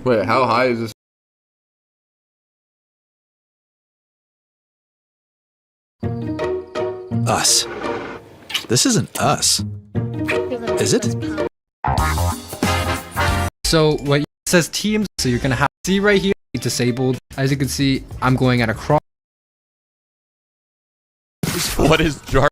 Wait, how high is this? Us. This isn't us. Is it? So what it says teams, so you're gonna have see right here disabled. As you can see, I'm going at a cross. What is jar?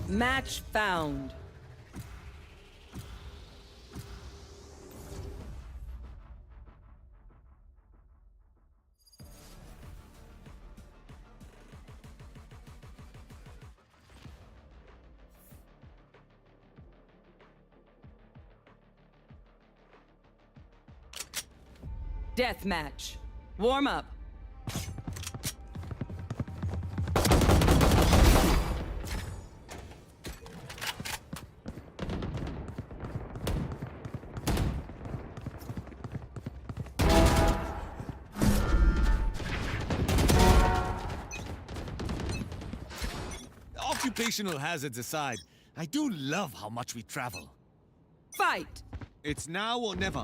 Match found. Deathmatch. Warm up. Occupational hazards aside, I do love how much we travel. Fight! It's now or never.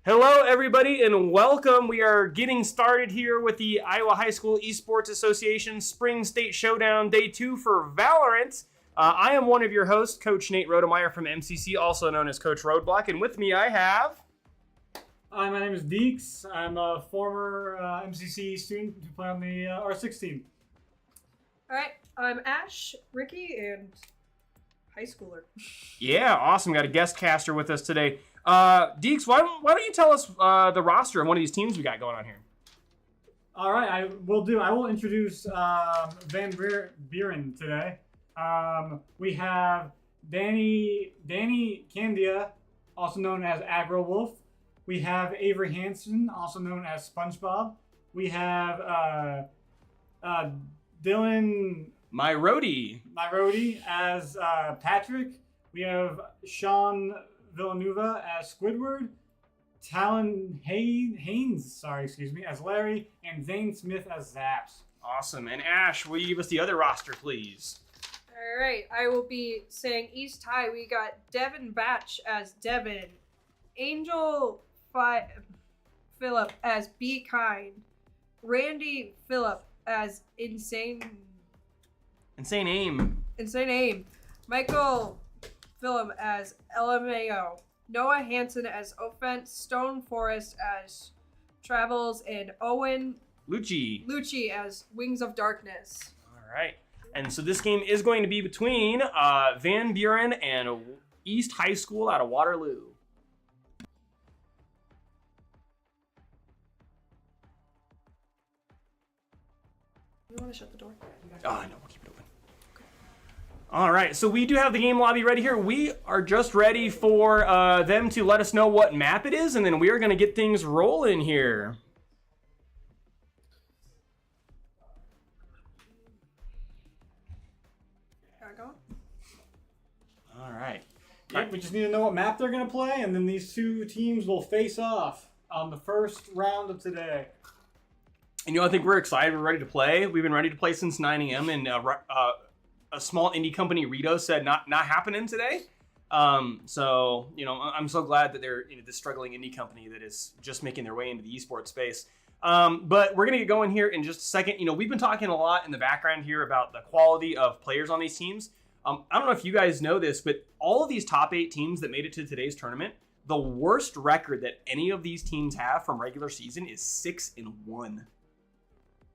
Hello, everybody, and welcome. We are getting started here with the Iowa High School Esports Association Spring State Showdown Day 2 for Valorant. I am one of your hosts, Coach Nate Rodemeyer from MCC, also known as Coach Roadblock, and with me I have... Hi, my name is Deeks. I'm a former MCC student who play on the R6 team. All right, I'm Ash, Ricky, and high schooler. Yeah, awesome. Got a guest caster with us today. Deeks, why don't you tell us the roster of one of these teams we got going on here? All right, I will introduce Van Buren today. We have Danny Candia, also known as Agro Wolf. We have Avery Hansen, also known as SpongeBob. We have Dylan Myrodi as Patrick. We have Sean Villanueva as Squidward. Talon Haynes, as Larry, and Zane Smith as Zaps. Awesome. And Ash, will you give us the other roster, please? All right, I will be saying East High. We got Devin Batch as Devin, Angel Phillip as Be Kind, Randy Phillip as Insane Aim, Michael Phillip as LMAO, Noah Hansen as Offense, Stone Forest as Travels, and Owen Lucci as Wings of Darkness. All right. And so this game is going to be between Van Buren and East High School out of Waterloo. You want to shut the door? Oh, no, we'll keep it open. Okay. All right, so we do have the game lobby ready here. We are just ready for them to let us know what map it is, and then we are going to get things rolling here. All right. Yep, we just need to know what map they're going to play, and then these two teams will face off on the first round of today. And I think we're excited. We're ready to play. We've been ready to play since 9 a.m. And a small indie company, Rito, said not happening today. So I'm so glad that they're this struggling indie company that is just making their way into the esports space. But we're gonna get going here in just a second. We've been talking a lot in the background here about the quality of players on these teams. I don't know if you guys know this, but all of these top 8 teams that made it to today's tournament, the worst record that any of these teams have from regular season is 6-1.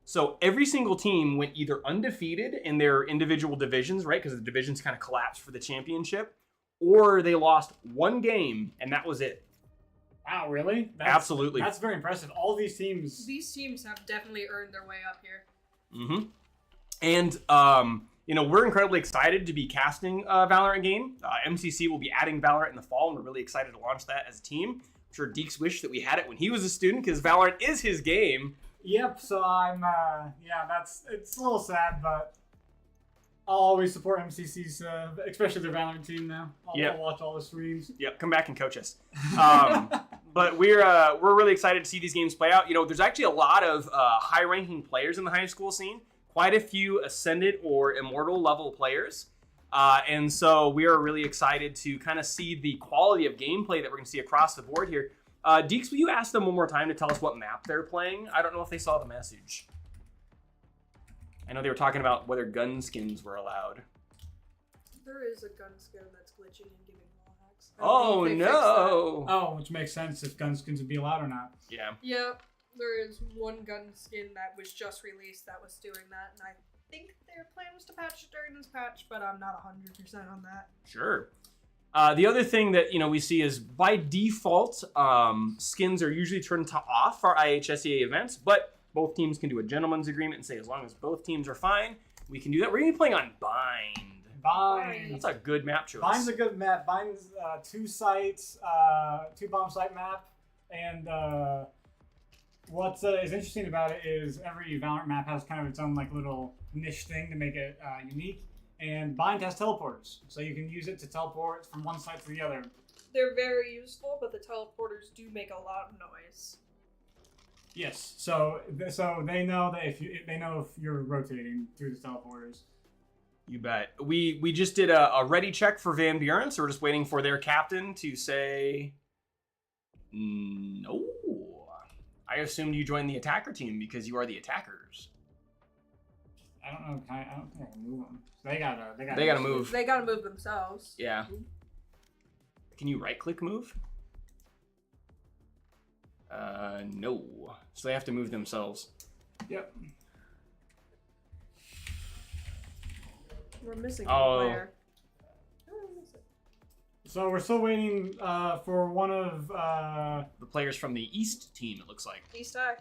So every single team went either undefeated in their individual divisions, right? Because the divisions kind of collapsed for the championship, or they lost one game and that was it. Wow, really? Absolutely. That's very impressive. All these teams. These teams have definitely earned their way up here. Mm-hmm. And we're incredibly excited to be casting a Valorant game. MCC will be adding Valorant in the fall, and we're really excited to launch that as a team. I'm sure Deeks wished that we had it when he was a student, because Valorant is his game. Yep, so I'm, it's a little sad, but I'll always support MCC's, especially their Valorant team now. I'll watch all the streams. Yep, come back and coach us. But we're really excited to see these games play out. There's actually a lot of high-ranking players in the high school scene. Quite a few Ascendant or Immortal level players. And so we are really excited to kind of see the quality of gameplay that we're going to see across the board here. Deeks, will you ask them one more time to tell us what map they're playing? I don't know if they saw the message. I know they were talking about whether gun skins were allowed. There is a gun skin that's glitching and giving wall hacks. Oh, no. Oh, which makes sense if gun skins would be allowed or not. Yeah. Yep. There is one gun skin that was just released that was doing that, and I think their plan was to patch it during this patch, but I'm not 100% on that. Sure. The other thing that we see is by default, skins are usually turned off for IAHSEA events, but both teams can do a gentleman's agreement and say as long as both teams are fine, we can do that. We're going to be playing on Bind. That's a good map choice. Bind's a good map. Bind's 2 sites, 2 bomb site map, and what is interesting about it is every Valorant map has kind of its own little niche thing to make it unique. And Bind has teleporters, so you can use it to teleport from one site to the other. They're very useful, but the teleporters do make a lot of noise. Yes, so they know that if you're rotating through the teleporters. You bet. We just did a ready check for Van Buren, so we're just waiting for their captain to say No. I assumed you joined the attacker team because you are the attackers. I don't know. I don't think I can move them. They gotta. They gotta move. They gotta move themselves. Yeah. Can you right-click move? No. So they have to move themselves. Yep. We're missing a Oh. player. So we're still waiting for one of The players from the East team, it looks like. East High.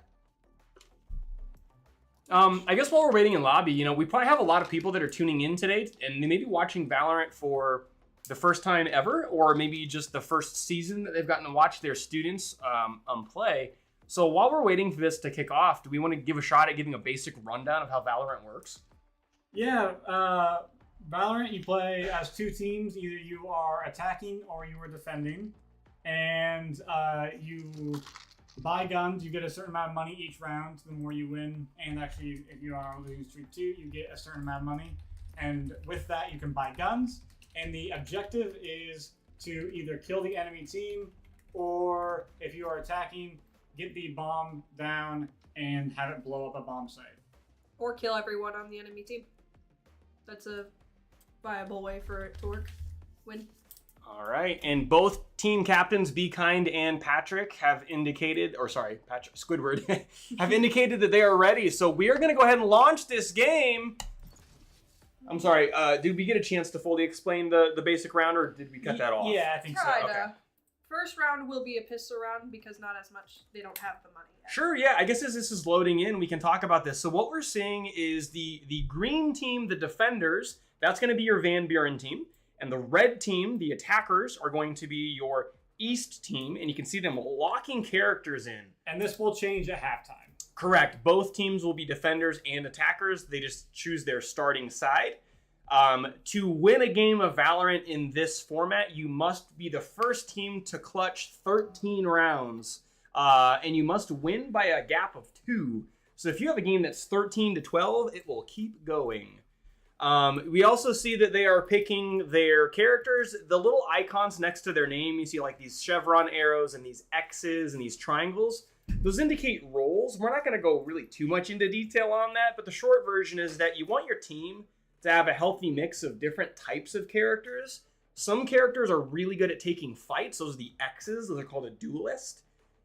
I guess while we're waiting in lobby, you know, we probably have a lot of people that are tuning in today, and they may be watching Valorant for the first time ever, or maybe just the first season that they've gotten to watch their students play. So while we're waiting for this to kick off, do we want to give a shot at giving a basic rundown of how Valorant works? Yeah, Valorant, you play as two teams. Either you are attacking or you are defending. And you buy guns. You get a certain amount of money each round. The more you win. And actually, if you are on losing streak 2, you get a certain amount of money. And with that, you can buy guns. And the objective is to either kill the enemy team, or if you are attacking, get the bomb down and have it blow up a bomb site. Or kill everyone on the enemy team. That's a viable way for it to work. Win. All right, and both team captains, Be Kind and Patrick, have indicated, or sorry, Patrick, Squidward, have indicated that they are ready. So we are going to go ahead and launch this game. I'm sorry, did we get a chance to fully explain the basic round, or did we cut that off? Yeah, I think so. Kinda. Okay. First round will be a pistol round because not as much. They don't have the money yet. Sure, yeah. I guess as this is loading in, we can talk about this. So what we're seeing is the green team, the defenders, that's going to be your Van Buren team. And the red team, the attackers, are going to be your East team. And you can see them locking characters in. And this will change at halftime. Correct. Both teams will be defenders and attackers. They just choose their starting side. To win a game of Valorant in this format, you must be the first team to clutch 13 rounds. And you must win by a gap of 2. So if you have a game that's 13-12, it will keep going. We also see that they are picking their characters. The little icons next to their name, you see like these chevron arrows and these X's and these triangles. Those indicate roles. We're not going to go really too much into detail on that, but the short version is that you want your team to have a healthy mix of different types of characters. Some characters are really good at taking fights. Those are the X's. Those are called a duelist.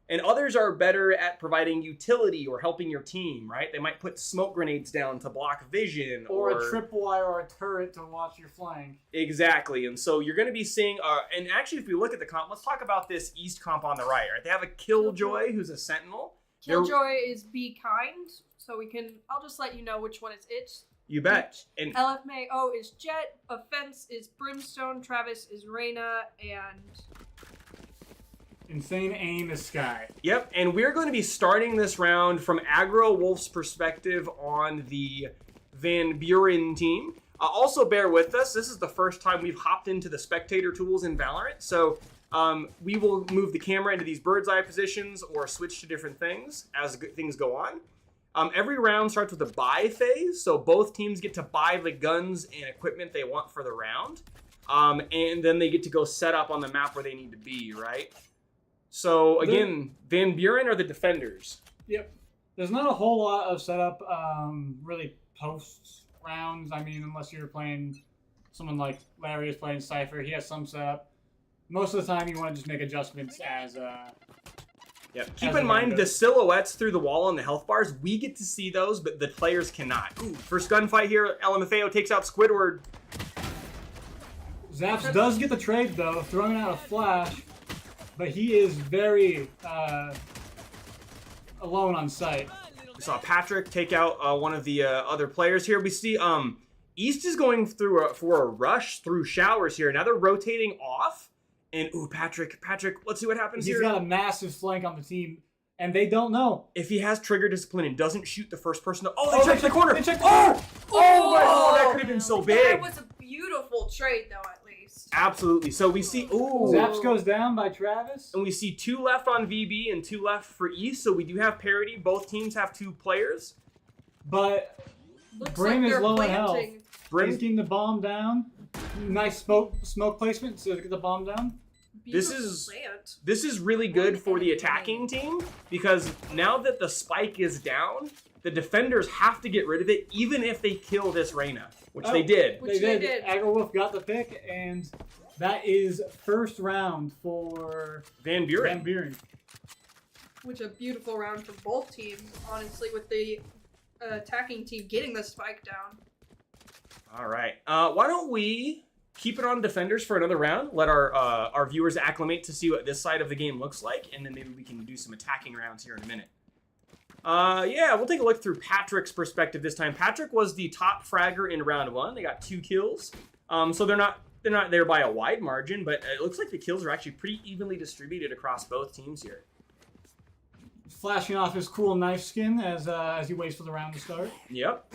And others are better at providing utility or helping your team, right? They might put smoke grenades down to block vision. Or a tripwire or a turret to watch your flank. Exactly. And so you're going to be seeing, and actually if we look at the comp, let's talk about this East comp on the right, right? They have a Killjoy who's a Sentinel. Killjoy is Be Kind, so I'll just let you know which one is it. You bet. And LFMAO is Jet, Offense is Brimstone, Travis is Reyna, and Insane Aim is Sky. Yep, and we're going to be starting this round from Aggro Wolf's perspective on the Van Buren team. Also bear with us, this is the first time we've hopped into the spectator tools in Valorant, so we will move the camera into these bird's eye positions or switch to different things as things go on. Every round starts with a buy phase, so both teams get to buy the guns and equipment they want for the round. And then they get to go set up on the map where they need to be, right? So again, Van Buren are the defenders. Yep. There's not a whole lot of setup really post rounds. I mean, unless you're playing someone like Larry is playing Cypher, he has some setup. Most of the time you want to just make adjustments as Yep. Keep in mind the silhouettes through the wall and the health bars, we get to see those, but the players cannot. Ooh, first gunfight here, LMFAO takes out Squidward. Zaps does get the trade though, throwing out a flash, but he is very alone on site. We saw Patrick take out one of the other players here. We see East is going through for a rush through showers here. Now they're rotating off. And, ooh, Patrick, let's see what happens here. He's got a massive flank on the team, and they don't know. If he has trigger discipline and doesn't shoot the first person. Oh, they checked the corner. They checked the corner. Oh, that could have been so big. That was a beautiful trade, though, at least. Absolutely. So we see, ooh. Zaps goes down by Travis. And we see 2 left on VB and 2 left for East. So we do have parity. Both teams have 2 players. But Looks Brim like is they're low in planting. health. Brim's He's getting the bomb down. Nice smoke placement to get the bomb down. This is really good for the attacking team because now that the spike is down, the defenders have to get rid of it even if they kill this Reyna, which they did. They did. Agawolf got the pick, and that is first round for Van Buren. Which a beautiful round for both teams, honestly, with the attacking team getting the spike down. All right. Why don't we keep it on defenders for another round? Let our viewers acclimate to see what this side of the game looks like, and then maybe we can do some attacking rounds here in a minute. Yeah, we'll take a look through Patrick's perspective this time. Patrick was the top fragger in round 1. They got 2 kills. So they're not there by a wide margin, but it looks like the kills are actually pretty evenly distributed across both teams here. Flashing off his cool knife skin as he waits for the round to start. Yep.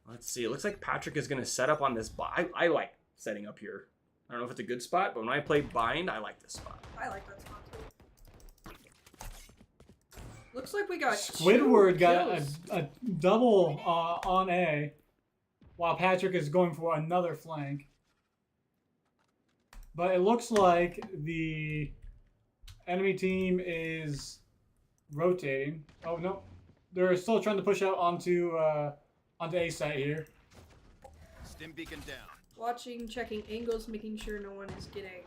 Let's see. It looks like Patrick is going to set up on this bot. I like setting up here. I don't know if it's a good spot, but when I play bind, I like this spot. I like that spot too. Looks like we got Squidward got a double on A, while Patrick is going for another flank. But it looks like the enemy team is rotating. Oh no, they're still trying to push out onto A site here. Stim beacon down. Watching, checking angles, making sure no one is getting.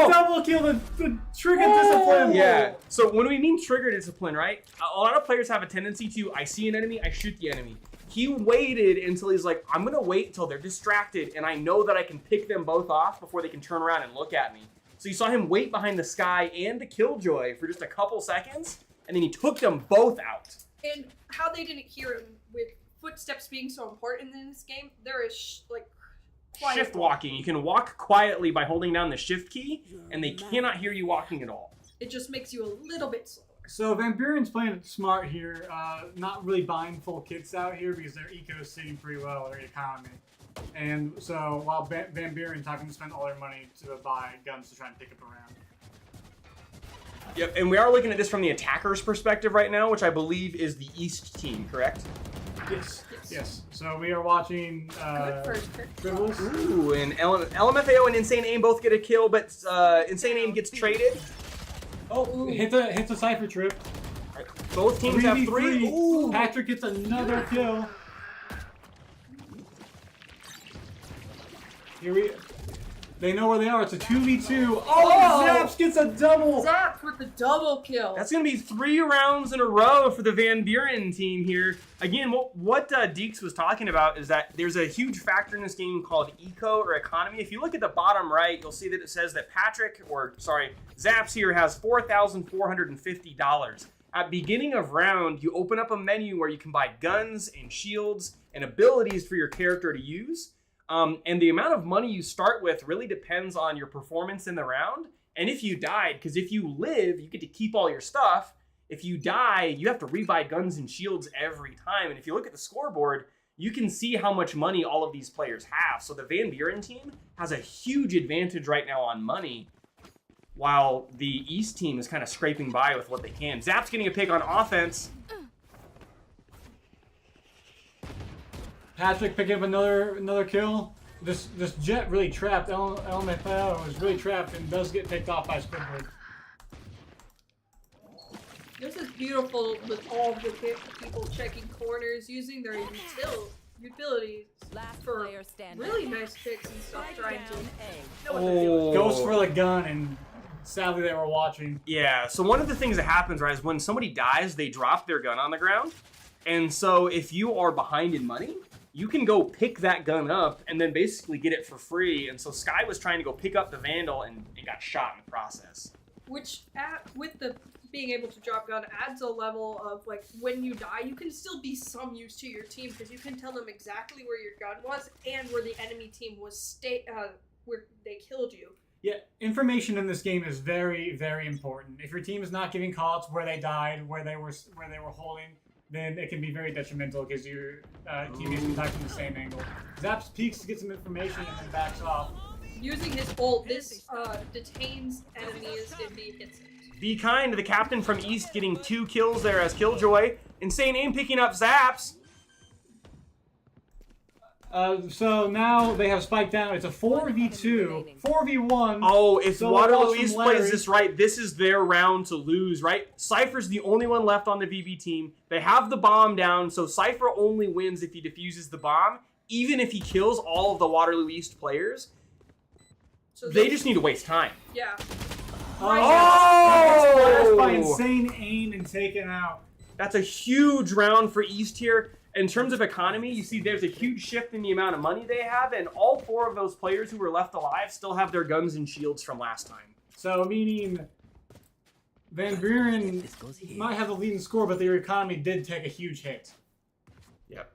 Double kill the trigger discipline. Yeah. So when we mean trigger discipline, right? A lot of players have a tendency to, I see an enemy, I shoot the enemy. He waited until he's like, I'm going to wait until they're distracted and I know that I can pick them both off before they can turn around and look at me. So you saw him wait behind the sky and the killjoy for just a couple seconds, and then he took them both out. And how they didn't hear him with footsteps being so important in this game, there is quiet Shift walking. You can walk quietly by holding down the shift key, and they cannot hear you walking at all. It just makes you a little bit slower. So Van Buren's playing it smart here, not really buying full kits out here because their eco's sitting pretty well, their economy. And so while Van Buren's having to spend all their money to buy guns to try and pick up around. Yep, and we are looking at this from the attacker's perspective right now, which I believe is the East team, correct? Yes. So we are watching Frivolous. Ooh, and LMFAO and Insane Aim both get a kill, but Insane Aim gets traded. Oh, hits a Cypher trip. Right. Both teams have 3. Ooh. Patrick gets another kill. They know where they are. It's a 2v2. Oh, Zaps gets a double. Zaps with the double kill. That's going to be 3 rounds in a row for the Van Buren team here. Again, what Deeks was talking about is that there's a huge factor in this game called eco or economy. If you look at the bottom right, you'll see that it says that Zaps here has $4,450. At beginning of round, you open up a menu where you can buy guns and shields and abilities for your character to use. And the amount of money you start with really depends on your performance in the round. And if you died, because if you live, you get to keep all your stuff. If you die, you have to rebuy guns and shields every time. And if you look at the scoreboard, you can see how much money all of these players have. So the Van Buren team has a huge advantage right now on money, while the East team is kind of scraping by with what they can. Zap's getting a pick on offense. Patrick picking up another kill. This jet really trapped. LMFAO is really trapped and does get picked off by Squidward. This is beautiful with all the people checking corners, using their utilities for really nice picks and stuff. Trying to goes for the gun, and sadly they were watching. Yeah. So one of the things that happens, right, is when somebody dies, they drop their gun on the ground, and so if you are behind in money, you can go pick that gun up and then basically get it for free. And so Sky was trying to go pick up the Vandal and got shot in the process. Which, with the being able to drop gun, adds a level of, like, when you die, you can still be some use to your team because you can tell them exactly where your gun was and where the enemy team was where they killed you. Yeah, information in this game is very, very important. If your team is not giving calls where they died, where they were holding, then it can be very detrimental because your teammates can die from the same angle. Zaps peeks to get some information and then backs off. Using his ult, this detains enemies if he hits it. Be Kind, the captain from East, getting 2 kills there as Killjoy. Insane Aim picking up Zaps. So now they have spiked down. It's a 4v2, 4v1. Oh, if So Waterloo across from East Larry. plays this right, this is their round to lose, right? Cypher's the only one left on the VB team. They have the bomb down, so Cypher only wins if he defuses the bomb, even if he kills all of the Waterloo East players. So They just need to waste time. Yeah. Oh! By insane aim and taken out. That's a huge round for East here. In terms of economy, you see there's a huge shift in the amount of money they have, and all 4 of those players who were left alive still have their guns and shields from last time. So, meaning Van Buren might have the leading score, but their economy did take a huge hit. Yep.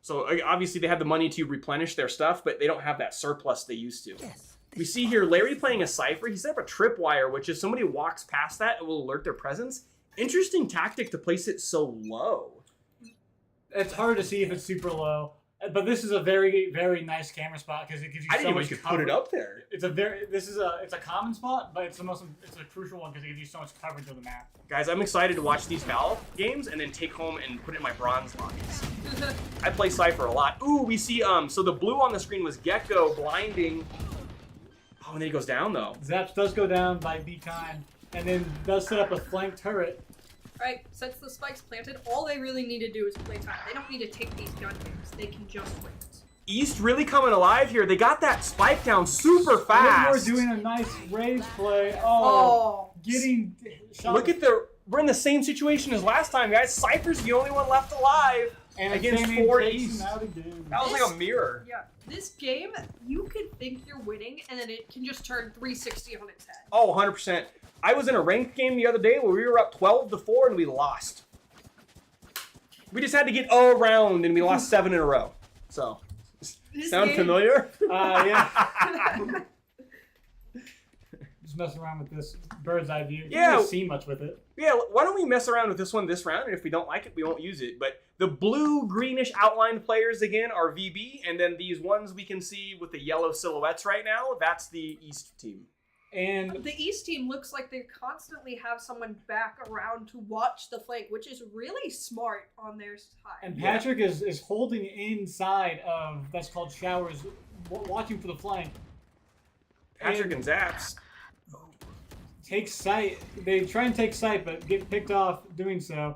So obviously they have the money to replenish their stuff, but they don't have that surplus they used to. We see here Larry playing a Cypher. He set up a tripwire, which if somebody walks past that, it will alert their presence. Interesting tactic to place it so low. It's hard to see if it's super low, but this is a very, very nice camera spot because it gives you I so didn't even much know you could coverage. put it up there. It's a common spot, but it's a crucial one because it gives you so much coverage of the map. Guys, I'm excited to watch these Valve games and then take home and put it in my bronze lobbies. I play Cypher a lot. Ooh, we see, so the blue on the screen was Gecko blinding. Oh, and then he goes down though. Zaps does go down by Be Kind, and then does set up a flank turret. Right, since the spike's planted, all they really need to do is play time. They don't need to take these gun games. They can just wait. East really coming alive here. They got that spike down super fast. We're doing a nice raise play. Oh, getting shot. Look at we're in the same situation as last time, guys. Cypher's the only one left alive and against Sammy 4 takes East. him out again. That was like a mirror. Yeah, this game, you can think you're winning, and then it can just turn 360 on its head. Oh, 100%. I was in a ranked game the other day where we were up 12-4 and we lost. We just had to get all around and we lost 7 in a row. So, sound familiar? Yeah. Just messing around with this bird's eye view. You Yeah. don't see much with it. Yeah, why don't we mess around with this one this round, and if we don't like it, we won't use it. But the blue-greenish outlined players, again, are VB, and then these ones we can see with the yellow silhouettes right now, that's the East team. And the East team looks like they constantly have someone back around to watch the flank, which is really smart on their side. And Patrick is holding inside of, that's called showers, watching for the flank. Patrick and Zaps. Take sight. They try and take sight, but get picked off doing so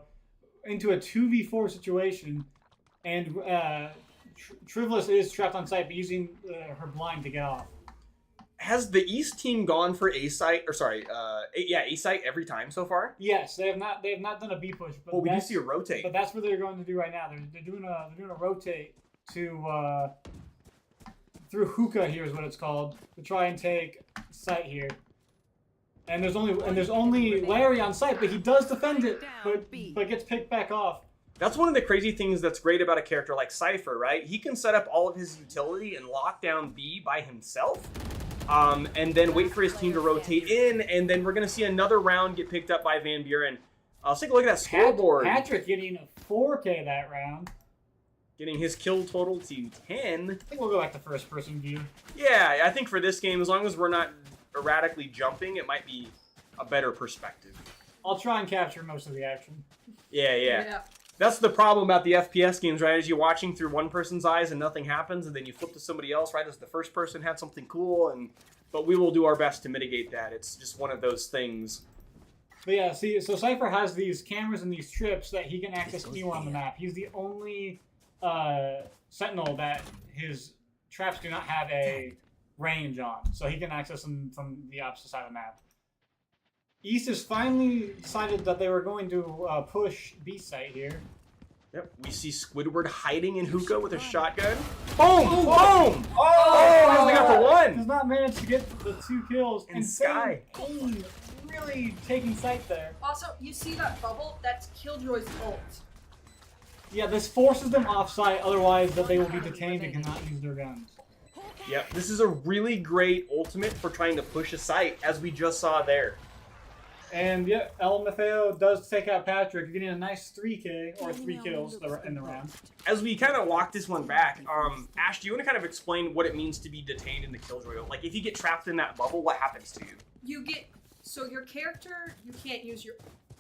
into a 2v4 situation. And Triveless is trapped on sight, but using her blind to get off. Has the East team gone for A site, or sorry, A site every time so far? Yes, they have not done a B push. But well, we do see a rotate. But that's what they're going to do right now. They're doing a rotate to through hookah here is what it's called, to try and take sight here. And there's only Larry on site, but he does defend it, but gets picked back off. That's one of the crazy things that's great about a character like Cypher, right? He can set up all of his utility and lock down B by himself, and then wait for his team to rotate in, and then we're going to see another round get picked up by Van Buren. Let's take a look at that scoreboard. Patrick getting a 4K that round. Getting his kill total to 10. I think we'll go back to first-person view. Yeah, I think for this game, as long as we're not erratically jumping, it might be a better perspective. I'll try and capture most of the action. Yeah. That's the problem about the FPS games, right? As you're watching through one person's eyes and nothing happens, and then you flip to somebody else, right? As the first person had something cool, but we will do our best to mitigate that. It's just one of those things. But yeah, see, so Cypher has these cameras and these trips that he can access anywhere on the map. He's the only Sentinel that his traps do not have a range on, so he can access them from the opposite side of the map. East has finally decided that they were going to push B site here. Yep, we see Squidward hiding in hookah with a shotgun. Boom! Boom! Oh, he only got the one! Does not manage to get the 2 kills. And Sky. Aim, really taking sight there. Also, you see that bubble? That's Killjoy's ult. Yeah, this forces them off site, otherwise that they will be detained and cannot use their guns. Yep, this is a really great ultimate for trying to push a site, as we just saw there. And yeah, LMFAO does take out Patrick, getting a nice 3K, or 3 kills in the round. As we kind of walk this one back, Ash, do you want to kind of explain what it means to be detained in the Killjoy? Like, if you get trapped in that bubble, what happens to you? So your character, you can't use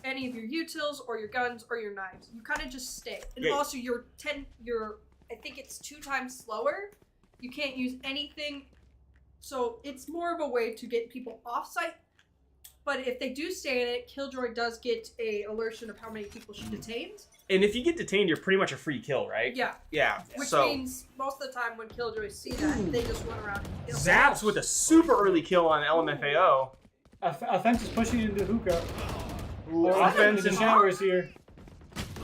any of your utils or your guns or your knives. You kind of just stay. And also, I think it's 2 times slower. You can't use anything. So it's more of a way to get people off site. But if they do stay in it, Killjoy does get a alertion of how many people she detained. And if you get detained, you're pretty much a free kill, right? Yeah. Yeah. Which so means most of the time when Killjoys see that, they just run around and kill. Zaps with a super early kill on LMFAO. Offense is pushing into hookah. Ooh, Offense offense in and showers here.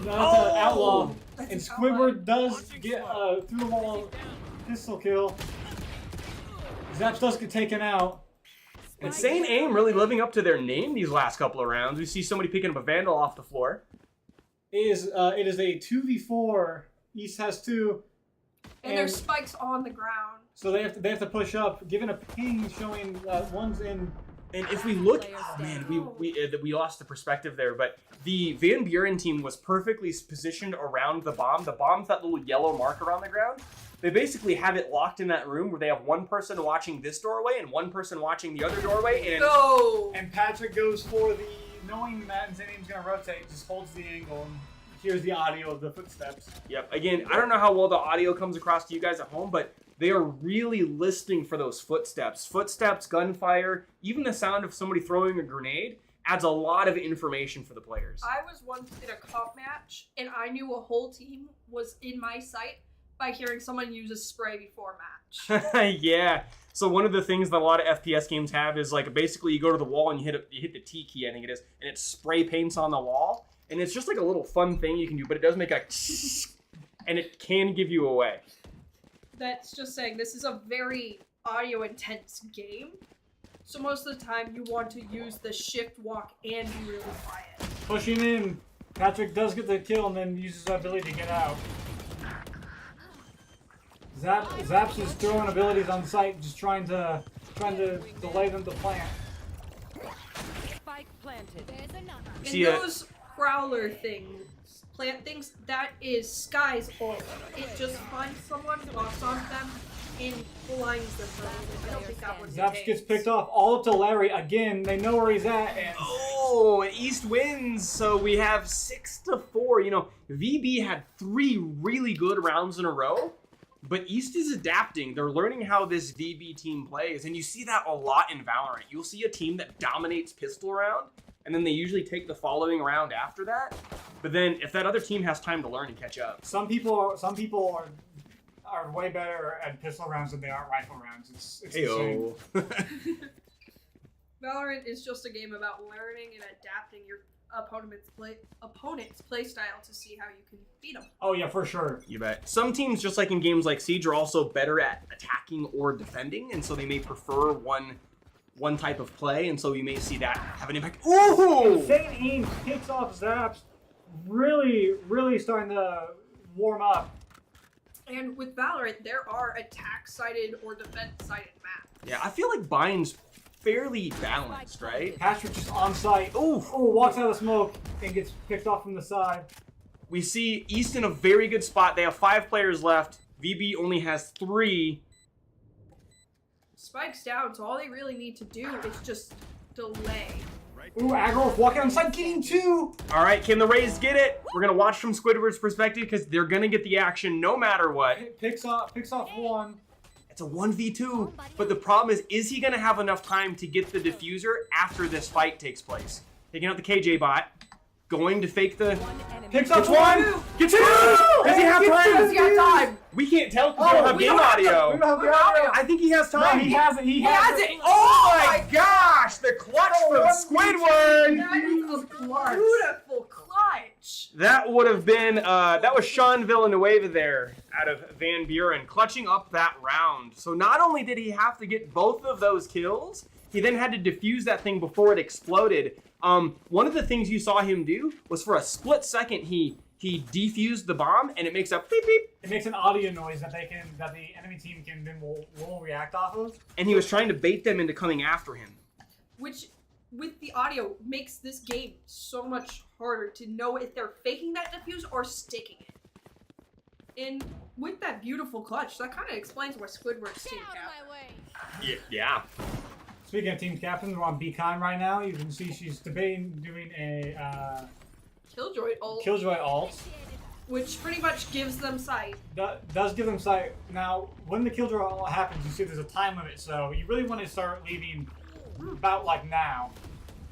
No, that's an outlaw. That's And an Squidward does get through the wall pistol kill. Zaps does get taken out. Insane Aim really living up to their name these last couple of rounds. We see somebody picking up a Vandal off the floor. It is a 2v4. East has 2. And there's spikes on the ground. So they have to push up, given a ping showing one's in. And if we look, oh man, we lost the perspective there. But the Van Buren team was perfectly positioned around the bomb. The bomb's that little yellow marker on the ground. They basically have it locked in that room where they have one person watching this doorway and one person watching the other doorway. And Go! And Patrick goes for the, knowing that Zanium's going to rotate, just holds the angle and hears the audio of the footsteps. Yep. Again, I don't know how well the audio comes across to you guys at home, but they are really listening for those footsteps. Footsteps, gunfire, even the sound of somebody throwing a grenade adds a lot of information for the players. I was once in a comp match, and I knew a whole team was in my sight by hearing someone use a spray before a match. Yeah. So one of the things that a lot of FPS games have is like basically you go to the wall and you hit the T key, I think it is, and it spray paints on the wall. And it's just like a little fun thing you can do, but it does make a and it can give you away. That's just saying this is a very audio intense game. So most of the time you want to use the shift walk and be really quiet. Pushing in. Patrick does get the kill and then uses his ability to get out. Zaps is throwing abilities on site, just trying to delay them to plant. Spike planted. And See, those Prowler things, plant things, that is Sky's ult. It just finds someone, locks on them, and blinds them for a little bit. I don't think that one's Zaps gets picked off all up to Larry again. They know where he's at. And Oh, and East wins. So we have 6-4. You know, VB had 3 really good rounds in a row. But East is adapting. They're learning how this VB team plays. And you see that a lot in Valorant. You'll see a team that dominates pistol round, and then they usually take the following round after that. But then if that other team has time to learn and catch up. some people are way better at pistol rounds than they are rifle rounds. It's insane. Valorant is just a game about learning and adapting your opponent's play style to see how you can beat them. Oh yeah, for sure. You bet. Some teams, just like in games like Siege, are also better at attacking or defending, and so they may prefer one type of play, and so you may see that have an impact. Ooh! Insane Aim kicks off Zaps. Really starting to warm up. And with Valorant, there are attack-sided or defense-sided maps. Yeah, I feel like Bind's fairly balanced, right? Patrick just on site. Oh, walks out of the smoke and gets picked off from the side. We see East in a very good spot. They have 5 players left. VB only has 3. Spike's down, so all they really need to do is just delay. Ooh, aggro walking on site, getting 2. All right, can the Rays get it? We're gonna watch from Squidward's perspective because they're gonna get the action no matter what. Picks off 1. It's a 1v2, but the problem is he gonna have enough time to get the diffuser after this fight takes place? Taking out the KJ bot, going to fake the... Picks up Gets 1! Gets 2! Does he have time? Does he have time? We can't tell because we don't have game audio. We don't have the audio. I think he has time. No, he has it. He has it. Oh my gosh! The clutch from Squidward! That is a beautiful clutch. That would have been, that was Sean Villanueva there out of Van Buren clutching up that round. So not only did he have to get both of those kills, he then had to defuse that thing before it exploded. One of the things you saw him do was for a split second, he defused the bomb and it makes a beep beep. It makes an audio noise that the enemy team can then will react off of. And he was trying to bait them into coming after him. Which, with the audio, makes this game so much harder to know if they're faking that defuse or sticking it. And with that beautiful clutch, that kind of explains why Squidward's team captain. Yeah. Speaking of team captains, we're on Beacon right now. You can see she's debating doing a Killjoy ult. Killjoy ult. which pretty much gives them sight. Does give them sight. Now, when the kill draw happens, you see there's a time limit, so you really want to start leaving about like now.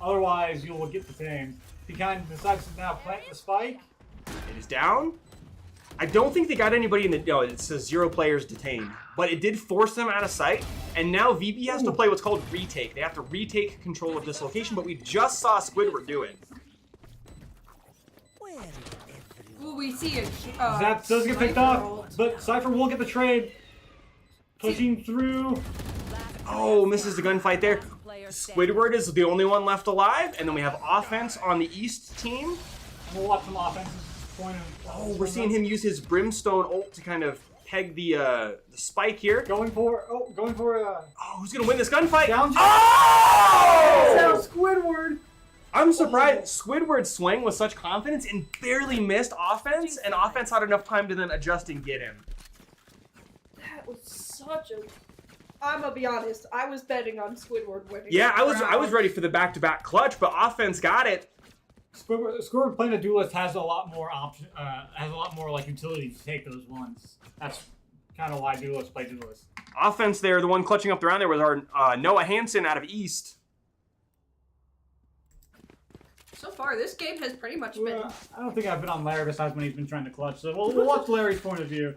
Otherwise, you'll get detained. He kind of decides to now plant the spike. It is down. I don't think they got anybody in the... No, it says 0 players detained. But it did force them out of sight. And now VP has to play what's called retake. They have to retake control of this location, but we just saw Squidward do it. Ooh, we see it. Zap does get picked off, but Cypher will get the trade. Pushing through. Oh, misses the gunfight there. Squidward is the only one left alive. And then we have offense on the East team. We'll watch some offenses. Oh, we're seeing him use his Brimstone ult to kind of peg the spike here. Going for Oh, who's gonna win this gunfight? Down. Oh! Squidward. I'm surprised Squidward swung with such confidence and barely missed offense, and offense had enough time to then adjust and get him. That was such a... I'm gonna be honest, I was betting on Squidward winning. Yeah, I was ready for the back-to-back clutch, but offense got it. Squidward playing a duelist has a lot more option, has a lot more like utility to take those ones. That's kind of why duelists play duelists. Offense there, the one clutching up the round there was our Noah Hansen out of East. So far, this game has pretty much been... I don't think I've been on Larry besides when he's been trying to clutch, so we'll watch Larry's point of view.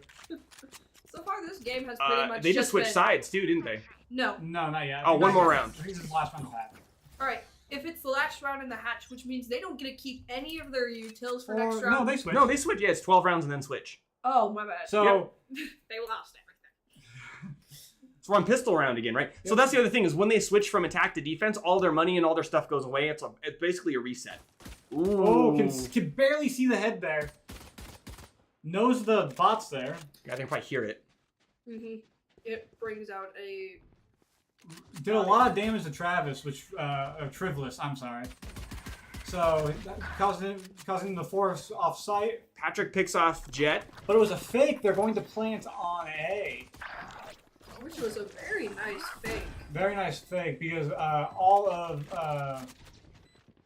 So far, this game has pretty much They just switched been... sides too, didn't they? No. No, not yet. Oh, one more round. This is the last round of that. Alright, if it's the last round in the hatch, which means they don't get to keep any of their utils for next round. No, they switch. No, they switch. Yeah, it's 12 rounds and then switch. Oh, my bad. So... They lost everything. So we're on pistol round again, right? Yep. So that's the other thing is when they switch from attack to defense, all their money and all their stuff goes away. It's basically a reset. Ooh. Oh, can barely see the head there. Knows the bot's there. Yeah, I think I probably hear it. Mm-hmm. It brings out a... Did a lot of damage to Travis, which, Trivelus, I'm sorry. So, causing the force off site. Patrick picks off Jet. But it was a fake. They're going to plant on A. Which was a very nice fake. Very nice fake, because all of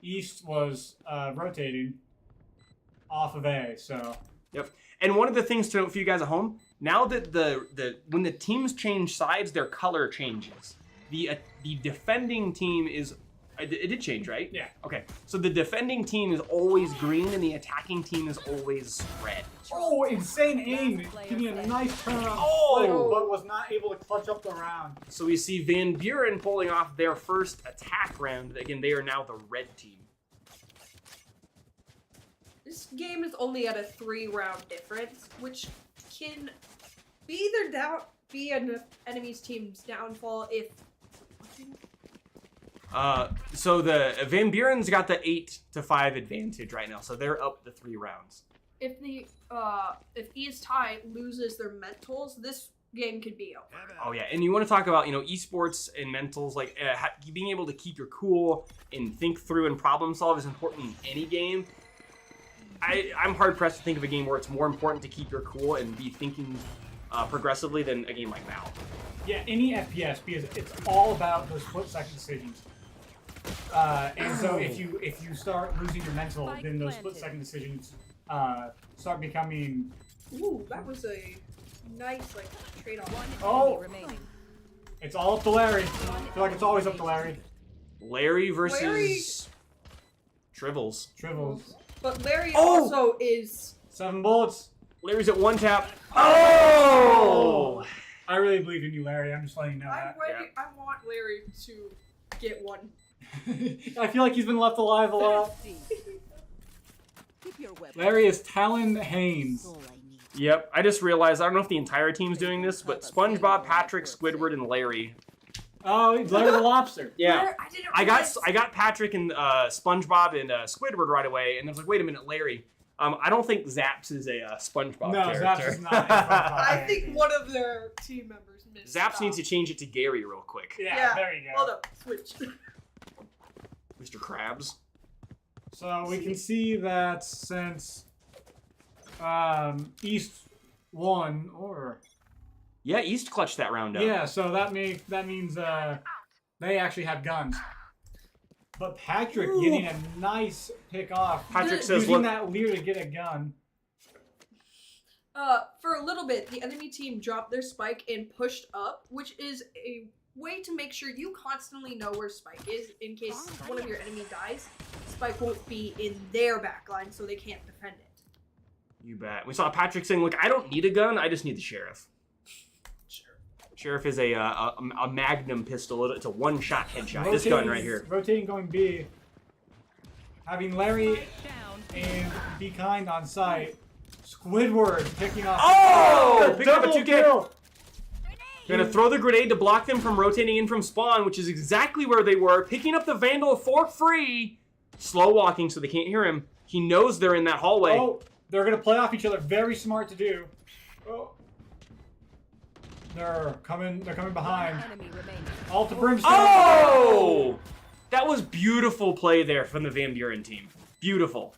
East was rotating off of A, so... Yep. And one of the things to note for you guys at home, now that when the teams change sides, their color changes. The defending team is... It did change, right? Yeah. Okay. So the defending team is always green and the attacking team is always red. Oh, insane aim! Giving a nice turnaround Oh! but was not able to clutch up the round. So we see Van Buren pulling off their first attack round. Again, they are now the red team. This game is only at a 3-round difference, which can be an enemy's team's downfall if... So the Van Buren's got the 8-5 advantage right now, so they're up to 3 rounds. If East High loses their mentals, this game could be over. Oh yeah, and you want to talk about esports and mentals, like being able to keep your cool and think through and problem solve is important in any game. I'm hard pressed to think of a game where it's more important to keep your cool and be thinking progressively than a game like Val. Yeah, any FPS, because it's all about those split-second decisions. And so if you start losing your mental, then those split-second decisions start becoming... Ooh, that was a nice trade-off. Oh! Remaining. It's all up to Larry. I feel like it's always up to Larry. Larry versus Trivels. Trivels. But Larry also is... 7 bullets. Larry's at 1 tap. Oh! I really believe in you, Larry. I'm just letting you know I'm that. ready. I want Larry to get one. I feel like he's been left alive a lot. Larry is Talon Haynes. Yep, I just realized, I don't know if the entire team's doing this, but SpongeBob, Patrick, Squidward, and Larry. Oh, Larry the Lobster. Yeah. I got Patrick and SpongeBob and Squidward right away, and I was like, wait a minute, Larry. I don't think Zaps is a SpongeBob character. Zaps is not a SpongeBob I think one of their team members missed. Zaps needs to change it to Gary real quick. Yeah, there you go. Hold up, switch. Mr. Krabs. So we can see that since East won, or Yeah, East clutched that round up. yeah, so that means they actually have guns. But Patrick getting a nice pick off. Patrick says, using look, that leer to get a gun. For a little bit, the enemy team dropped their spike and pushed up, which is a way to make sure you constantly know where spike is in case one of your enemy dies. Spike won't be in their backline, so they can't defend it. You bet. We saw Patrick saying, "Look, I don't need a gun. I just need the sheriff." Sheriff is a Magnum pistol. It's a one-shot headshot. This gun right here. Rotating going B. Having Larry and Be Kind on site. Squidward picking off. Oh! Pick up a double 2K. kill. Gonna throw the grenade to block them from rotating in from spawn, which is exactly where they were. Picking up the Vandal for free. Slow walking so they can't hear him. He knows they're in that hallway. Oh, they're gonna play off each other. Very smart to do. Oh. They're coming behind. Enemy remaining. All to Brimstone. Oh! That was beautiful play there from the Van Buren team. Beautiful.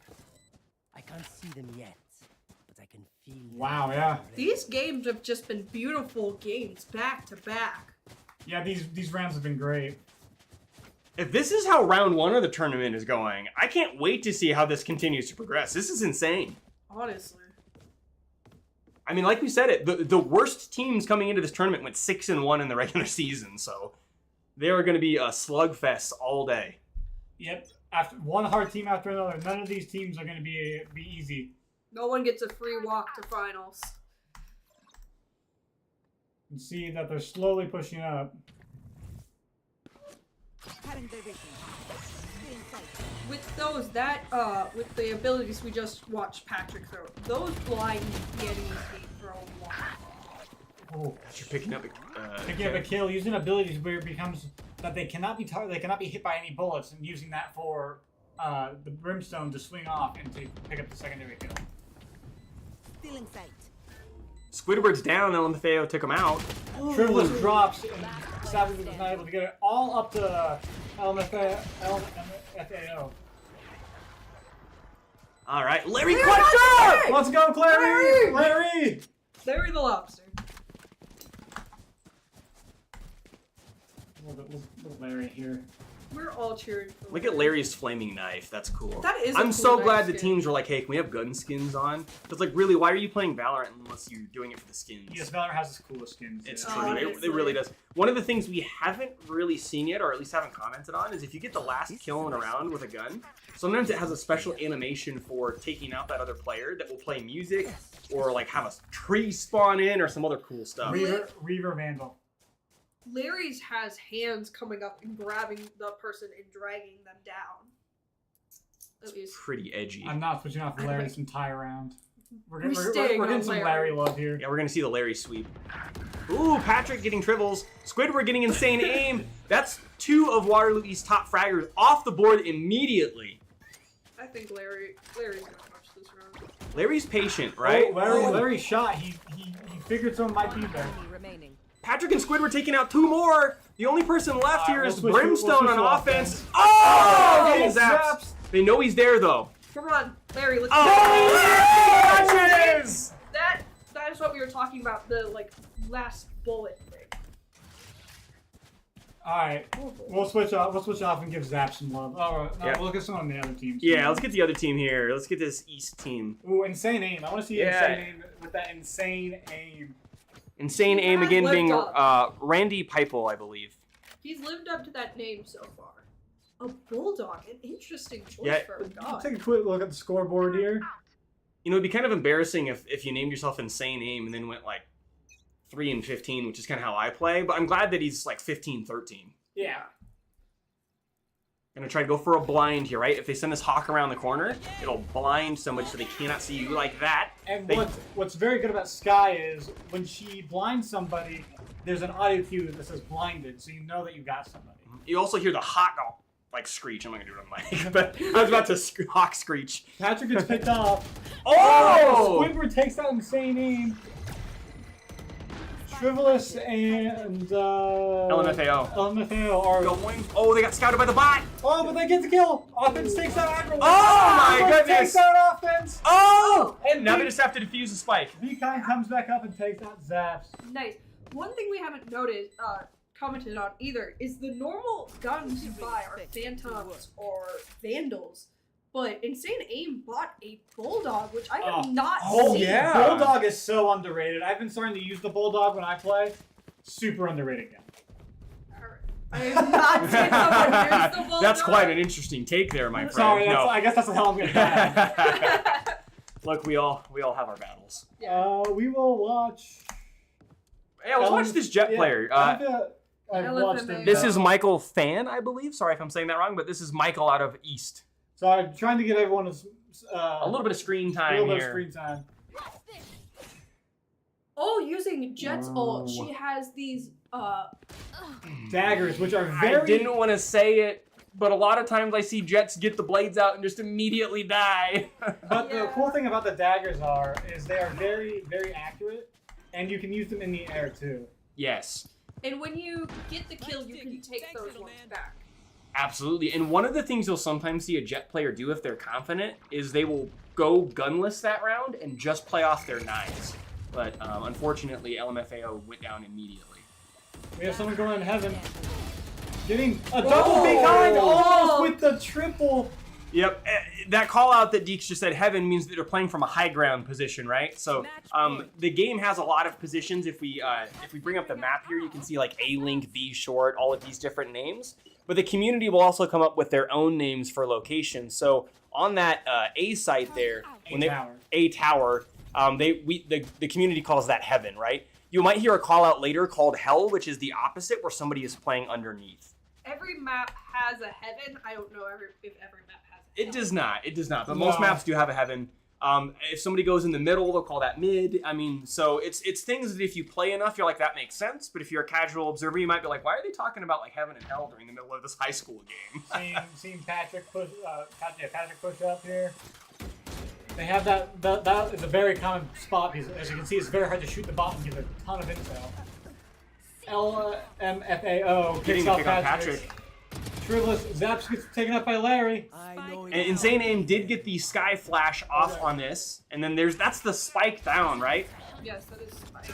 I can't see them yet, but I can feel them. Wow, yeah. These games have just been beautiful games back to back. Yeah, these rounds have been great. If this is how round 1 of the tournament is going, I can't wait to see how this continues to progress. This is insane. Honestly. I mean, like we said it, the worst teams coming into this tournament went 6-1 in the regular season, so they are going to be a slugfest all day. Yep. After one hard team after another, none of these teams are going to be easy. No one gets a free walk to finals. You can see that they're slowly pushing up. With those, with the abilities we just watched Patrick throw, those blind the enemy team for a while. Oh, You're picking up a kill using abilities where it becomes that they cannot be hit by any bullets, and using that for the Brimstone to swing off and to pick up the secondary kill. Still in sight. Squidward's down, LMFAO took him out. Triveless drops, and Savage was not able to get it all up to LMFAO. All right, Larry clutched up! Let's go, Clary! Larry! Larry the Lobster. Little Larry here. We're all cheering for Look at Larry's flaming knife. That's cool. That is a I'm cool so knife glad the skin. teams were like, hey, can we have gun skins on? Because, like, really, why are you playing Valorant unless you're doing it for the skins? Yes, Valorant has the coolest skins. It's yeah. true. Honestly. It really does. One of the things we haven't really seen yet, or at least haven't commented on, is if you get the last kill in a round with a gun, sometimes it has a special animation for taking out that other player that will play music, or like have a tree spawn in, or some other cool stuff. Reaver Vandal. Larry's has hands coming up and grabbing the person and dragging them down. At least. Pretty edgy. I'm not switching off Larry this entire round. We're staying getting on some Larry. Larry love here. Yeah, we're gonna see the Larry sweep. Ooh, Patrick getting trivels. Squidward getting insane aim. That's 2 of Waterloo East's top fraggers off the board immediately. I think Larry's gonna touch this round. Larry's patient, right? Oh, Larry shot. He figured someone might be there. Enemy remaining. Patrick and Squidward taking out 2 more. The only person left here is we'll switch Brimstone to on offense. offense. Oh, getting zaps. zaps. They know he's there though. Come on, Larry, let's Oh, catches! That is what we were talking about, the last bullet thing. Alright, we'll switch off and give Zap some love. Alright, Yeah. we'll look at some on the other teams. Yeah, let's get the other team here. Let's get this East team. Ooh, insane aim. I want to see Yeah. insane aim with that insane aim. Insane aim has again lived being up. Randy Pipel, I believe. He's lived up to that name so far. A bulldog, an interesting choice Yeah. for a dog. Take a quick look at the scoreboard here. You know, it'd be kind of embarrassing if you named yourself Insane Aim and then went like 3-15, which is kind of how I play. But I'm glad that he's like 15-13. Yeah. Gonna try to go for a blind here, right? If they send this hawk around the corner, it'll blind so much so they cannot see you like that. And what's very good about Sky is when she blinds somebody, there's an audio cue that says blinded, so you know that you got somebody. You also hear the hawk like screech. I'm not gonna do it on mic, but I was about to hawk screech. Patrick gets picked off. Oh! Squidward takes that insane aim. Trivelous and LMFAO are going. Oh, they got scouted by the bot. Oh, but they get the kill. Offense takes out aggro. Oh my goodness! Takes out offense. Oh! And now they just have to defuse the spike. V-Kind comes back up and takes out Zaps. Nice. One thing we haven't commented on either is the normal guns you buy are Phantoms or Vandals. but Insane Aim bought a Bulldog, which I have not Oh seen. yeah. Bulldog is so underrated. I've been starting to use the Bulldog when I play. Super underrated gun. I have not seen someone use the Bulldog. That's quite an interesting take there, my friend. Sorry, No. I guess that's the hell I'm gonna die. Look, we all have our battles. We will watch. Yeah, let's watch this Jet player. I've watched LFMA. him. This is Michael Fan, I believe. Sorry if I'm saying that wrong, but this is Michael out of East. So I'm trying to give everyone A little bit of screen a time little bit of here. screen time. Oh, using Jet's ult, she has these Daggers, which are very. I didn't want to say it, but a lot of times I see Jets get the blades out and just immediately die. But the cool thing about the daggers is they are very, very accurate, and you can use them in the air too. Yes, and when you get the kill, you can take those ones back. absolutely. And one of the things you'll sometimes see a Jet player do if they're confident is they will go gunless that round and just play off their knives. But unfortunately, LMFAO went down immediately. We have someone going in heaven. Getting a double behind, almost with the triple. Yep, that call out that Deeks just said heaven means that they're playing from a high ground position, right? So the game has a lot of positions. If we bring up the map here, you can see like A-Link, B-Short, all of these different names. But the community will also come up with their own names for locations. So on that A site there, A tower, the community calls that heaven, right? You might hear a call out later called hell, which is the opposite, where somebody is playing underneath. Every map has a heaven. I don't know if every map has a It hell. does not. It does not. But most maps do have a heaven. If somebody goes in the middle, they'll call that mid. I mean, so it's things that if you play enough, you're like, that makes sense. But if you're a casual observer, you might be like, why are they talking about like heaven and hell during the middle of this high school game? Seeing Patrick push up here. They have that is a very common spot because, as you can see, it's very hard to shoot the bot and give a ton of intel. LMFAO Getting picks the off pick on Patrick. Patrick. Shrivelless Zaps gets taken up by Larry. And Insane Aim did get the Sky Flash off on this. And then that's the spike down, right? Yes, that is spike.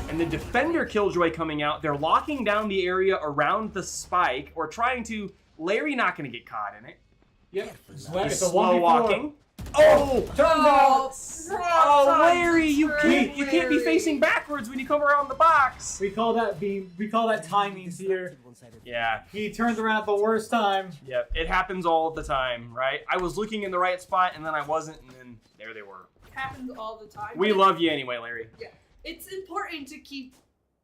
And the Defender Killjoy coming out. They're locking down the area around the spike or trying to... Larry not going to get caught in it. Yep. He's It's a slow 1v4. walking. Oh! Turns out Oh, Larry, you can't be facing backwards when you come around the box. we call that timing here. Yeah. He turns around at the worst time. Yep. It happens all the time, right? I was looking in the right spot and then I wasn't, and then there they were. Happens all the time. We love you anyway, Larry. Yeah, it's important to keep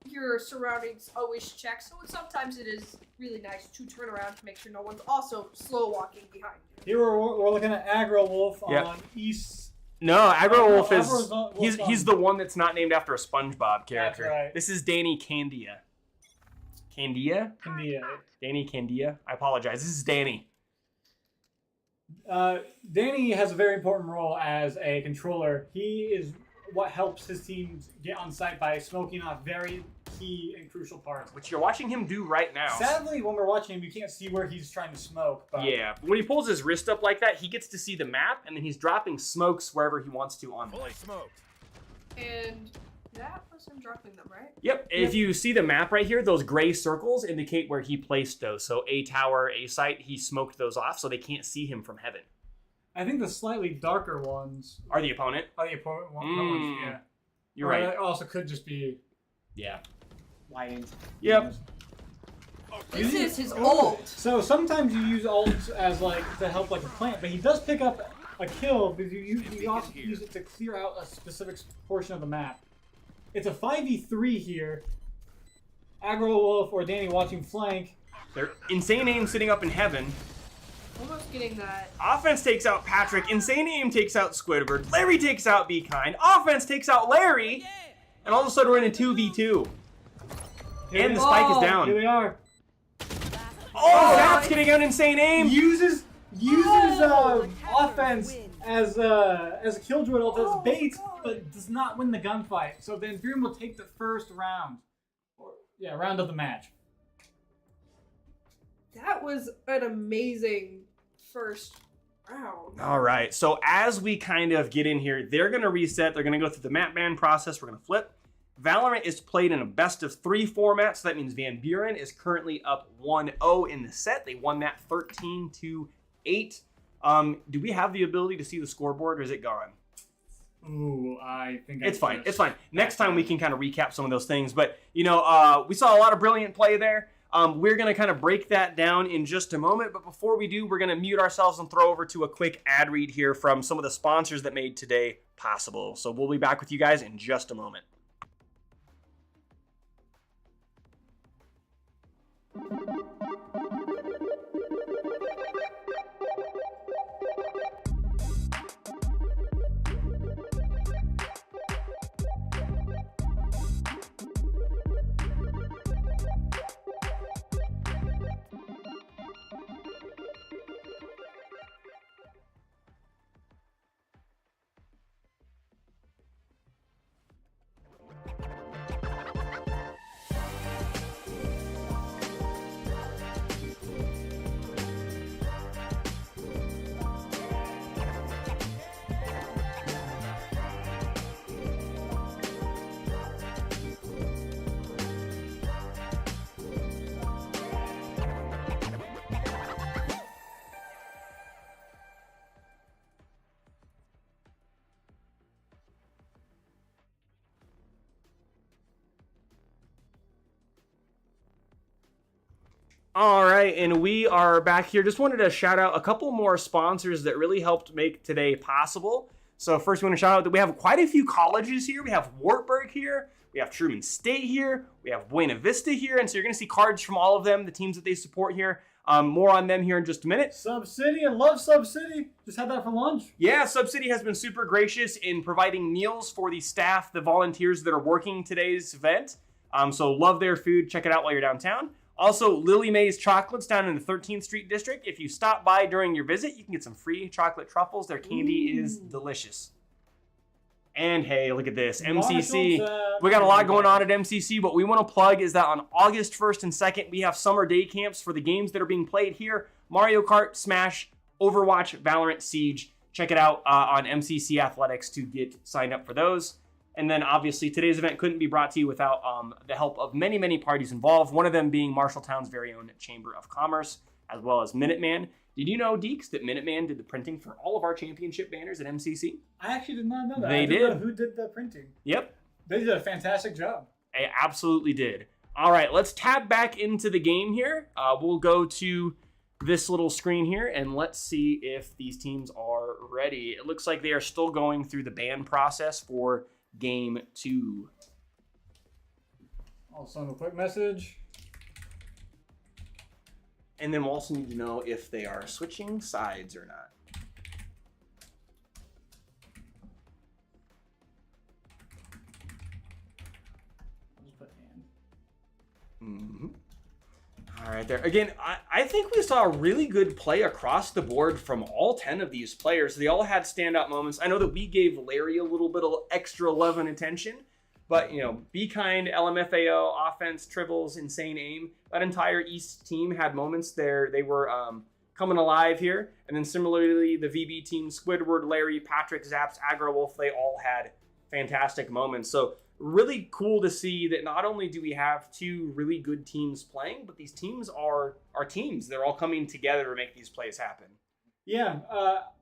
your surroundings always checked. So sometimes it is really nice to turn around to make sure no one's also slow walking behind you. Here we're looking at Aggro Wolf Yep. on East. No, Aggro Wolf is Aggro's not- Wolf's he's the one that's not named after a SpongeBob character. That's right. This is Danny Candia. Candia? India. Danny Candia? I apologize. This is Danny. Danny has a very important role as a controller. He is what helps his teams get on site by smoking off very key and crucial parts. Which you're watching him do right now. Sadly, when we're watching him, you can't see where he's trying to smoke. But Yeah, when he pulls his wrist up like that, he gets to see the map, and then he's dropping smokes wherever he wants to on the map. And that was him dropping them, right? Yep, if you see the map right here, those gray circles indicate where he placed those. So A tower, A site, he smoked those off so they can't see him from heaven. I think the slightly darker ones Are the opponent? are the opponent ones. Yeah, You're Or right. That also could just be Yeah. lighting. Yep. This is his Ooh. ult. So sometimes you use ults as like to help like a plant, but he does pick up a kill because you also use it to clear out a specific portion of the map. It's a 5v3 here. Aggro Wolf or Danny watching flank. They're Insane Aim sitting up in heaven. Almost getting that. Offense takes out Patrick. Insane Aim takes out Squidward. Larry takes out Be Kind. Offense takes out Larry. And all of a sudden we're in a 2v2. And the spike is Here down. we are. Oh, that's getting out Insane Aim. Uses offense as a killjoy ult as bait, but does not win the gunfight. So then Beam will take the first round. Round of the match. That was an amazing first round. All right, so as we kind of get in here, they're going to reset. They're going to go through the map ban process. We're going to flip. Valorant is played in a best-of-3 format, so that means Van Buren is currently up 1-0 in the set. They won that 13-8. Do we have the ability to see the scoreboard, or is it gone? Ooh, I think It's fine. It's fine. Next time we can kind of recap some of those things. But, you know, we saw a lot of brilliant play there. We're going to kind of break that down in just a moment. But before we do, we're going to mute ourselves and throw over to a quick ad read here from some of the sponsors that made today possible. So we'll be back with you guys in just a moment. All right, and we are back here. Just wanted to shout out a couple more sponsors that really helped make today possible. So first, we want to shout out that we have quite a few colleges here. We have Wartburg here. We have Truman State here. We have Buena Vista here. And so you're going to see cards from all of them, the teams that they support here. More on them here in just a minute. Sub City, I love Sub City. Just had that for lunch. Yeah, Sub City has been super gracious in providing meals for the staff, the volunteers that are working today's event. So love their food. Check it out while you're downtown. Also, Lily Mae's Chocolates down in the 13th Street District. If you stop by during your visit, you can get some free chocolate truffles. Their candy is delicious. And hey, look at this. MCC. We got a lot going on at MCC. What we want to plug is that on August 1st and 2nd, we have summer day camps for the games that are being played here. Mario Kart, Smash, Overwatch, Valorant, Siege. Check it out on MCC Athletics to get signed up for those. And then obviously today's event couldn't be brought to you without the help of many, many parties involved. One of them being Marshalltown's very own Chamber of Commerce, as well as Minuteman. Did you know, Deeks, that Minuteman did the printing for all of our championship banners at MCC? I actually did not know that. They I didn't did. know who did the printing. Yep. They did a fantastic job. They absolutely did. All right, let's tab back into the game here. We'll go to this little screen here, and let's see if these teams are ready. It looks like they are still going through the ban process for Game 2. I'll send a quick message. And then we'll also need to know if they are switching sides or not. I'll just put hand. Mm-hmm. All right, there. Again, I think we saw a really good play across the board from all 10 of these players. They all had standout moments. I know that we gave Larry a little bit of extra love and attention, but, you know, Be Kind, LMFAO, Offense, Tribbles, Insane Aim, that entire East team had moments there. They were coming alive here. And then similarly, the VB team, Squidward, Larry, Patrick, Zaps, Aggro Wolf, they all had fantastic moments. So really cool to see that not only do we have two really good teams playing, but these teams are teams. They're all coming together to make these plays happen. Yeah,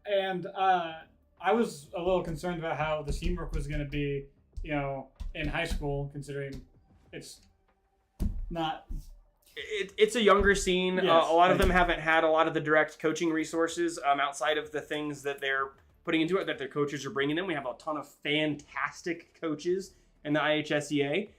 and I was a little concerned about how the teamwork was going to be, you know, in high school, considering it's not... It's a younger scene. Yes, a lot of them haven't had a lot of the direct coaching resources outside of the things that they're putting into it, that their coaches are bringing in. We have a ton of fantastic coaches in the IAHSEA.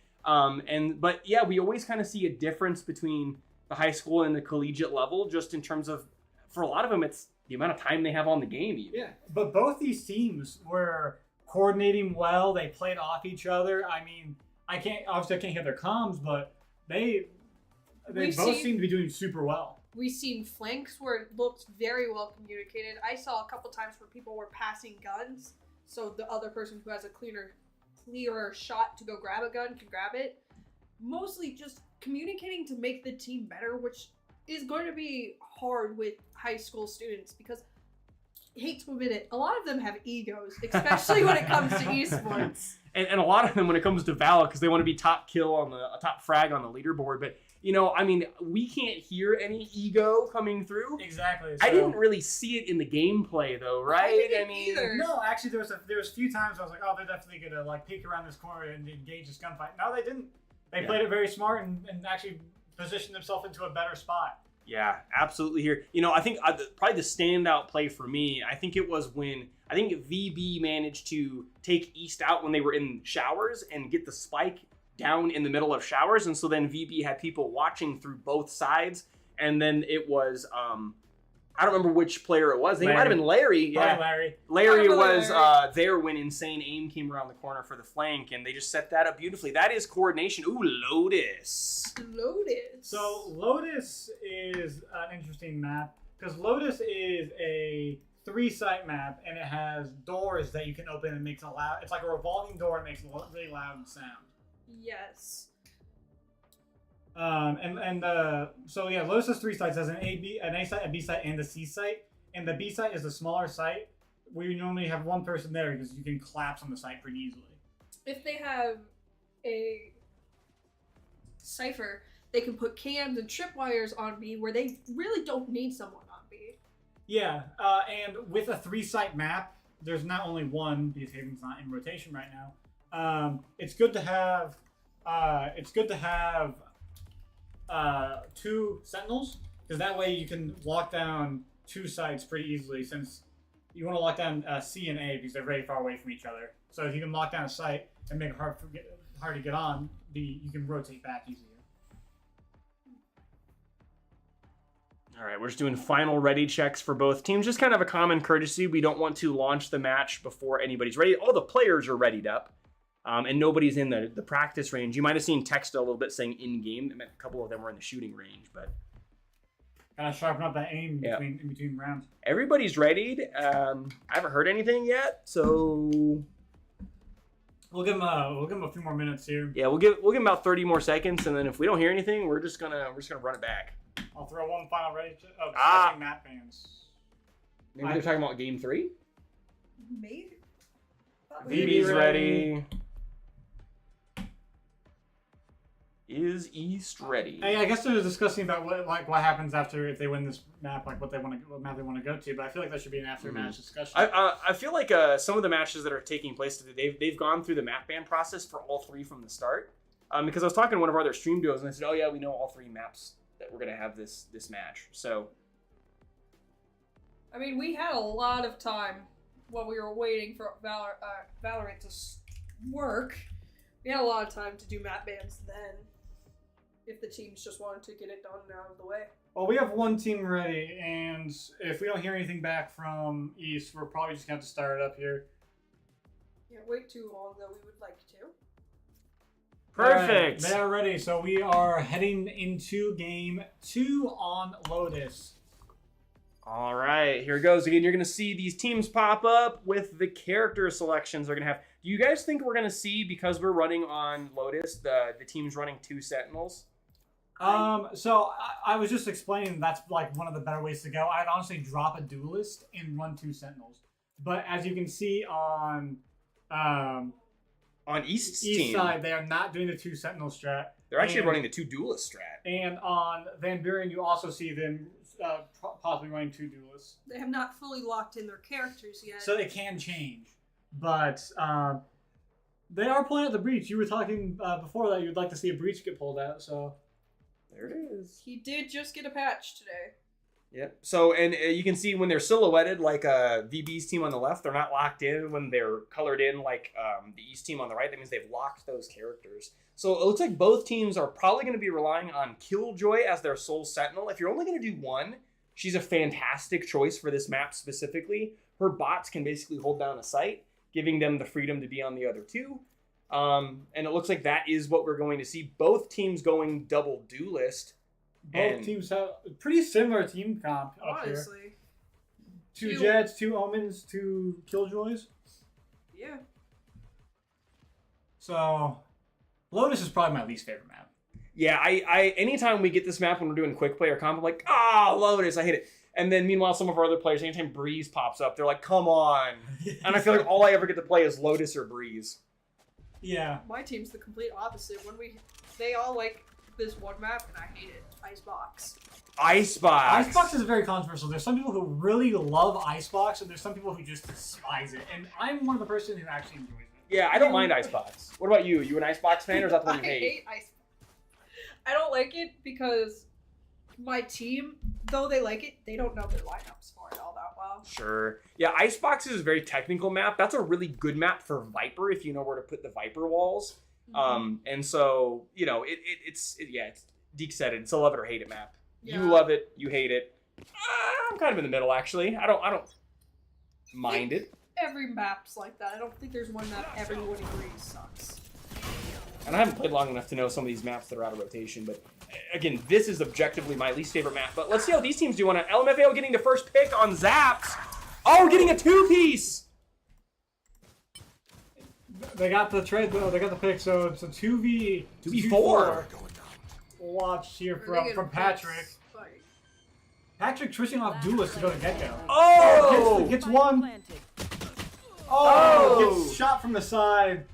But yeah, we always kind of see a difference between the high school and the collegiate level, just in terms of, for a lot of them, it's the amount of time they have on the game. Even. Yeah, but both these teams were coordinating well. They played off each other. I mean, I can't hear their comms, but they both seem to be doing super well. We've seen flanks where it looked very well communicated. I saw a couple times where people were passing guns, so the other person who has a clearer shot to go grab a gun can grab it. Mostly just communicating to make the team better, which is going to be hard with high school students because, hate to admit it, a lot of them have egos, especially when it comes to esports. And a lot of them when it comes to Val, because they want to be top kill on top frag on the leaderboard. But you know, I mean, we can't hear any ego coming through. Exactly. I so- didn't really see it in the gameplay though, right? I mean, No, actually, there was a few times I was like, oh, they're definitely gonna like peek around this corner and engage this gunfight. No, they didn't. They played it very smart and actually positioned themselves into a better spot. yeah, absolutely here. You know, I think probably the standout play for me, I think it was when I think VB managed to take East out when they were in showers and get the spike down in the middle of showers, and so then VB had people watching through both sides, and then it was I don't remember which player it was. I think it might have been Larry. Yeah, Larry. Larry was there when Insane Aim came around the corner for the flank, and they just set that up beautifully. That is coordination. Ooh, Lotus. So Lotus is an interesting map because Lotus is a 3-site map and it has doors that you can open and makes a loud. It's like a revolving door and makes a really loud sound. Yes. So yeah, Lotus has 3 sites. Has an A site, a B site, and a C site. And the B site is the smaller site. We normally have one person there because you can collapse on the site pretty easily. If they have a cipher, they can put cams and tripwires on B where they really don't need someone on B. Yeah, and with a 3-site map, there's not only one because Haven's not in rotation right now. It's good to have. 2 sentinels because that way you can lock down 2 sites pretty easily. Since you want to lock down C and A because they're very far away from each other. So if you can lock down a site and make it hard to get on, you can rotate back easier. All right, we're just doing final ready checks for both teams. Just kind of a common courtesy. We don't want to launch the match before anybody's ready. All the players are readied up. And nobody's in the practice range. You might have seen text a little bit saying in-game. That meant a couple of them were in the shooting range, but... Kind of sharpen up that aim in between rounds. Everybody's readied. I haven't heard anything yet, so... We'll give them a few more minutes here. Yeah, we'll give them about 30 more seconds, and then if we don't hear anything, we're just gonna run it back. I'll throw one final ready check. Oh, discussing map bans. Maybe they're talking about game 3? Maybe. VB's ready. Is East ready? I guess they're discussing about what happens after if they win this map, like what map they want to go to. But I feel like that should be an after-match discussion. I feel like some of the matches that are taking place today, they've gone through the map ban process for all 3 from the start. Because I was talking to one of our other stream duos and they said, "Oh yeah, we know all 3 maps that we're gonna have this match." So, I mean, we had a lot of time while we were waiting for Valorant to work. We had a lot of time to do map bans then. If the teams just wanted to get it done and out of the way. Well, we have one team ready, and if we don't hear anything back from East, we're probably just going to have to start it up here. Yeah, wait too long, though. We would like to. perfect. Right, they are ready, so we are heading into game 2 on Lotus. All right, here it goes. Again, you're going to see these teams pop up with the character selections they're going to have. Do you guys think we're going to see, because we're running on Lotus, the teams running 2 Sentinels? So I was just explaining that's like one of the better ways to go. I'd honestly drop a duelist and run 2 Sentinels. But as you can see on East's East team, side, they are not doing the 2 Sentinel strat. they're actually running the 2 Duelist strat. And on Van Buren, you also see them possibly running 2 duelists. They have not fully locked in their characters yet. So it can change. But they are playing at the breach. You were talking before that you'd like to see a breach get pulled out, so... There it is. He did just get a patch today. Yep. So, and you can see when they're silhouetted, like VB's team on the left, they're not locked in. When they're colored in, like the East team on the right, that means they've locked those characters. So it looks like both teams are probably going to be relying on Killjoy as their sole sentinel. If you're only going to do one, she's a fantastic choice for this map specifically. Her bots can basically hold down a site, giving them the freedom to be on the other 2. And it looks like that is what we're going to see. Both teams going double duelist. Both teams have a pretty similar team comp up Honestly. here. 2 Jets, 2 Omens, 2 Killjoys. Yeah. So, Lotus is probably my least favorite map. Yeah, I anytime we get this map when we're doing quick play or comp, I'm like, Lotus, I hate it. And then meanwhile, some of our other players, anytime Breeze pops up, they're like, come on. And I feel like all I ever get to play is Lotus or Breeze. Yeah. My team's the complete opposite. When they all like this one map, and I hate it. Icebox. Icebox. Icebox is very controversial. There's some people who really love Icebox, and there's some people who just despise it. And I'm one of the person who actually enjoys it. Yeah, I don't mind Icebox. What about you? You an Icebox fan, or is that the one you I hate? hate Icebox. I don't like it because my team, though they like it, they don't know their lineups for it all that well. Sure. Yeah, Icebox is a very technical map. That's a really good map for Viper if you know where to put the Viper walls. And so, you know, it's Deke said it. It's a love it or hate it map. Yeah. You love it, you hate it. I'm kind of in the middle actually. I don't mind it. Every map's like that. I don't think there's one map everyone agrees sucks. And I haven't played long enough to know some of these maps that are out of rotation, but again, this is objectively my least favorite map. But let's see how these teams do on it. LMFAO getting the first pick on Zaps. Oh, getting a two-piece. They got the trade though. They got the pick, so it's a 2v4. Watch here from Patrick. Patrick trishing off Duelist to go to get-go. Oh! Gets one. Oh! Gets shot from the side.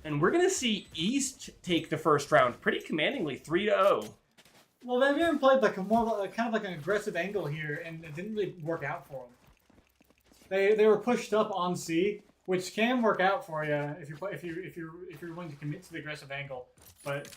And we're going to see East take the first round pretty commandingly, 3-0. Well, Van Buren played like kind of like an aggressive angle here, and it didn't really work out for them. They were pushed up on C, which can work out for you if you're willing to commit to the aggressive angle, but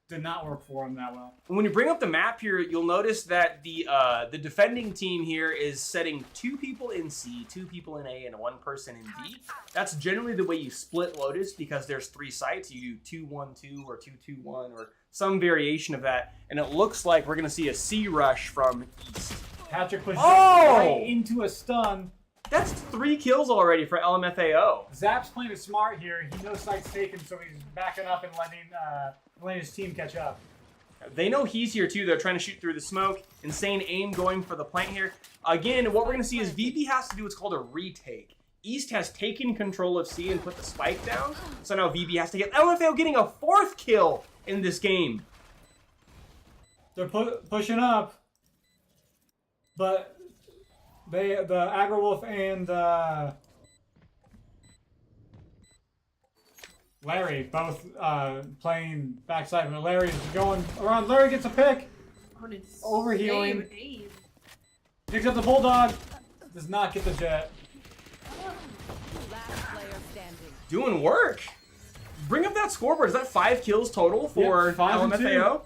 did not work for them that well. When you bring up the map here, you'll notice that the defending team here is setting 2 people in C, 2 people in A, and 1 person in B. That's generally the way you split Lotus because there's 3 sites. You do 2-1-2 or 2-2-1 or some variation of that. And it looks like we're going to see a C rush from East. Patrick pushes right into a stun. That's 3 kills already for LMFAO. Zap's playing it smart here. He knows sites taken, so he's backing up and letting his team catch up. They know he's here too. They're trying to shoot through the smoke. Insane aim going for the plant here. Again, what we're going to see is VB has to do what's called a retake. East has taken control of C and put the spike down. So now VB has to get LMFAO getting a 4th kill in this game. They're pushing up, but the Aggro Wolf and Larry both playing backside, but Larry's going around. Larry gets a pick. Overhealing. Picks up the Bulldog. Does not get the Jet. Last player standing. Doing work. Bring up that scoreboard. Is that 5 kills total for LMFAO?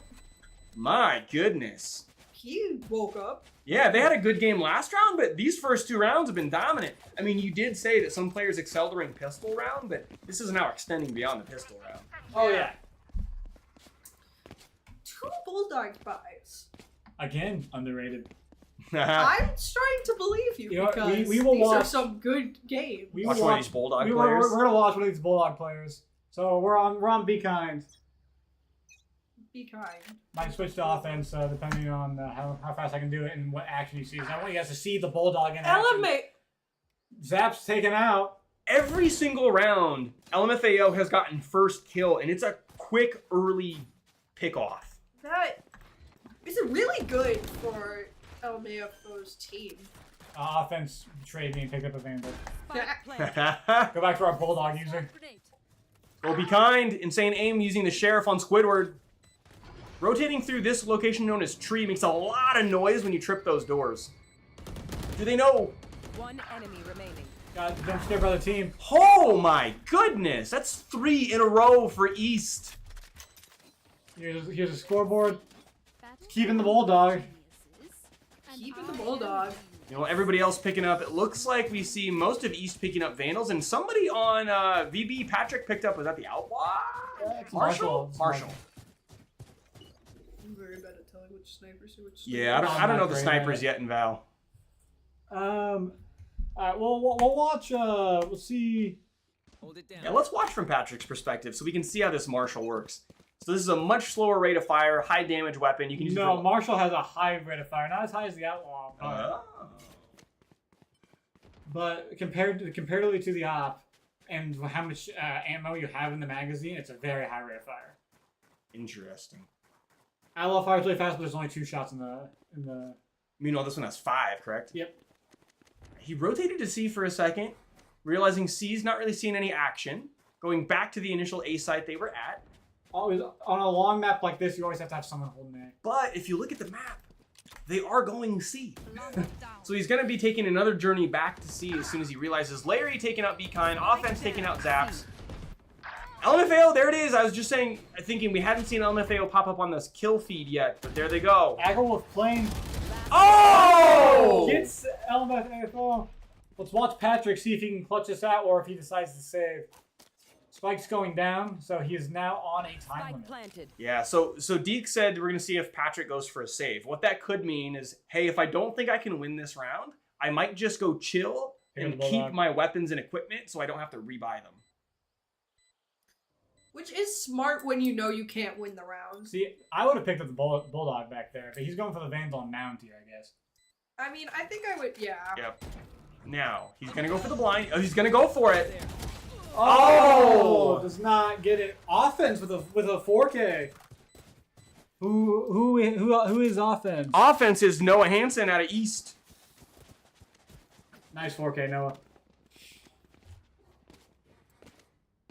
My goodness. He woke up. Yeah, they had a good game last round, but these first 2 rounds have been dominant. I mean, you did say that some players excel during pistol round, but this is now extending beyond the pistol round. Oh, yeah. 2 Bulldog buys. Again, underrated. I'm starting to believe you, You know what, because we will these are watch- some good games. Watch one of these Bulldog players. We're gonna watch one of these Bulldog players. So we're on Be Kind. Be kind. Might switch to offense depending on how fast I can do it and what action he sees. I want you guys to see the Bulldog in action. Zap's taken out. Every single round, LMFAO has gotten first kill, and it's a quick, early pick-off. That is really good for LMFAO's team. Offense trade being picked up at Vandal. Yeah. Go back to our Bulldog user. Well, Be Kind. Insane aim using the Sheriff on Squidward. Rotating through this location known as Tree makes a lot of noise when you trip those doors. Do they know? 1 enemy remaining. Got jump scare by the team. Oh my goodness! That's 3 in a row for East. Here's a scoreboard. Keeping the Bulldog. Keeping the Bulldog. You know, everybody else picking up. It looks like we see most of East picking up Vandals, and somebody on VB Patrick picked up. Was that the Outlaw? Marshall. I'm very bad at telling which snipers are which. Yeah, I don't know the snipers yet in Val. Alright, we'll watch. We'll see. Hold it down. Yeah, let's watch from Patrick's perspective so we can see how this Marshall works. So this is a much slower rate of fire, high damage weapon. You can use it for... Marshall has a high rate of fire, not as high as the Outlaw, but comparatively to the Op and how much ammo you have in the magazine, it's a very high rate of fire. Interesting. Outlaw fires really fast, but there's only 2 shots in the. Meanwhile, this one has 5, correct? Yep. He rotated to C for a second, realizing C's not really seeing any action, going back to the initial A site they were at. always on a long map like this, you always have to have someone holding it. But if you look at the map, they are going C. So he's going to be taking another journey back to C as soon as he realizes Larry taking out Bekind, offense taking out Zaps. LMFAO, there it is. I was just thinking we hadn't seen LMFAO pop up on this kill feed yet, but there they go. Agro playing. Oh! Gets LMFAO. Let's watch Patrick see if he can clutch this out or if he decides to save. Spike's going down, so he is now on a time Spike limit. planted. Yeah, so Deke said we're going to see if Patrick goes for a save. What that could mean is, hey, if I don't think I can win this round, I might just go chill and keep my weapons and equipment so I don't have to rebuy them. Which is smart when you know you can't win the round. See, I would have picked up the Bulldog back there, but he's going for the Vandal and Mountie, I guess. I mean, I think I would, yeah. Yep. Now, he's going to go for the blind. Oh, he's going to go for it. Oh! Does not get it. Offense with a 4K. Who is offense? Offense is Noah Hansen out of East. Nice 4K, Noah.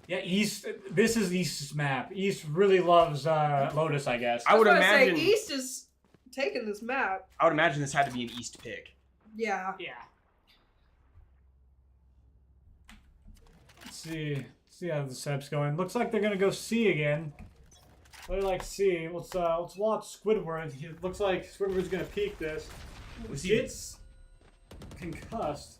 Yeah, East. This is East's map. East really loves Lotus, I guess. I would was gonna imagine say, East is taking this map. I would imagine this had to be an East pick. Yeah. Yeah. Let's see how the setup's going. Looks like they're gonna go C again. Play like C. Let's watch Squidward. It looks like Squidward's gonna peek this. Gets concussed.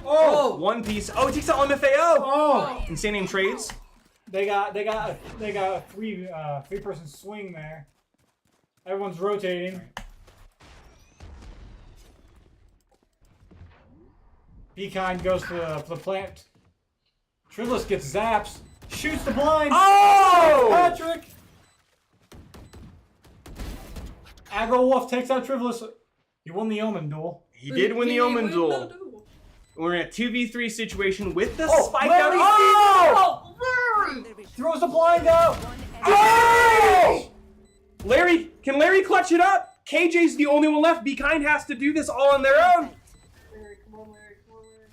Oh! One piece. Oh, it takes out LMFAO! Oh! Insane name trades. They got a three-person swing there. Everyone's rotating. Bekind goes for the plant. Trillis gets zaps. Shoots the blind. Oh! Patrick! Aggro Wolf takes out Trillis. He won the Omen duel. He did win the Omen duel. We're in a 2v3 situation with the spike Larry out. Oh! Larry! Throws the blind out. Oh! Larry, can Larry clutch it up? KJ's the only one left. Bekind has to do this all on their own. Larry, come on, Larry, come on, Larry.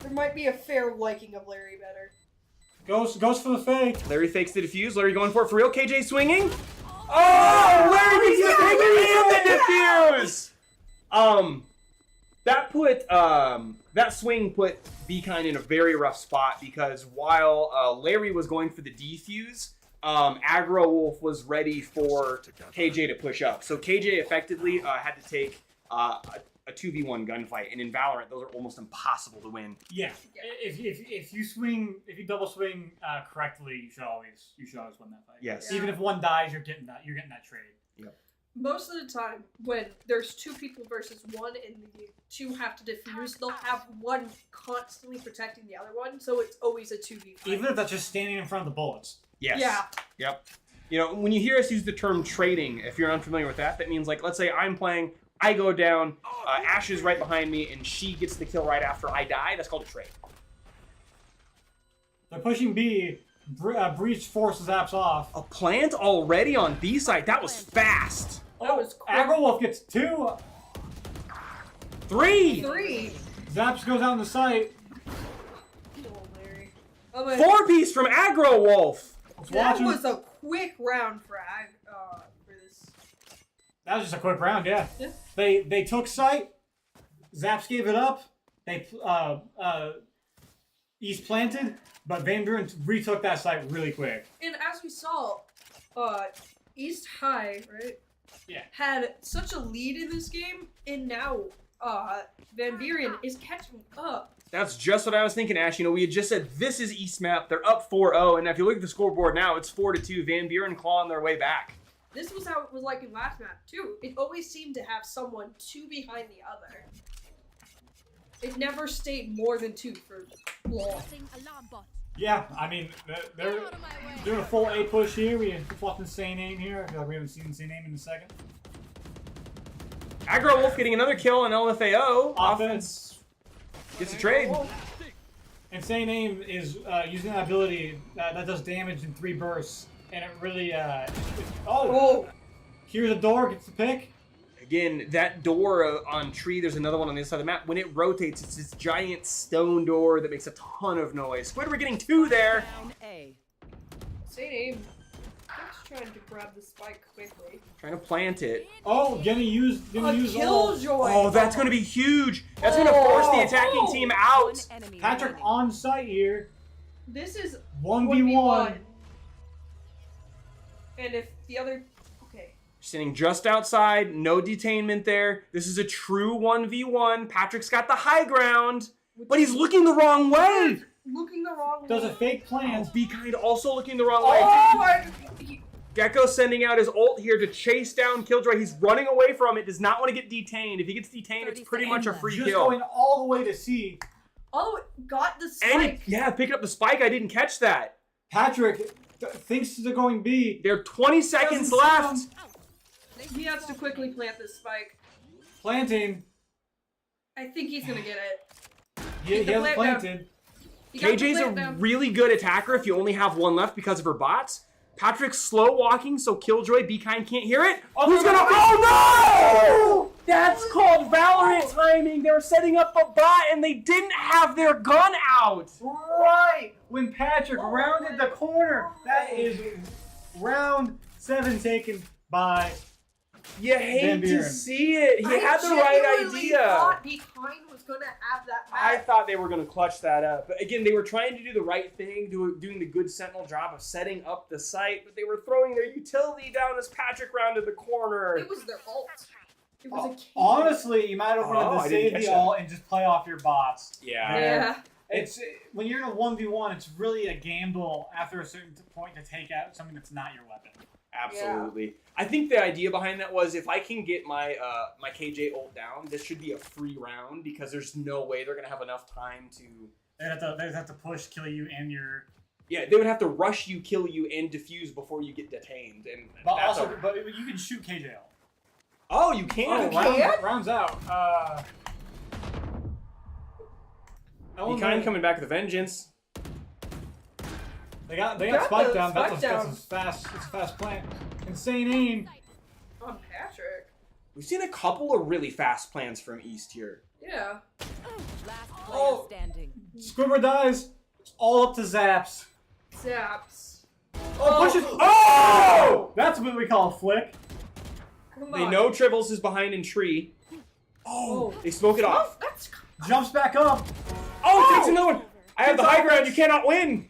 There might be a fair liking of Larry better. Goes for the fake. Larry fakes the defuse. Larry going for it for real. KJ swinging. Oh! Larry gets the fake and the defuse! That swing put Bekind in a very rough spot because while Larry was going for the defuse, Aggro Wolf was ready for KJ to push up. So KJ effectively had to take a 2v1 gunfight, and in Valorant, those are almost impossible to win. Yeah. If you double swing correctly, you should always win that fight. Yes. Even if one dies, you're getting that trade. Yep. Most of the time, when there's two people versus one and the two have to defuse, they'll have one constantly protecting the other one, so it's always a 2v fight. Even if that's just standing in front of the bullets. Yes. Yeah. Yep. You know, when you hear us use the term trading, if you're unfamiliar with that, that means, like, let's say I'm playing, I go down, Ash is right behind me, and she gets the kill right after I die. That's called a trade. They're pushing B. Breach forces Zaps off. A plant already on B side. That was fast. That was quick. Aggro Wolf gets 2. 3. 3. Zaps goes out in the site. Oh, Larry. Oh, but 4-piece from Aggro Wolf. that was a quick round for this. That was just a quick round, yeah. Yeah. They took site. Zaps gave it up. They East planted, but Van Buren retook that site really quick. And as we saw, East High, right? Yeah. Had such a lead in this game, and now Van Buren is catching up. That's just what I was thinking, Ash. You know, we had just said this is East map. They're up 4-0, and if you look at the scoreboard now, it's 4-2. Van Buren clawing their way back. This was how it was like in last map, too. It always seemed to have someone 2 behind the other. It never stayed more than 2 for long. Yeah, I mean, they're doing a full A push here. We fought Insane Aim here. I feel like we haven't seen Insane Aim in a second. Aggro Wolf getting another kill on LFAO. Offense. Gets a trade. Insane Aim is using that ability that does damage in 3 bursts. And it really, oh! Here's a door, gets the pick. Again, that door on tree, there's another one on the other side of the map. When it rotates, it's this giant stone door that makes a ton of noise. Squid, we're getting 2 there. Down A. Same aim. I'm just trying to grab the spike quickly. Trying to plant it. Oh, gonna use all. Killjoy. Oh, that's going to be huge. That's going to force the attacking team One out. enemy Patrick remaining. on site here. This is 1v1. And if the other... Okay. Standing just outside, no detainment there. This is a true 1v1. Patrick's got the high ground, but he's looking the wrong way. Looking the wrong way. Does a fake plant. Be kind, also looking the wrong way. Oh, Gecko sending out his ult here to chase down Killjoy. He's running away from it, does not want to get detained. If he gets detained, it's 30 pretty much a seconds free Just kill. going all the way to C. Oh, got the And spike. yeah, picking up the spike. I didn't catch that. Patrick thinks they're going B. There are 20 seconds Doesn't left. sound- He has to quickly plant this spike. Planting. I think he's gonna get it. He the hasn't plant planted. He got the KJ's plant a down. really good attacker if you only have one left because of her bots. Patrick's slow walking, so Killjoy, Be Kind can't hear it. Oh, Who's no, gonna? no, Oh no! That's called Valorant timing. They were setting up a bot and they didn't have their gun out. Right when Patrick rounded the corner. That is round 7 taken by. You hate Van to Buren. see it. He I had the right genuinely idea. thought Be Kind was gonna have that I match. thought they were going to clutch that up. But again, they were trying to do the right thing, doing the good Sentinel job of setting up the site, but they were throwing their utility down as Patrick rounded the corner. It was their ult. It was a key. Honestly, you might have Oh, wanted I to didn't save catch the that. ult and just play off your bots. Yeah. Yeah. It's when you're in a 1v1, it's really a gamble after a certain point to take out something that's not your weapon. Absolutely. I think the idea behind that was if I can get my my KJ ult down, this should be a free round because there's no way they're going to have enough time to... They'd have to push, kill you, and your. Yeah, they would have to rush you, kill you, and defuse before you get detained. And But that's also, a- but you can shoot KJ ult. Oh, you can? Rounds out. Be Kind coming back with a vengeance. They got Got spike the down. spike down. That's a fast plant. Insane aim. On Patrick. We've seen a couple of really fast plans from East here. Yeah. Last player Oh. standing. Squibber dies. It's all up to Zaps. Zaps. Oh, pushes. Oh! That's what we call a flick. Come They on. know Tribbles is behind in tree. Oh, they smoke it Oh, off. that's... Jumps back up. Oh, takes another one. I have the high ground. You cannot win.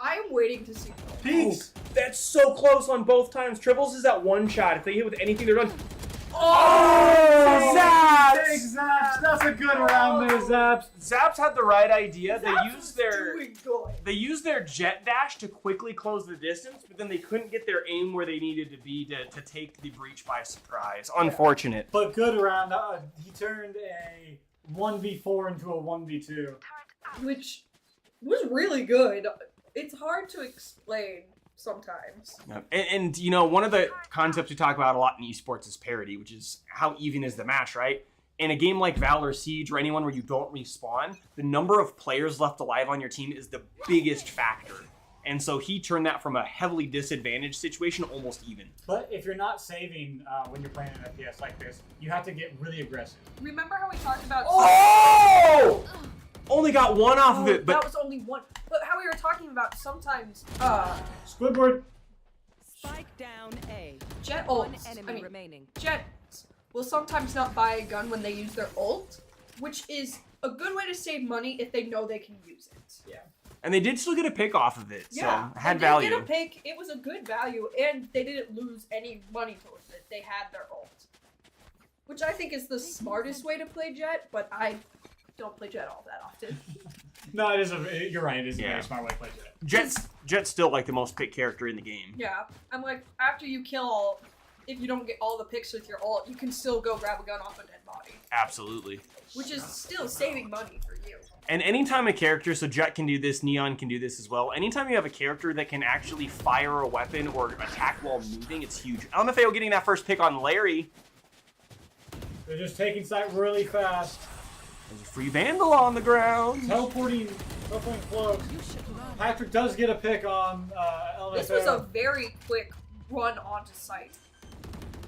I'm waiting to see. Peaks. That's so close on both times. Tribbles is at one shot. If they hit with anything, they're done. Oh, Zaps! Thanks, Zaps. That's a good round there, Zaps. Zaps had the right idea. They Zaps used is their doing good. they used their jet dash to quickly close the distance, but then they couldn't get their aim where they needed to be to take the breach by surprise. Unfortunate. But good round. He turned a 1v4 into a 1v2. Which was really good. It's hard to explain sometimes. And you know, one of the concepts we talk about a lot in esports is parity, which is how even is the match, right? In a game like Valor, Siege, or anyone where you don't respawn, the number of players left alive on your team is the biggest factor. And so he turned that from a heavily disadvantaged situation almost even. But if you're not saving when you're playing an FPS like this, you have to get really aggressive. Remember how we talked about... Oh! Only got one off of it, that but was only one. But how we were talking about sometimes Squidward. Spike down A. Jet One ults. enemy remaining. Jets will sometimes not buy a gun when they use their ult, which is a good way to save money if they know they can use it. Yeah. and they did still get a pick off of it, Yeah, so had they value. did get a pick. It was a good value, and they didn't lose any money towards it. They had their ult, which I think is the smartest way to play Jet. But I don't play Jet all that often. No, it is you're right. It is a Yeah. very smart way to play Jet. Jet's still like the most picked character in the game. Yeah, I'm like, after you kill all, if you don't get all the picks with your ult, you can still go grab a gun off a dead body, Absolutely. which is still saving money for you. And anytime a character, so Jet can do this, Neon can do this as well. Anytime you have a character that can actually fire a weapon or attack while moving, it's huge. LMFAO getting that first pick on Larry. They're just taking sight really fast. There's a free Vandal on the ground. Teleporting close. Patrick does get a pick on LMFAO. This was a very quick run onto site.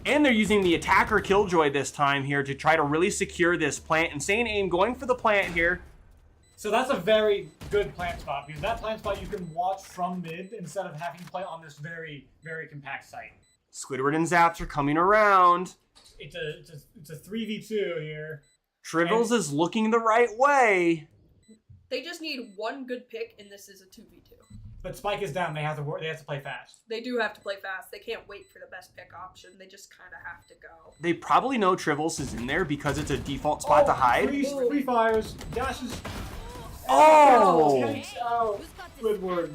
And they're using the attacker Killjoy this time here to try to really secure this plant. Insane Aim going for the plant here. So that's a very good plant spot, because that plant spot you can watch from mid instead of having to play on this very, very compact site. Squidward and Zaps are coming around. It's a 3v2 here. Trivels is looking the right way. They just need one good pick, and this is a 2v2. But Spike is down. They have to play fast. They do have to play fast. They can't wait for the best pick option. They just kind of have to go. They probably know Trivels is in there because it's a default spot to hide. Free fires, dashes. Oh! Takes out Squidward.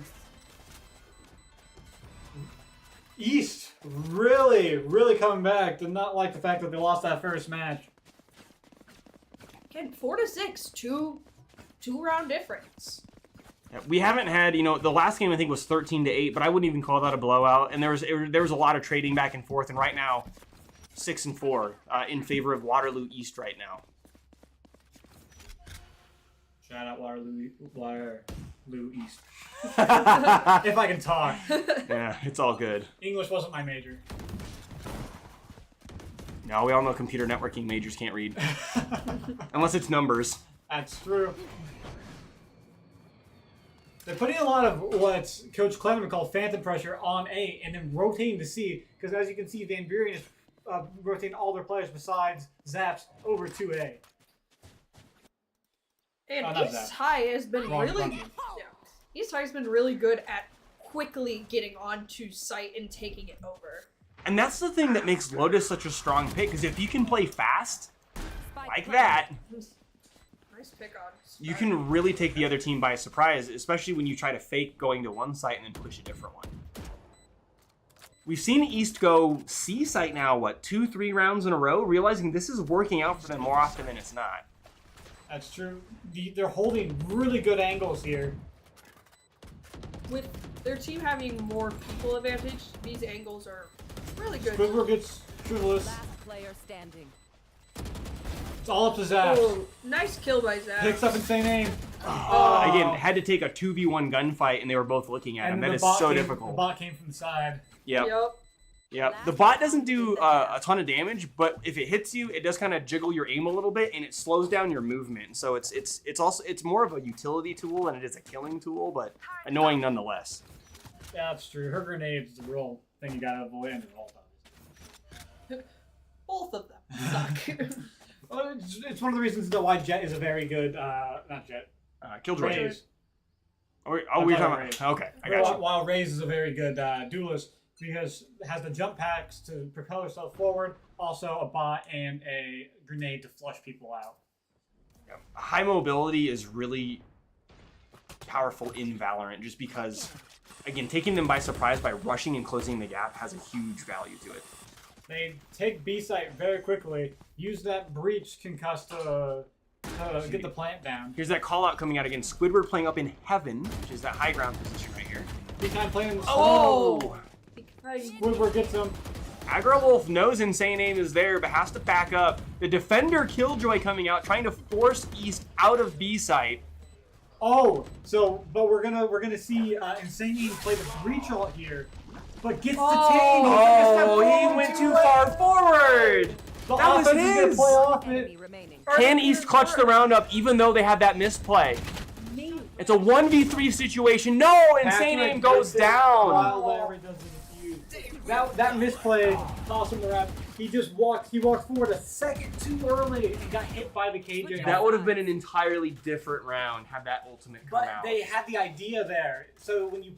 East really coming back. Did not like the fact that they lost that first match. Again, 4-6, two round difference. Yeah, we haven't had, you know, the last game I think was 13-8, but I wouldn't even call that a blowout. And there was a lot of trading back and forth, and right now, 6-4 in favor of Waterloo East right now. Shout out Waterloo East. If I can talk. Yeah, it's all good. English wasn't my major. No, we all know computer networking majors can't read. Unless it's numbers. That's true. They're putting a lot of what Coach Klemme called phantom pressure on A and then rotating to C, because as you can see, Van Buren is rotating all their players besides Zaps over to A. And East High has been East High has been really good at quickly getting onto site and taking it over. And that's the thing that makes Lotus such a strong pick, because if you can play fast, like that, Nice pick on. you can really take the other team by surprise, especially when you try to fake going to one site and then push a different one. We've seen East go C site now, what, 2-3 rounds in a row, realizing this is working out for them more often than it's not. That's true. They're holding really good angles here. With their team having more people advantage, these angles are really good. Squidward gets Trivalous. Last player standing. It's all up to Zaps. Oh, nice kill by Zaps. Picks up Insane Aim. Again, had to take a 2v1 gunfight, and they were both looking at him. That is so difficult. The bot came from the side. Yep. Yep. The bot doesn't do a ton of damage, but if it hits you, it does kind of jiggle your aim a little bit, and it slows down your movement. So it's more of a utility tool than it is a killing tool, but annoying nonetheless. Yeah, that's true. Her grenades is a real thing you gotta avoid and all times. Both of them suck. Well, it's one of the reasons why Jet is a very good, not Jet. Killjoy. Raze. We're talking about. Okay, I got you. While Raze is a very good duelist, because it has the jump packs to propel herself forward, also a bot and a grenade to flush people out. Yeah. High mobility is really powerful in Valorant, just because, again, taking them by surprise by rushing and closing the gap has a huge value to it. They take B site very quickly, use that breach concuss to get the plant down. Here's that call out coming out again. Squidward playing up in heaven, which is that high ground position right here. Big time playing in the Oh! Squidward gets him. Aggro Wolf knows Insane Aim is there, but has to back up. The defender Killjoy coming out, trying to force East out of B site. Oh, but we're gonna see Insane Aim play the breach ult here, but gets detained. Oh, he went too far forward. The That was offense is gonna his. play off it. Enemy remaining. Can East clutch the roundup even though they had that misplay? It's a 1v3 situation. No, Insane Aim goes down. While Larry does the defuse. That misplay cost him the round. He walked forward a second too early and got hit by the KJ. That would have been an entirely different round had that ultimate come But out. they had the idea there. So when you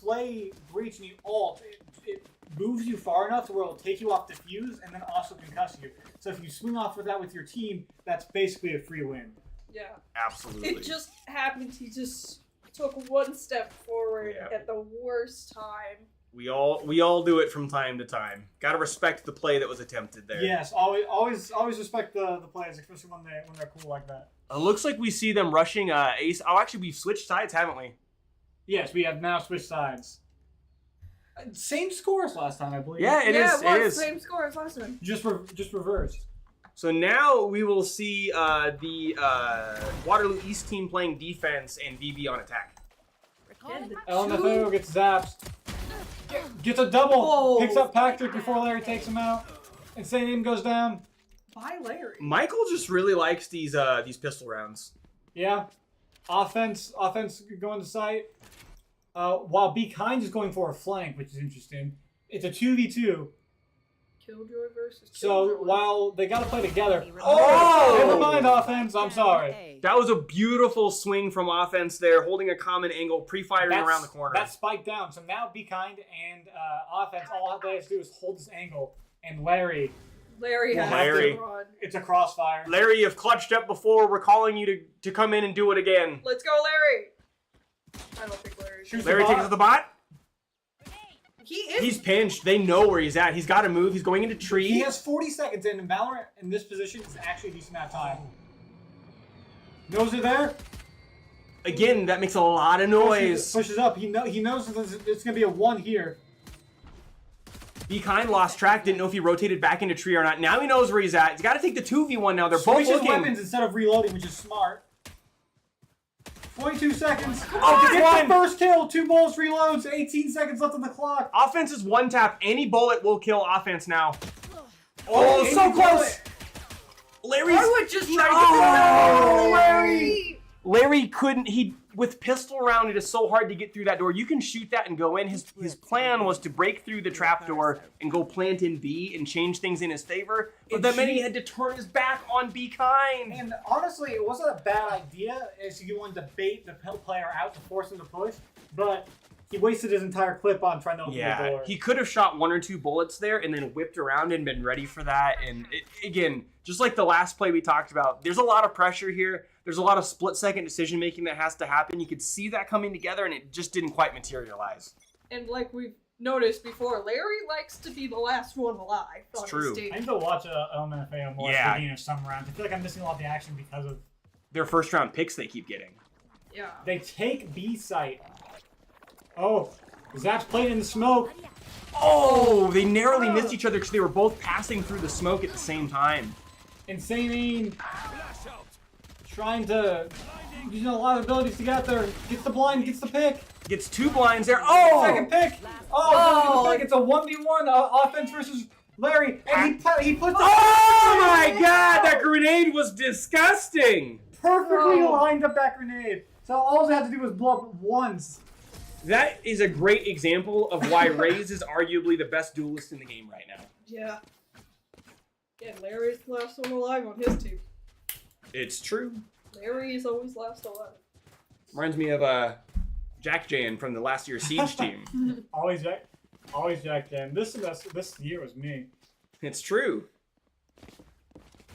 play breach and you ult, it moves you far enough to where it'll take you off defuse and then also concuss you. So if you swing off with that with your team, that's basically a free win. Yeah. Absolutely. It just happened. He just took one step forward Yeah. at the worst time. We all do it from time to time. Gotta respect the play that was attempted there. Yes, always respect the plays, especially when they're cool like that. It looks like we see them rushing Ace. Oh, actually, we've switched sides, haven't we? Yes, we have now switched sides. Same scores last time, I believe. Yeah, it is. It was It is. same score as last time. Just reversed. So now we will see the Waterloo East team playing defense and VB on attack. LMFAO gets zapped. Gets a double. Whoa. Picks up Patrick before Larry takes him out. Insane Aim goes down. By Larry. Michael just really likes these pistol rounds. Yeah. Offense going to site. While Be Kind is going for a flank, which is interesting. It's a 2v2. Killjoy versus So Killjoy. while they got to play together. Oh! Never mind, offense. I'm sorry. That was a beautiful swing from offense there, holding a common angle, pre-firing around the corner. That's spiked down. So now Be Kind and offense, all they have to do is hold this angle. And Larry, Larry has Larry. to run. it's a crossfire. Larry, you've clutched up before. We're calling you to come in and do it again. Let's go, Larry. I don't think Larry's. Shoots Larry the takes bot. the bot. He is. He's pinched. They know where he's at. He's got to move. He's going into tree. He has 40 seconds in, and Valorant in this position is actually a decent amount of time. Knows they're there. Again, that makes a lot of noise. Pushes up. He knows that it's going to be a 1 here. Be Kind lost track. Didn't know if he rotated back into tree or not. Now he knows where he's at. He's got to take the 2v1 now. They're both Switches looking. weapons instead of reloading, which is smart. 22 seconds. Oh, Gets one. the first kill. 2 bullets, reloads. 18 seconds left on the clock. Offense is one tap. Any bullet will kill offense now. Oh, Any so close. bullet. Larry's. I would just try Oh, to. Larry. Larry couldn't. With pistol round, it is so hard to get through that door. You can shoot that and go in. His plan was to break through the trapdoor and go plant in B and change things in his favor. But that meant he had to turn his back on Be Kind. And honestly, it wasn't a bad idea as you wanted to bait the player out to force him to push, but he wasted his entire clip on trying to open the Yeah, door. he could have shot 1 or 2 bullets there and then whipped around and been ready for that. And again, just like the last play we talked about, there's a lot of pressure here. There's a lot of split-second decision-making that has to happen. You could see that coming together, and it just didn't quite materialize. And like we've noticed before, Larry likes to be the last one alive. It's on true. The stage. I need to watch LMFAO more at the beginning of some rounds. I feel like I'm missing a lot of the action because of... Their first-round picks they keep getting. Yeah. They take B site. Oh, Zap's playing in the smoke. Oh, they narrowly missed each other because they were both passing through the smoke at the same time. Insane Aim. Trying to... Using a lot of abilities to get out there. Gets the blind, gets the pick. Gets 2 blinds there. Oh! Second pick. Oh, pick. It's a 1v1 offense versus Larry. And he puts... Oh my god, that grenade was disgusting! Perfectly lined up that grenade. So all they had to do was blow up once. That is a great example of why Raze is arguably the best duelist in the game right now. Yeah. Yeah, Larry's the last one alive on his team. It's true. Larry is always last alive. Reminds me of Jack Jan from the last year's Siege team. Always Jack Jan. This year was me. It's true.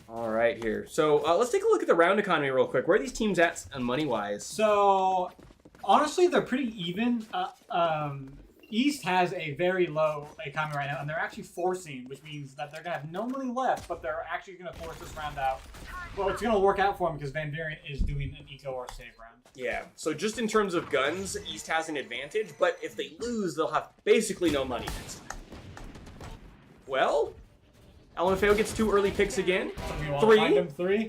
All right, here. So let's take a look at the round economy real quick. Where are these teams at money-wise? So honestly, they're pretty even. East has a very low economy right now, and they're actually forcing, which means that they're going to have no money left, but they're actually going to force this round out. Well, it's going to work out for them because Van Buren is doing an eco or save round. Yeah, so just in terms of guns, East has an advantage, but if they lose, they'll have basically no money next time. Well, LMFAO gets 2 early picks again. Three.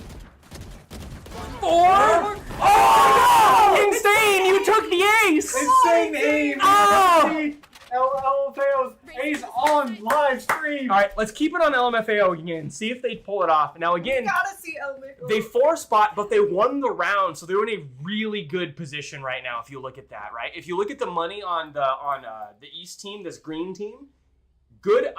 4! Oh! Insane! You took the ace! Insane Aim! Oh! LMFAO's ace on live stream! Alright, let's keep it on LMFAO again. See if they pull it off. Now again, Gotta see LMFAO. they 4-spot, but they won the round, so they're in a really good position right now if you look at that, right? If you look at the money on the East team, this green team, good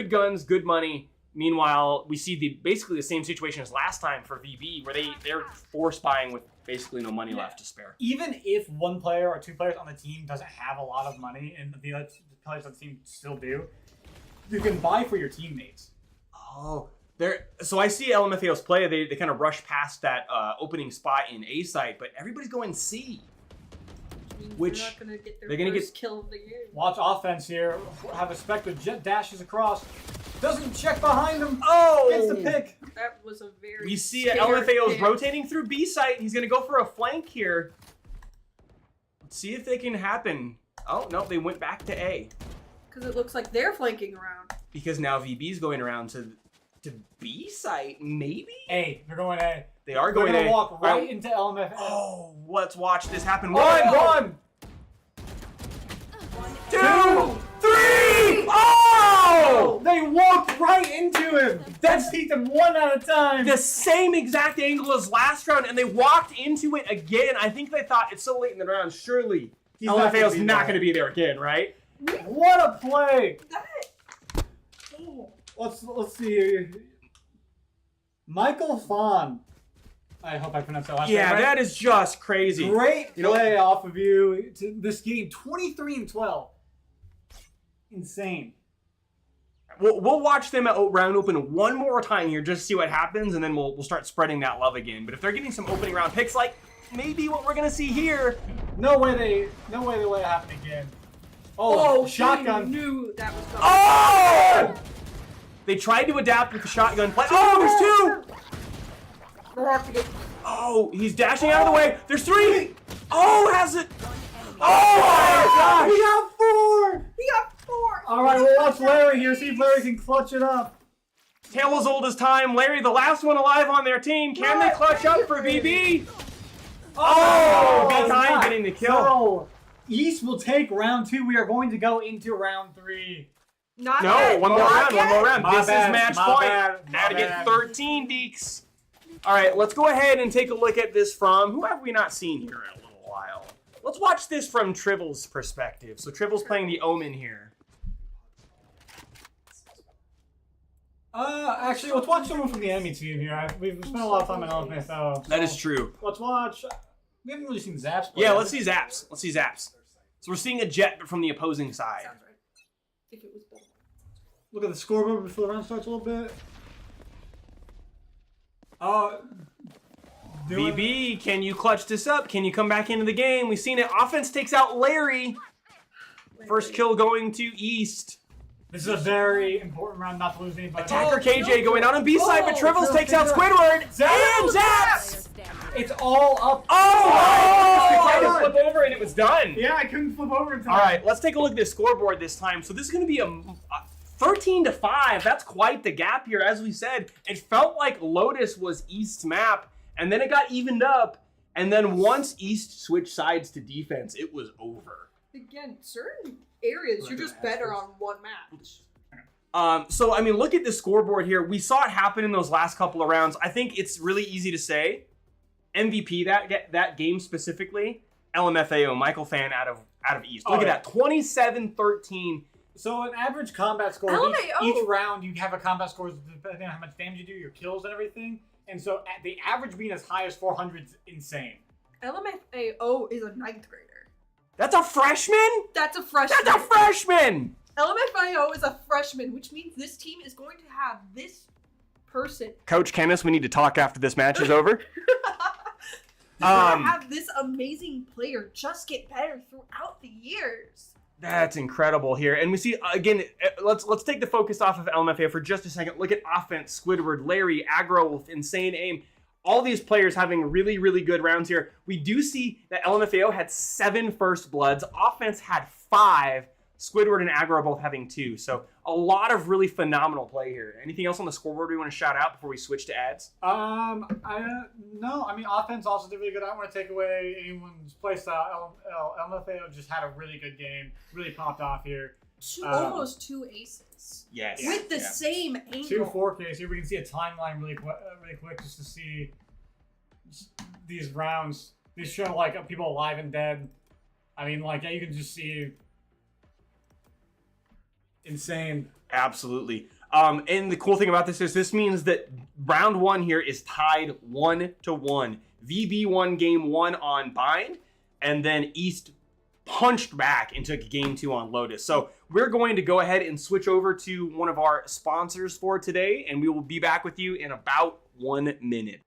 guns, good money. Meanwhile, we see basically the same situation as last time for VB, where they're 4-spying with basically no money left to spare. Even if one player or 2 players on the team doesn't have a lot of money, and the other players on the team still do, you can buy for your teammates. Oh, so I see LMFAO's play. They kind of rush past that opening spot in A site, but everybody's going C. Which they're not gonna get their they're gonna first kill of the game. Watch offense here. Have a Spectre jet dashes across. Doesn't check behind him. Oh! Gets the pick. That was a very We see scared LMFAO's pick. rotating through B site. He's going to go for a flank here. Let's see if they can happen. Oh, no, they went back to A. Because it looks like they're flanking around. Because now VB's going around to B site, maybe? A. They're going A. They are They're going gonna A. walk right into LMFAO. Oh, let's watch this happen. One. 2, 3! Oh! They walked right right into him. That's peeked him one at a time. The same exact angle as last round, and they walked into it again. I think they thought it's so late in the round, surely LMFAO's not going to be there again, right? What a play. That. Let's see here. Michael Fawn. I hope I pronounced that last name Yeah, right. that is just crazy. Great play off of you to this game. 23-12. Insane. We'll watch them at round open one more time here just to see what happens, and then we'll start spreading that love again. But if they're getting some opening round picks, like maybe what we're gonna see here, No way they let it happen again. Oh, shotgun. I knew that was coming. oh! They tried to adapt with the shotgun play. Oh, there's two! Oh, he's dashing out of the way. There's three. Oh, has it? Oh my gosh! We got four. He got 4. All right, we'll watch Larry here. See if Larry can clutch it up. Tale as old as time. Larry, the last one alive on their team. Can they clutch up for VB? Oh, it's Be not. Kind getting the kill. So, East will take round 2. We are going to go into round 3. Not No, yet. one more Not round, yet. one more round. My This bad, is match my point. bad, Now to my get bad. 13 deeks. All right, let's go ahead and take a look at this from, who have we not seen here in a little while? Let's watch this from Trivel's perspective. So Trivel's playing the Omen here. Actually, let's watch someone from the enemy team here. We've spent a lot of time in LMFAO. That is true. Let's watch. We haven't really seen Zaps play. Yeah, let's see Zaps. Let's see Zaps. So we're seeing a Jet, but from the opposing side. Sounds right. If it was better. Look at the scoreboard before the round starts a little bit. VB, can you clutch this up? Can you come back into the game? We've seen it. Offense takes out Larry. First kill going to East. This is a very important round not to lose anybody. Attacker KJ going out on B side, but Trivels takes out Squidward. And Zaps! It's all up. Oh! He tried to flip over and it was done. Yeah, I couldn't flip over in time. All right, let's take a look at this scoreboard this time. So this is going to be a 13-5. That's quite the gap here. As we said, it felt like Lotus was East's map, and then it got evened up. And then once East switched sides to defense, it was over. Again, certain areas you're just better on one match. So, I mean, look at the scoreboard here. We saw it happen in those last couple of rounds. I think it's really easy to say. MVP that game specifically, LMFAO, Michael Fan out of East. Look at that, 27-13. So an average combat score, each round you have a combat score depending on how much damage you do, your kills and everything. And so the average being as high as 400 is insane. LMFAO is a 9th grader. That's a freshman? That's a freshman. That's a freshman! LMFAO is a freshman, which means this team is going to have this person. Coach Kenneth, we need to talk after this match is over. Have this amazing player just get better throughout the years. That's incredible here. And we see, again, let's take the focus off of LMFAO for just a second. Look at offense, Squidward, Larry, Aggro with insane aim. All these players having really, really good rounds here. We do see that LMFAO had 7 first bloods. Offense had 5. Squidward and Aggro both having 2. So a lot of really phenomenal play here. Anything else on the scoreboard we want to shout out before we switch to ads? No. I mean, offense also did really good. I don't want to take away anyone's play style. LMFAO just had a really good game. Really popped off here. Almost 2 aces. Yes. With the same angle. 2 4Ks. Here we can see a timeline really quick just to see these rounds. These show like people alive and dead. I mean, like, yeah, you can just see insane. Absolutely. And the cool thing about this is this means that round 1 here is tied 1-1. VB won game 1 on Bind, and then East punched back and took game 2 on Lotus. So we're going to go ahead and switch over to one of our sponsors for today, and we will be back with you in about 1 minute.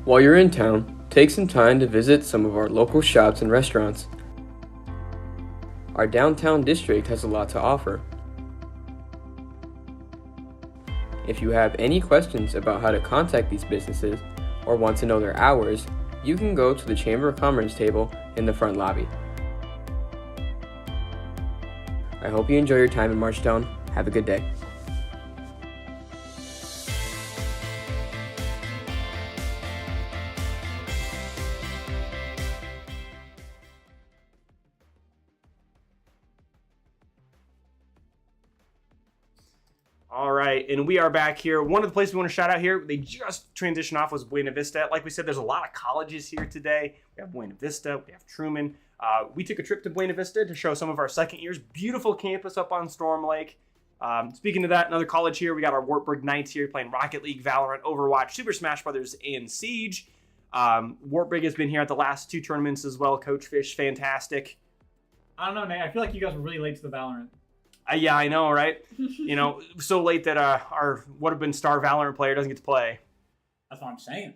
While you're in town, take some time to visit some of our local shops and restaurants. Our downtown district has a lot to offer. If you have any questions about how to contact these businesses or want to know their hours, you can go to the Chamber of Commerce table in the front lobby. I hope you enjoy your time in Marshtown. Have a good day. All right, and we are back here. One of the places we want to shout out here, they just transitioned off, was Buena Vista. Like we said, there's a lot of colleges here today. We have Buena Vista, we have Truman. We took a trip to Buena Vista to show some of our second years. Beautiful campus up on Storm Lake. Speaking of that, another college here. We got our Wartburg Knights here playing Rocket League, Valorant, Overwatch, Super Smash Brothers, and Siege. Wartburg has been here at the last 2 tournaments as well. Coach Fish, fantastic. I don't know, Nate. I feel like you guys were really late to the Valorant. Yeah, I know, right? You know, so late that our would have been star Valorant player doesn't get to play. That's what I'm saying.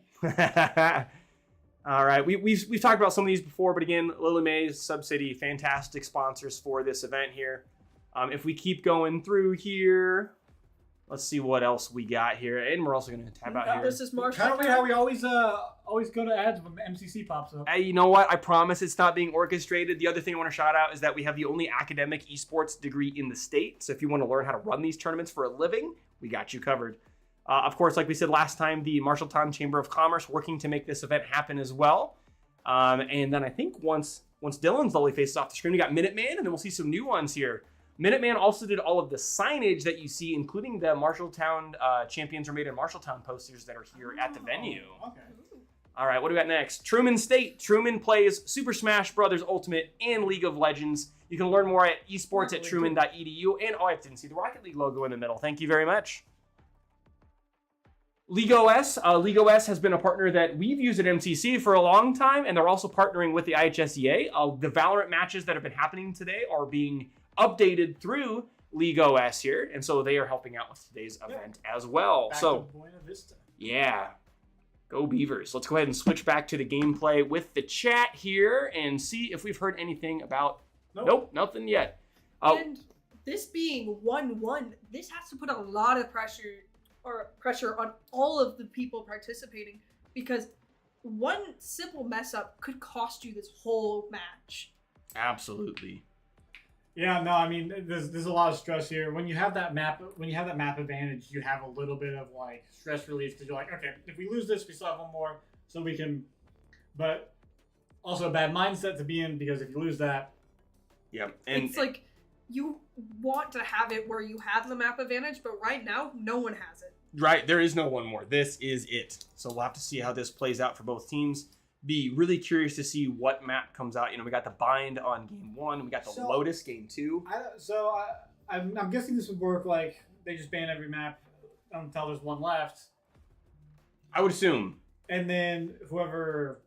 All right, we've talked about some of these before, but again, Lily Mays, Subsidy, fantastic sponsors for this event here. If we keep going through here, let's see what else we got here, and we're also going to tab out here. This is Marshall. Kind of weird how we always go to ads when MCC pops up. Hey, you know what? I promise it's not being orchestrated. The other thing I want to shout out is that we have the only academic esports degree in the state. So if you want to learn how to run these tournaments for a living, we got you covered. Of course, like we said last time, the Marshalltown Chamber of Commerce working to make this event happen as well. And then I think once Dylan's lovely faces off the screen, we got Minuteman, and then we'll see some new ones here. Minuteman also did all of the signage that you see, including the Marshalltown Champions Are Made in Marshalltown posters that are here at the venue. Okay. All right, what do we got next? Truman State. Truman plays Super Smash Brothers Ultimate and League of Legends. You can learn more at esports@truman.edu. And I didn't see the Rocket League logo in the middle. Thank you very much. League OS. League OS has been a partner that we've used at MCC for a long time, and they're also partnering with the IAHSEA. The Valorant matches that have been happening today are being updated through League OS here, and so they are helping out with today's event as well. Back so, to Buena Vista. yeah. Go Beavers. Let's go ahead and switch back to the gameplay with the chat here and see if we've heard anything about... Nope, nothing yet. And this being 1-1, this has to put a lot of pressure on all of the people participating, because one simple mess up could cost you this whole match. Absolutely. Yeah, no, I mean, there's a lot of stress here. When you have that map advantage, you have a little bit of like stress relief, because you're like, okay, if we lose this, we still have one more, so we can. But also a bad mindset to be in, because if you lose that, yeah, and it's like you want to have it where you have the map advantage, but right now no one has it. Right, there is no one more. This is it. So we'll have to see how this plays out for both teams. Be really curious to see what map comes out. You know, we got the Bind on game 1. We got the Lotus game 2. I'm guessing this would work like they just ban every map until there's one left. I would assume. And then whoever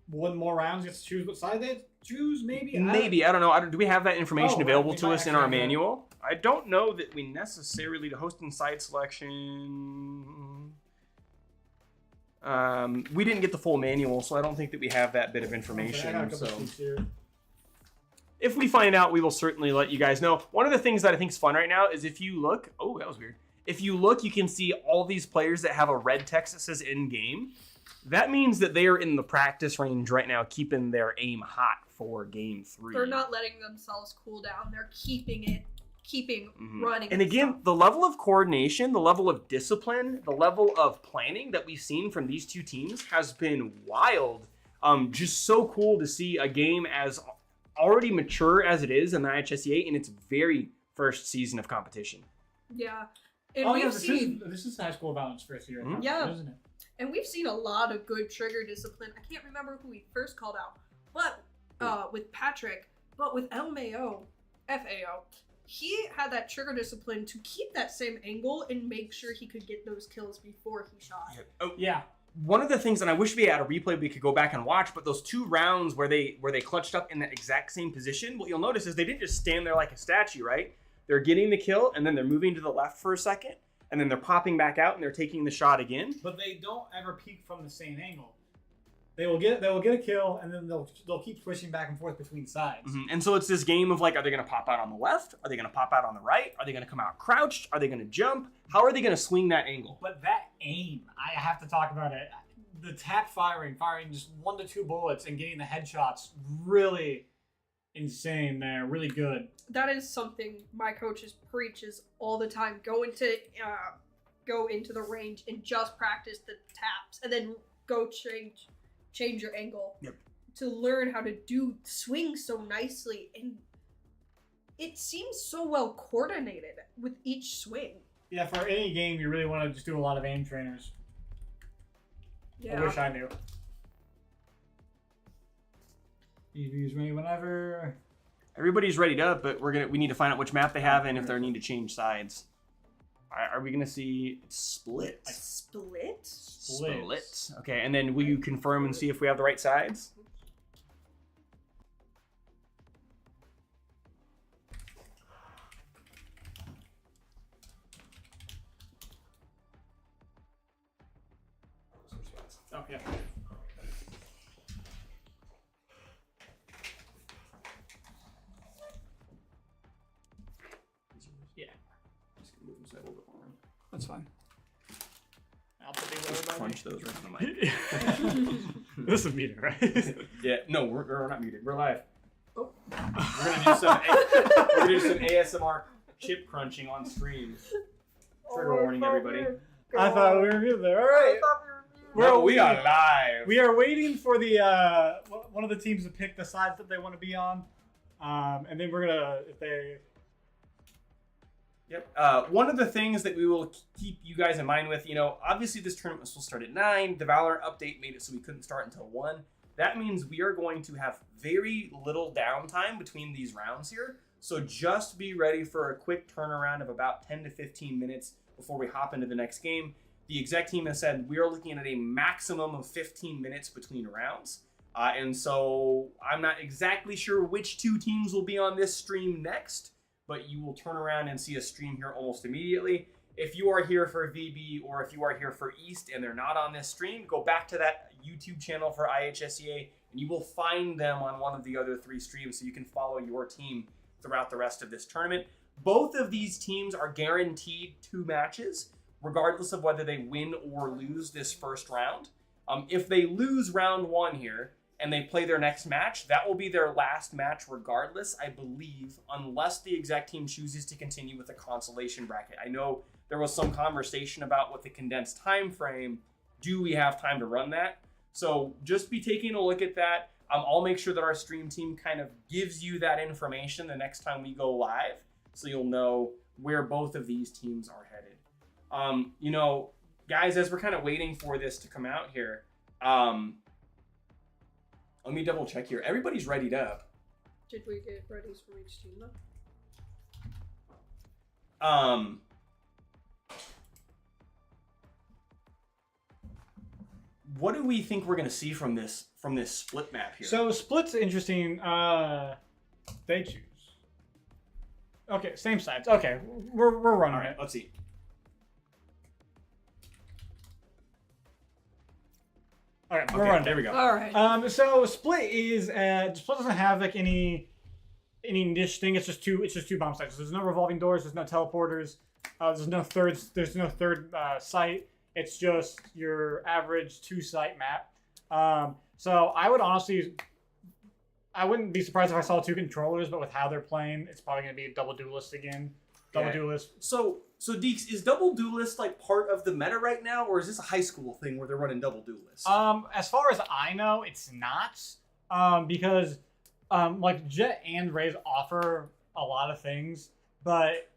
won more rounds gets to choose what side they choose, maybe? I don't know. Do we have that information available to us in our actually manual? I don't know that we necessarily, the host and side selection... we didn't get the full manual, so I don't think that we have that bit of information. So if we find out, we will certainly let you guys know. One of the things that I think is fun right now is if you look, oh, that was weird. If you look, you can see all these players that have a red text that says in game. That means that they are in the practice range right now, keeping their aim hot for game 3. They're not letting themselves cool down. They're keeping running. And again, the level of coordination, the level of discipline, the level of planning that we've seen from these two teams has been wild. Just so cool to see a game as already mature as it is in the IAHSEA in its very first season of competition. Yeah. And we've seen... This is High School Violence first year. Yeah. Isn't it? And we've seen a lot of good trigger discipline. I can't remember who he first called out, but with Patrick, but with LMAO, FAO, he had that trigger discipline to keep that same angle and make sure he could get those kills before he shot. Oh, yeah. One of the things, and I wish we had a replay we could go back and watch, but those 2 rounds where they clutched up in that exact same position, what you'll notice is they didn't just stand there like a statue, right? They're getting the kill, and then they're moving to the left for a second, and then they're popping back out, and they're taking the shot again. But they don't ever peek from the same angle. They will get a kill, and then they'll keep switching back and forth between sides. And so it's this game of like, are they going to pop out on the left? Are they going to pop out on the right? Are they going to come out crouched? Are they going to jump? How are they going to swing that angle? But that aim, I have to talk about it. The tap firing just 1 to 2 bullets and getting the headshots, really insane there, really good. That is something my coaches preaches all the time. Go into the range and just practice the taps, and then go change your angle. Yep. To learn how to swing so nicely, and it seems so well coordinated with each swing. Yeah, for any game, you really want to just do a lot of aim trainers. Yeah. I wish I knew. EV's ready whenever. Everybody's readied up, but we need to find out which map they have and if they need to change sides. Are we gonna see split? Split? Okay, and then will you confirm and see if we have the right sides? Oh, yeah. Yeah. Just gonna move them so a little bit more. That's fine. I'll put these Just over crunch those right in the mic. This is muted, right? Yeah, no, we're not muted. We're live. Oh. We're gonna do some ASMR chip crunching on stream. Trigger warning, everybody. I thought we were good there. All right. We are live. We are waiting for the one of the teams to pick the sides that they want to be on, and then we're gonna if they. Yep. One of the things that we will keep you guys in mind with, obviously this tournament was supposed to start at 9. The Valorant update made it so we couldn't start until 1. That means we are going to have very little downtime between these rounds here. So just be ready for a quick turnaround of about 10 to 15 minutes before we hop into the next game. The exec team has said we are looking at a maximum of 15 minutes between rounds. And so I'm not exactly sure which 2 teams will be on this stream next, but you will turn around and see a stream here almost immediately. If you are here for VB or if you are here for East and they're not on this stream, go back to that YouTube channel for IAHSEA and you will find them on one of the other 3 streams so you can follow your team throughout the rest of this tournament. Both of these teams are guaranteed 2 matches, regardless of whether they win or lose this first round. If they lose round 1 here, and they play their next match, that will be their last match regardless, I believe, unless the exec team chooses to continue with the consolation bracket. I know there was some conversation about with the condensed time frame, do we have time to run that? So just be taking a look at that. I'll make sure that our stream team kind of gives you that information the next time we go live, so you'll know where both of these teams are headed. Guys, as we're kind of waiting for this to come out here, let me double check here. Everybody's readied up. Did we get readies for each team though? What do we think we're gonna see from this split map here? So split's interesting. They choose. Okay, same sides. Okay, we're running all right, it. let's see. All right, Okay, we're running. there we go. All right. So split doesn't have like any niche thing. It's just two bomb sites. There's no revolving doors. There's no teleporters. There's no third site. It's just your average 2-site map. So I wouldn't be surprised if I saw 2 controllers, but with how they're playing, it's probably going to be a double duelist again. Double duelist. So Deeks, is double duelist like part of the meta right now, or is this a high school thing where they're running double duelist? As far as I know, it's not. Because like Jet and Raze offer a lot of things, but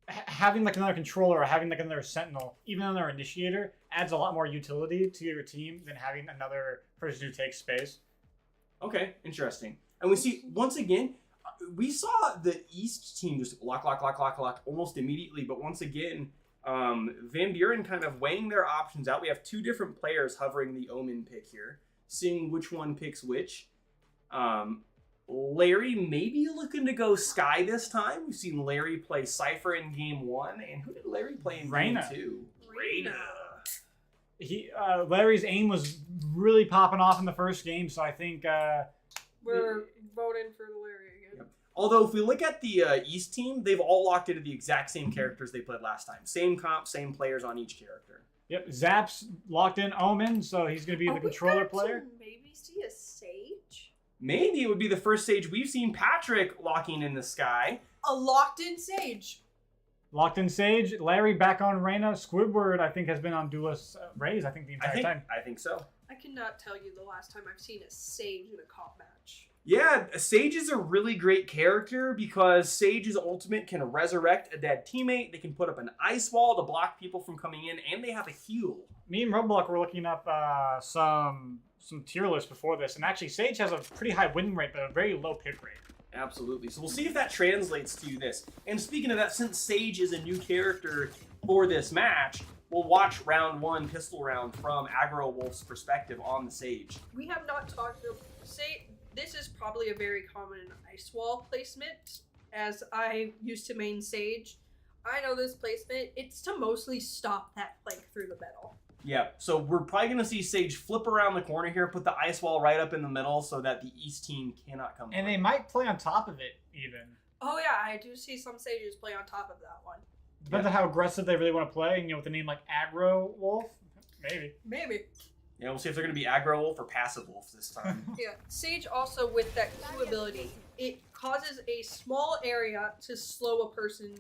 having like another controller or having like another sentinel, even another initiator, adds a lot more utility to your team than having another person who takes space. Okay, interesting. And we see once again, we saw the East team just lock almost immediately, but once again, Van Buren kind of weighing their options out. We have 2 different players hovering the Omen pick here, seeing which one picks which. Larry maybe looking to go Sky this time. We've seen Larry play Cypher in game 1, and who did Larry play in Reyna. game 2? Reyna. Larry's aim was really popping off in the first game, so I think We're voting for Larry again. Yep. Although if we look at the East team, they've all locked into the exact same characters they played last time. Same comp, same players on each character. Yep, Zap's locked in Omen, so he's going to be the controller player. Maybe see a Sage? Maybe it would be the first Sage we've seen Patrick locking in the sky. A locked-in Sage. Locked in Sage, Larry back on Reyna. Squidward, I think, has been on Duelist Raze, I think, the entire time. I think so. I cannot tell you the last time I've seen a Sage in a comp match. Yeah, Sage is a really great character because Sage's ultimate can resurrect a dead teammate. They can put up an ice wall to block people from coming in, and they have a heal. Me and Roblox were looking up some tier lists before this, and actually Sage has a pretty high win rate, but a very low pick rate. Absolutely. So we'll see if that translates to this. And speaking of that, since Sage is a new character for this match, we'll watch round 1 pistol round from Aggro Wolf's perspective on the Sage. We have not talked about this is probably a very common ice wall placement, as I used to main Sage. I know this placement, it's to mostly stop that flank through the middle. Yeah, so we're probably going to see Sage flip around the corner here, put the ice wall right up in the middle so that the East team cannot come And in. they might play on top of it, even. Oh yeah, I do see some Sages play on top of that one. Depends on how aggressive they really want to play, and with a name like Aggro Wolf, maybe. Maybe. Yeah, we'll see if they're going to be Aggro Wolf or Passive Wolf this time. Yeah, Sage also with that Q ability, it causes a small area to slow a person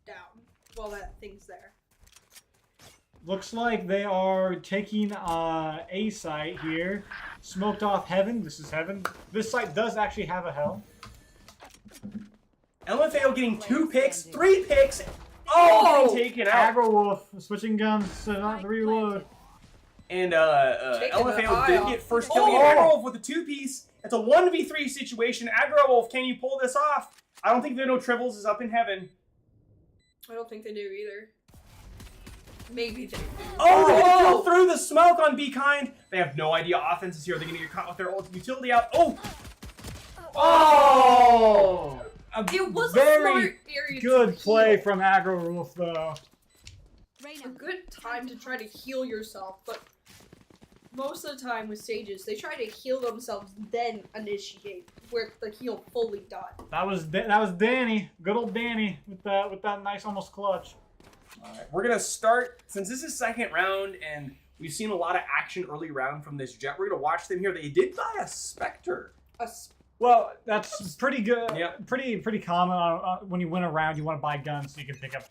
down while that thing's there. Looks like they are taking a site here. Smoked off Heaven. This is Heaven. This site does actually have a hell. LFAO getting 2 picks, 3 picks. Oh, getting taken out. Aggro Wolf switching guns to not reload. And Taking the LFAO eye did off. get first kill. Aggro Wolf with a 2-piece. It's a 1v3 situation. Aggro Wolf, can you pull this off? I don't think Vino Tribbles is up in heaven. I don't think they do either. Maybe they do. Oh, they get killed through the smoke on Be Kind. They have no idea offense is here. They're going to get caught with their ult utility out. Oh! Oh! It was a very smart area good to play heal. from Aggro Wolf, though. A good time to try to heal yourself, but most of the time with Sages, they try to heal themselves, then initiate, where the heal fully done. That was Danny, good old Danny, with that nice almost clutch. All right, we're gonna start since this is second round and we've seen a lot of action early round from this Jet. We're gonna watch them here. They did buy a Spectre. Well, that's pretty good. Yeah. Pretty common. When you win a round, you want to buy guns so you can pick up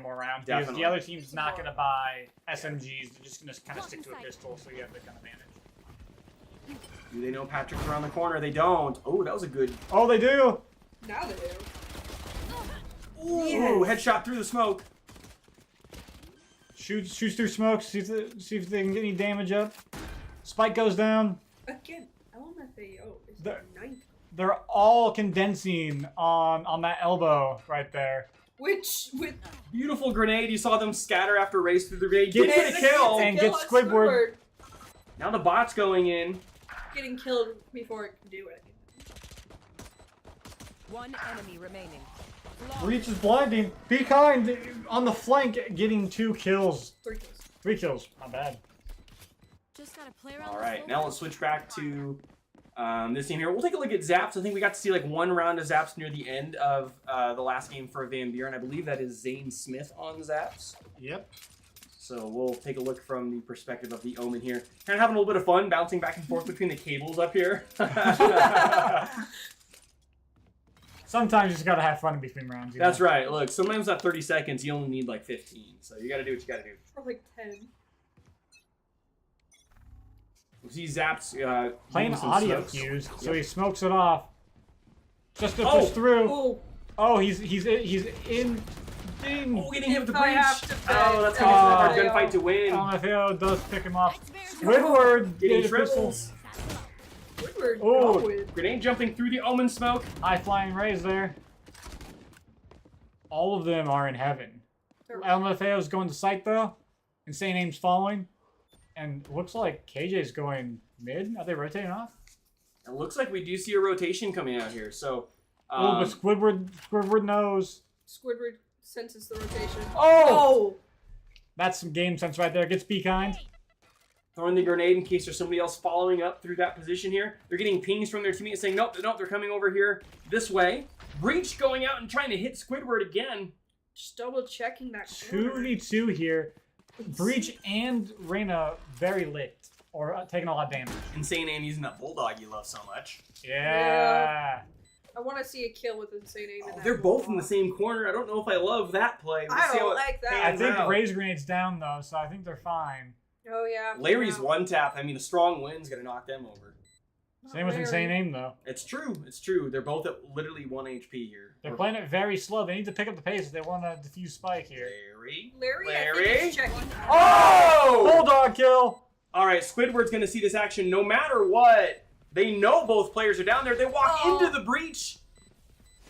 more rounds. Because Definitely. the other team's not going to buy SMGs. They're just going to kind of stick to a pistol, so you have the gun advantage. Do they know Patrick's around the corner? They don't. Oh, that was a good. Oh, they do. Now they do. Ooh, Yes. headshot through the smoke. Shoots through smoke. See if they can get any damage up. Spike goes down. Again, LMFAO is The- the 9th. They're all condensing on that elbow right there. Which, with Beautiful grenade. You saw them scatter after race through the grenade. Get Get it. the kill. And kill get on Squidward. Now the bot's going in. getting killed before it can do it. One enemy remaining. Reach is blinding. Be Kind on the flank, getting 2 kills. 3 kills. 3 kills. Not bad. Just gotta play around. All right, now let's switch back to this team here. We'll take a look at Zaps. I think we got to see like one round of Zaps near the end of the last game for Van Buren. I believe that is Zane Smith on Zaps. Yep. So we'll take a look from the perspective of the Omen here. Kind of having a little bit of fun bouncing back and forth between the cables up here. Sometimes you just gotta have fun in between rounds. You know? That's right. Look, sometimes at 30 seconds, you only need like 15. So you got to do what you got to do. For like 10. We see Zaps Playing doing some audio smokes. cues, so Yep. he smokes it off. Just to Oh! push through. Oh, Oh, he's in. Ding. Oh, getting hit with the If I breach. have to pick, Oh, that's uh, going to be a hard gunfight to win. LMFAO does pick him off. Squidward Getting get a pistol. triples. Squidward Oh. going. Grenade jumping through the Omen smoke. High flying rays there. All of them are in heaven. LMFAO is going to site though. Insane Aim's following. And looks like KJ's going mid. Are they rotating off? It looks like we do see a rotation coming out here. So, Oh, but Squidward knows. Squidward senses the rotation. Oh! Oh! That's some game sense right there. Gets Be Kind. Throwing the grenade in case there's somebody else following up through that position here. They're getting pings from their teammates saying, nope, they're coming over here this way. Breach going out and trying to hit Squidward again. Just double checking that. 2v2 here. Breach and Reyna very lit. Or taking a lot of damage. Insane Aim using that bulldog you love so much. Yeah. I want to see a kill with Insane Aim. Oh, they're both in the same corner. I don't know if I love that play. I don't like that. I think Ray's grenade's down though, so I think they're fine. Oh yeah. Larry's one tap. I mean, a strong win's gonna knock them over. Same with Insane Aim though. It's true. It's true. They're both at literally 1 HP here. They're playing it very slow. They need to pick up the pace if they want to defuse Spike here. Larry. I think is checking that. Oh! Bulldog kill. All right, Squidward's gonna see this action no matter what. They know both players are down there. They walk into the breach.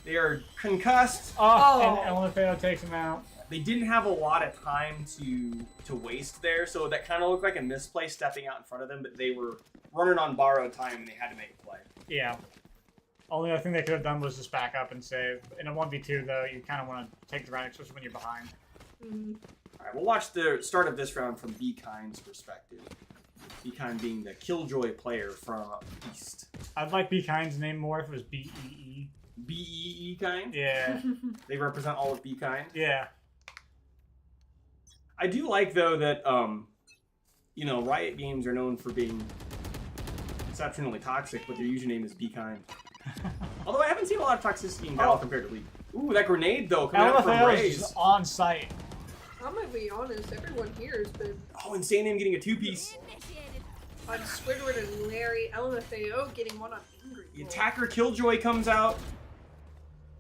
They are concussed. And LMFAO takes him out. They didn't have a lot of time to waste there, so that kind of looked like a misplay stepping out in front of them, but they were running on borrowed time and they had to make a play. Yeah. Only other thing they could have done was just back up and save. In a 1v2, though, you kind of want to take the round, especially when you're behind. All right, we'll watch the start of this round from Be Kind's perspective. Be Kind being the Killjoy player from East. I'd like Be Kind's name more if it was B-E-E. B-E-E Kind? Yeah. They represent all of Be Kind? Yeah. I do like, though, that, you know, Riot Games are known for being exceptionally toxic, but their username is Be Kind. Although I haven't seen a lot of toxicity in Battle compared to League. Ooh, that grenade, though, coming out from Raze. is on site. I'm gonna be honest, everyone here has been... Oh, Insane Aim getting a two-piece. On Squidward and Larry, LMFAO getting one on Ingrid. The attacker Killjoy comes out.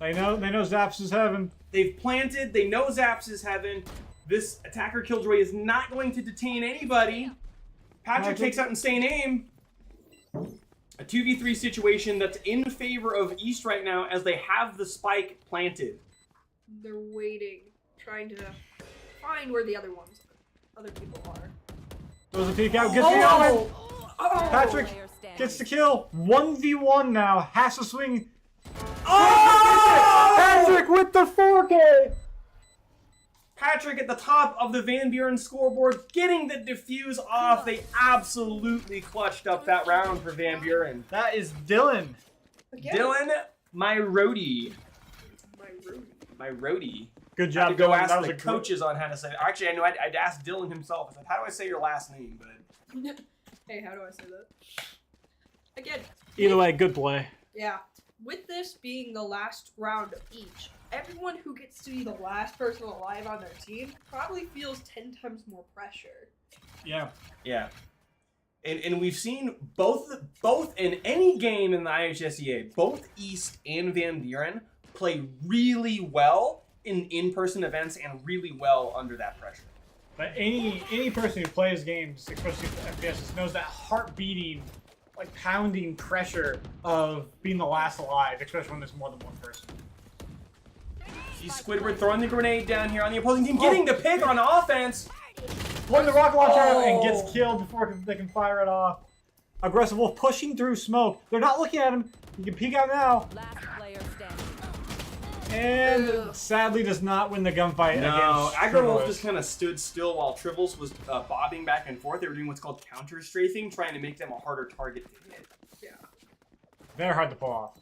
They know Zaps is heaven. They've planted. They know Zaps is heaven. This attacker Killjoy is not going to detain anybody. Patrick takes out Insane Aim. A 2v3 situation that's in favor of East right now as they have the spike planted. They're waiting, trying to find where the other people are. Throws a peek out, gets the element. Patrick gets the kill. 1v1 now. Has to swing. Oh! Patrick with the 4K. Patrick at the top of the Van Buren scoreboard, getting the defuse off. They absolutely clutched up that round for Van Buren. That is Dylan. Again. Dylan, my roadie. My roadie. My roadie. Good job, I had to go Dylan. ask That was the a coaches on how to say it. Actually, I know I'd asked Dylan himself. I said, how do I say your last name, bud? Hey, how do I say that? Again. Either way, good play. Yeah. With this being the last round of each, everyone who gets to be the last person alive on their team probably feels 10 times more pressure. Yeah. Yeah. And we've seen both in any game in the IAHSEA, both East and Van Buren play really well in in-person events and really well under that pressure. But any person who plays games, especially FPS, knows that heart-beating, like pounding pressure of being the last alive, especially when there's more than one person. See Squidward throwing the grenade down here on the opposing team, getting the pick on offense. Pulling the rocket launcher out and gets killed before they can fire it off. Aggressive Wolf pushing through smoke. They're not looking at him. You can peek out now. Last player standing. And sadly does not win the gunfight No, against Aggro Wolf Tribbles. just kind of stood still while Tribbles was bobbing back and forth. They were doing what's called counter-strafing, trying to make them a harder target to hit. Yeah. Very hard to pull off.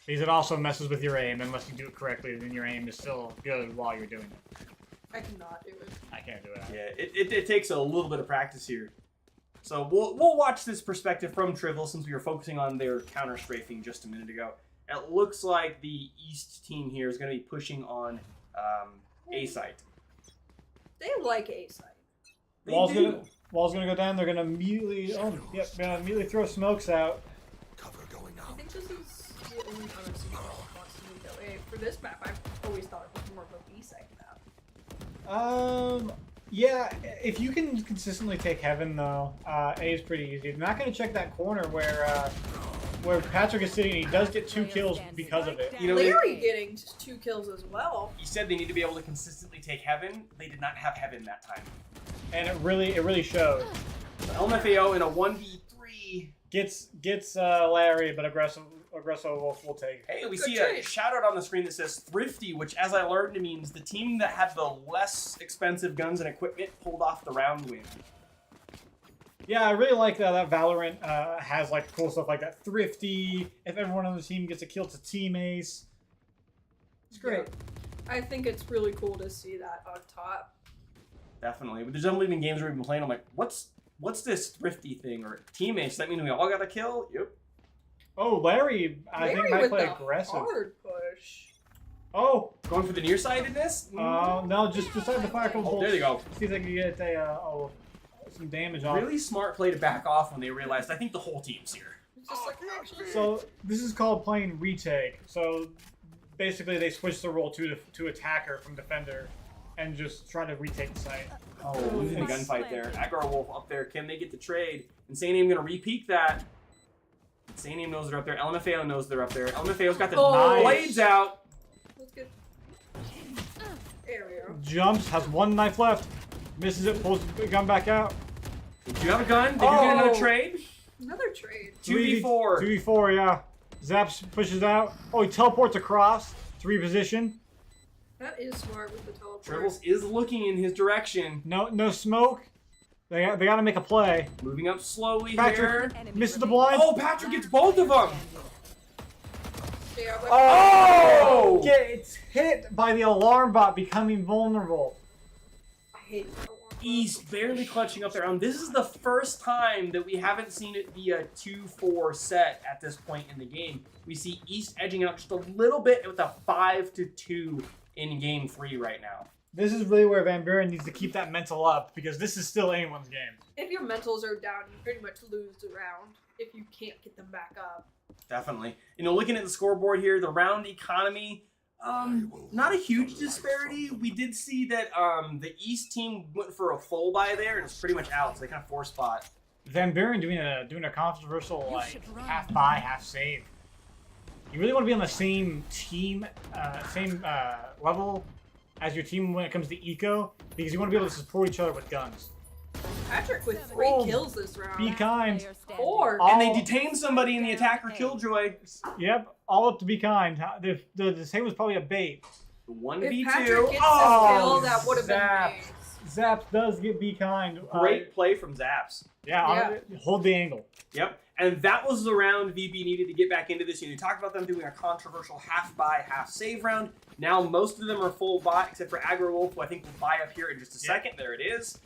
Because it also messes with your aim. Unless you do it correctly, then your aim is still good while you're doing it. I cannot do it. I can't do it. Yeah, it takes a little bit of practice here. So we'll watch this perspective from Trivial since we were focusing on their counter-strafing just a minute ago. It looks like the East team here is going to be pushing on A site. They like A site. Wall's gonna go down. They're gonna immediately immediately throw smokes out. Cover going I out. think this is the only time I've seen it wants to move that way. For this map, I've always thought it was more of a B site map. Yeah, if you can consistently take Heaven though, A is pretty easy. They're not gonna check that corner where Patrick is sitting and he does get 2 kills because of it. You know, Larry getting 2 kills as well. He said they need to be able to consistently take Heaven. They did not have Heaven that time. And it really showed. So LMFAO in a 1v3 gets Larry, but aggressive Wolf will take. Hey, we see a shout out on the screen that says Thrifty, which as I learned means the team that had the less expensive guns and equipment pulled off the round win. Yeah, I really like that Valorant has like cool stuff like that. Thrifty. If everyone on the team gets a kill, it's a team ace. It's great. Yeah. I think it's really cool to see that on top. Definitely. But there's definitely been games where we've been playing. I'm like, what's this thrifty thing or teammates? That means we all got a kill. Yep. Oh, Larry, I think might play aggressive. Hard push. Oh, going for the nearsightedness? No, just decide to fire a couple bolts. There you go. See if they can get some damage off. Really smart play to back off when they realized. I think the whole team's here. Just like, actually. So this is called playing retake. So basically, they switch the role to attacker from defender, and just try to retake the site. Oh, losing the gunfight there. Aggro Wolf up there. Can they get the trade? Insane Aim gonna repeat that. Insane Aim knows they're up there. LMFAO knows they're up there. LMFAO's got the blades out. That's good. There we go. Jumps, has one knife left. Misses it, pulls the gun back out. Do you have a gun? Did you get another trade? Another trade. 2v4. 2v4, yeah. Zaps pushes out. Oh, he teleports across to reposition. That is smart with the teleport. Tribbles is looking in his direction. No smoke. They got to make a play. Moving up slowly Patrick here. misses the blind. Oh, Patrick gets both of them. Yeah, but Oh! It's hit by the alarm bot, becoming vulnerable. I hate that one. East barely clutching up there. This is the first time that we haven't seen it be a 2-4 set at this point in the game. We see East edging out just a little bit with a 5-2 in game 3 right now. This is really where Van Buren needs to keep that mental up, because this is still anyone's game. If your mentals are down, you pretty much lose the round if you can't get them back up. Definitely. You know, looking at the scoreboard here, the round economy, not a huge disparity. We did see that the East team went for a full buy there, and it's pretty much out, so they kind of force spot. Van Buren doing a controversial like half buy, half save. You really want to be on the same team, same level as your team when it comes to eco, because you want to be able to support each other with guns. Patrick with 3 kills this round. Be kind. 4. And they detain somebody in the attacker killjoy. Yep, all up to be kind. The same was probably a bait. 1v2. If Patrick gets this kill, that would have been nice. Zaps does get be kind. Great play from Zaps. Yeah, hold the angle. Yep, and that was the round VB needed to get back into this. You talked about them doing a controversial half buy, half save round. Now most of them are full buy, except for Aggro Wolf, who I think will buy up here in just a second. There it is.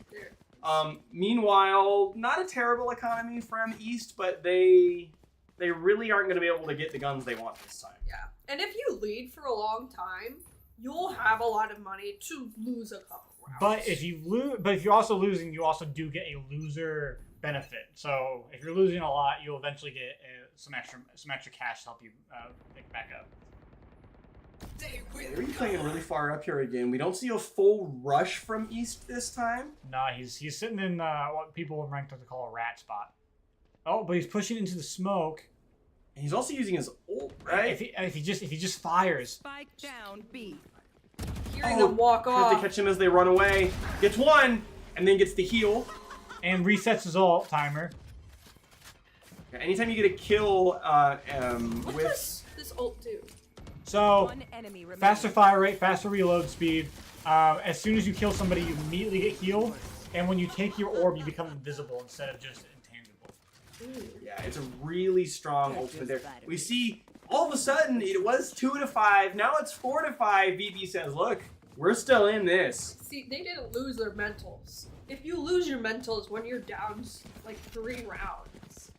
Meanwhile, not a terrible economy from East, but they really aren't going to be able to get the guns they want this time. Yeah, and if you lead for a long time, you'll have a lot of money to lose a couple rounds. But if you lose, but if you're also losing, you also do get a loser benefit. So if you're losing a lot, you'll eventually get some extra cash to help you pick back up. They're playing really far up here again. We don't see a full rush from East this time. Nah, he's sitting in what people in ranked like to call a rat spot. Oh, but he's pushing into the smoke. And he's also using his ult, right? If he just fires. Spike down B. Hearing them walk off. They catch him as they run away. Gets one, and then gets the heal. And resets his ult timer. Anytime you get a kill what does this ult do? So, faster fire rate, faster reload speed. As soon as you kill somebody, you immediately get healed. And when you take your orb, you become invisible instead of just intangible. Yeah, it's a really strong ultimate there. We see, all of a sudden, it was 2-5. Now it's 4-5. VB says, look, we're still in this. See, they didn't lose their mentals. If you lose your mentals when you're down like 3 rounds,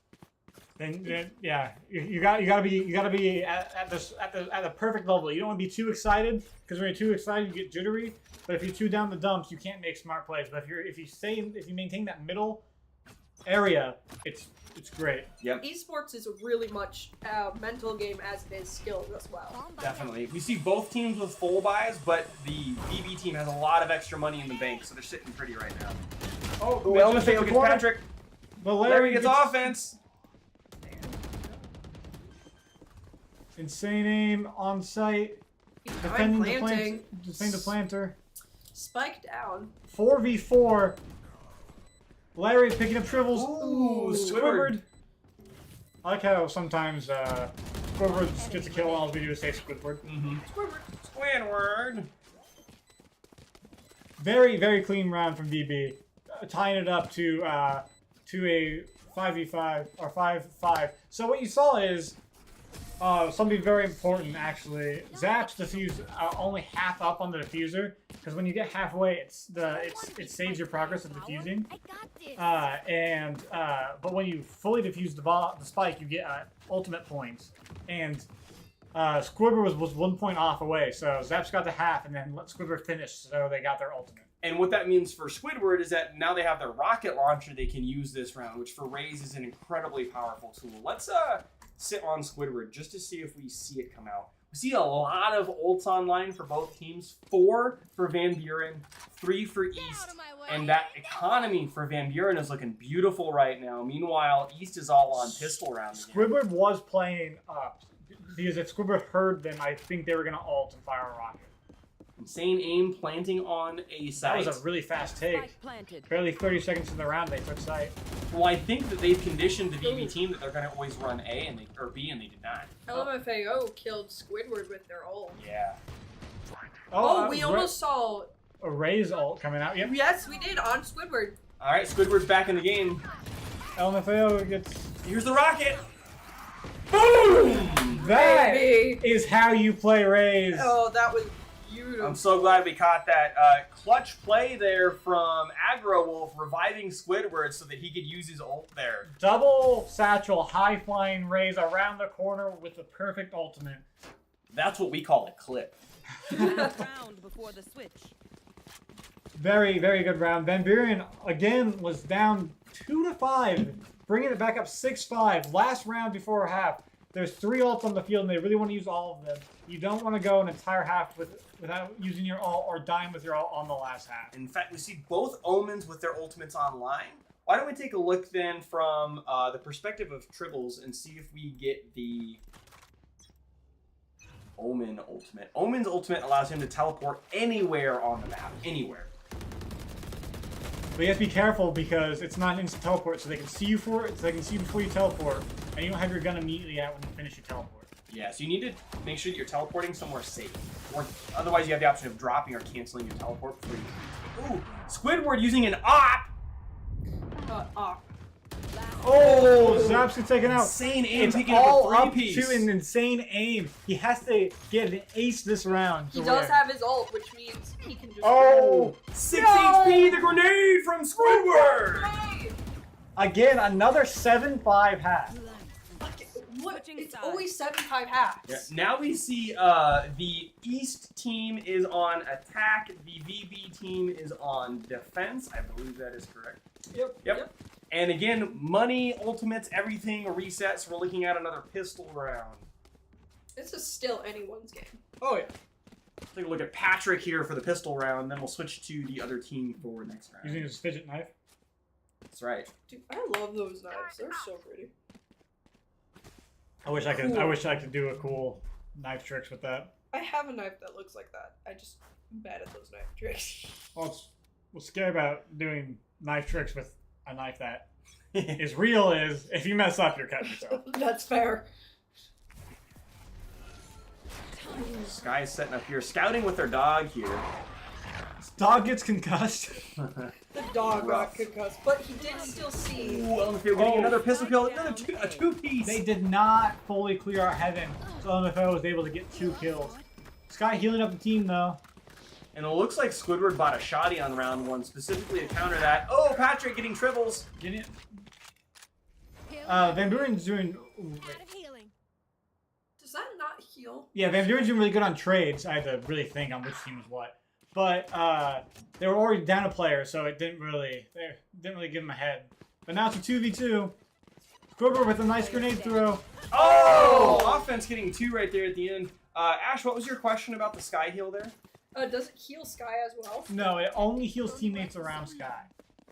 then yeah, you gotta be at the perfect level. You don't want to be too excited, because when you're too excited, you get jittery. But if you're too down the dumps, you can't make smart plays. But if you maintain that middle area, it's great. Yep. Esports is really much a mental game as it is skills as well. Definitely. We see both teams with full buys, but the VB team has a lot of extra money in the bank, so they're sitting pretty right now. Oh, LMFAO gets Patrick. But Larry gets offense. Insane aim on site. Defending the planter. Spike down. 4v4. Larry picking up Tribbles. Ooh, Squidward. I like how sometimes Squidward just gets a kill and all we do is say Squidward. Squidward. Very, very clean round from VB. Tying it up to to a 5v5 or 5-5. So what you saw is something very important actually. Zap's defuse only half up on the diffuser because when you get halfway, it saves your progress of defusing. But when you fully defuse the spike, you get ultimate points. And Squidward was 1 point off away, so Zap's got the half, and then let Squidward finish, so they got their ultimate. And what that means for Squidward is that now they have their rocket launcher they can use this round, which for Raze is an incredibly powerful tool. Let's sit on Squidward just to see if we see it come out. We see a lot of ults online for both teams. 4 for Van Buren, 3 for East, and that economy for Van Buren is looking beautiful right now. Meanwhile, East is all on pistol round again. Squidward was playing up, because if Squidward heard them, I think they were going to ult and fire a rocket. Insane aim, planting on a site. That was a really fast take. Barely 30 seconds in the round, they took site. Well, I think that they've conditioned the VB team that they're going to always run A or B, and they did not. LMFAO killed Squidward with their ult. Yeah. We almost saw a Raze ult coming out. Yep. Yes, we did on Squidward. All right, Squidward's back in the game. LMFAO gets. Here's the rocket. Boom! That is how you play Raze. Oh, that was beautiful. I'm so glad we caught that clutch play there from Aggro Wolf, reviving Squidward so that he could use his ult there. Double satchel, high flying Raze around the corner with the perfect ultimate. That's what we call a clip. Round before the switch. Very, very good round. Van Buren again was down 2-5, bringing it back up 6-5. Last round before half. There's 3 ults on the field, and they really want to use all of them. You don't want to go an entire half without using your ult or dying with your ult on the last half. In fact, we see both Omens with their ultimates online. Why don't we take a look then from the perspective of Tribbles and see if we get the Omen ultimate. Omen's ultimate allows him to teleport anywhere on the map. Anywhere. But you have to be careful because it's not an instant teleport, so they can see you before you teleport, and you don't have your gun immediately out when you finish your teleport. Yeah, so you need to make sure that you're teleporting somewhere safe. Or otherwise you have the option of dropping or canceling your teleport before you... Ooh! Squidward using an op! Oh, Zaps gets taken out. Insane aim, it's taking all up a up three-piece. to an insane aim. He has to get an ace this round. He does have his ult, which means he can just... Oh! 6 HP, the grenade from Squidward! Again, another 7-5 half. What? It's always 7-5 halves. Yeah. Now we see the East team is on attack, the VB team is on defense. I believe that is correct. Yep. And again, money, ultimates, everything resets. We're looking at another pistol round. This is still anyone's game. Oh, yeah. Take a look at Patrick here for the pistol round, then we'll switch to the other team for next round. Using his fidget knife. That's right. Dude, I love those knives. They're so pretty. I wish I could do a cool knife tricks with that. I have a knife that looks like that. I'm bad at those knife tricks. Well, what's scary about doing knife tricks with a knife that is real is if you mess up, you're cutting yourself. That's fair. Sky's setting up here, scouting with their dog here. Dog gets concussed. The dog got concussed, but he did still see. Ooh, LMFAO getting another pistol kill, a two-piece. They did not fully clear out heaven, so LMFAO was able to get 2 kills. Sky healing up the team though. And it looks like Squidward bought a shoddy on round 1, specifically to counter that. Oh, Patrick getting tribbles. Getting it. Van Buren's doing... Does that not heal? Yeah, Van Buren's doing really good on trades. I had to really think on which team was what. But they were already down a player, so it didn't really give him a head. But now it's a 2v2. Squidward with a nice grenade throw. Oh! Offense getting 2 right there at the end. Ash, what was your question about the Sky heal there? Does it heal Sky as well? No, it only heals teammates around Sky.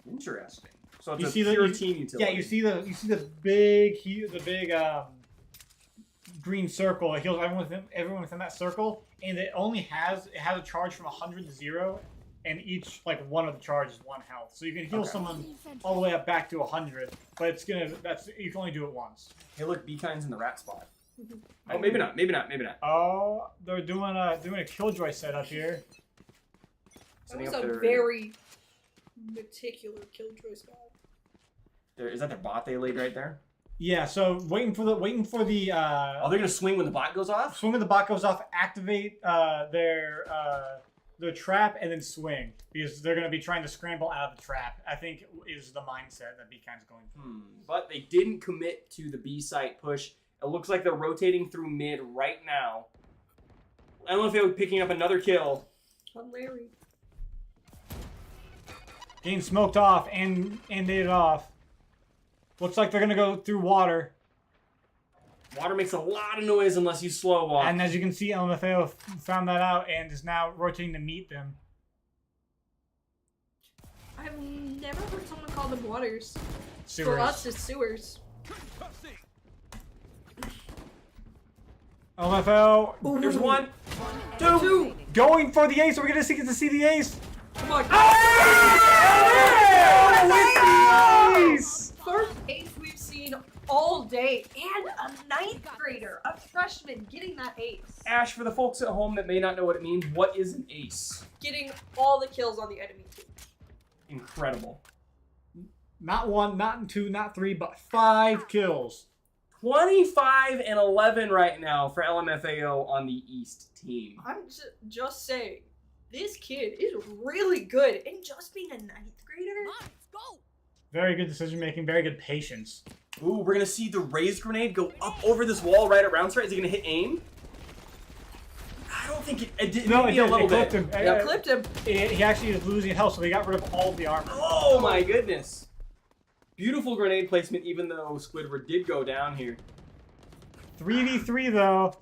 Interesting. So it's you a pure team utility. Yeah, you see the big green circle. It heals everyone within that circle, and it has a charge from 100 to 0, and each one of the charges is 1 health. So you can heal someone all the way up back to 100, but you can only do it once. Hey, look, B-Kind's in the rat spot. Oh, maybe not. Oh, they're doing a Killjoy setup here. That was a very meticulous Killjoy spot. Is that their bot they laid right there? Yeah. So waiting for the Oh, they're gonna swing when the bot goes off. swing when the bot goes off. Activate their trap and then swing because they're gonna be trying to scramble out of the trap. I think is the mindset that BKind's going for. But they didn't commit to the B site push. It looks like they're rotating through mid right now. I don't know if they were picking up another kill. On Larry. Getting smoked off and it off. Looks like they're gonna go through water. Water makes a lot of noise unless you slow walk. And as you can see, LMFAO found that out and is now rotating to meet them. I've never heard someone call them waters. Sewers. For us, it's sewers. LMFAO. There's one, two. Going for the ace. Are we gonna get to see the ace? Come on. Ace! First ace we've seen all day, and a 9th grader, a freshman, getting that ace. Ash, for the folks at home that may not know what it means, what is an ace? Getting all the kills on the enemy team. Incredible. Not 1, not 2, not 3, but 5 kills. 25 and 11 right now for LMFAO on the East team. I'm just saying, this kid is really good, and just being a 9th grader. Let's go. Very good decision making, very good patience. Ooh, we're gonna see the raised grenade go up over this wall right around Strat. Is he gonna hit aim? I don't think it did. No, maybe it a little bit. clipped him. Yeah, clipped him. He actually is losing health, so they got rid of all of the armor. Oh my goodness. Beautiful grenade placement, even though Squidward did go down here. 3v3 though.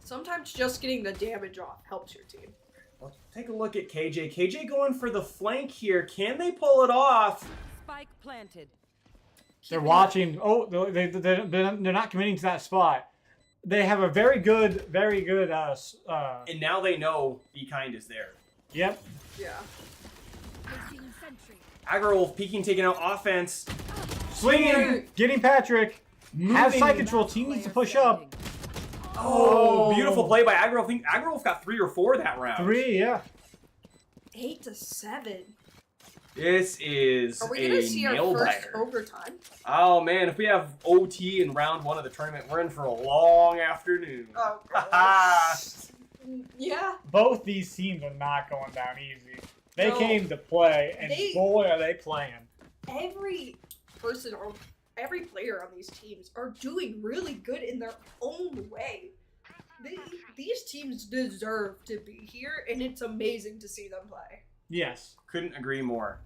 Sometimes just getting the damage off helps your team. Let's take a look at KJ. KJ going for the flank here. Can they pull it off? Spike planted. They're watching. Oh, they're not committing to that spot. They have a very good. And now they know Be Kind is there. Yep. Yeah. Agro peeking, taking out offense. Swinging, getting Patrick. Has side control. Team needs to push up. Oh, beautiful play by Agro. I think Agro got 3 or 4 that round. 3, yeah. 8-7. This is Are we gonna see our first nail-biter. overtime? Oh man, if we have OT in round 1 of the tournament, we're in for a long afternoon. Oh gosh. Yeah. Both these teams are not going down easy. They No. came to play, and boy, are they playing. Every person or every player on these teams are doing really good in their own way. These teams deserve to be here, and it's amazing to see them play. Yes. Couldn't agree more.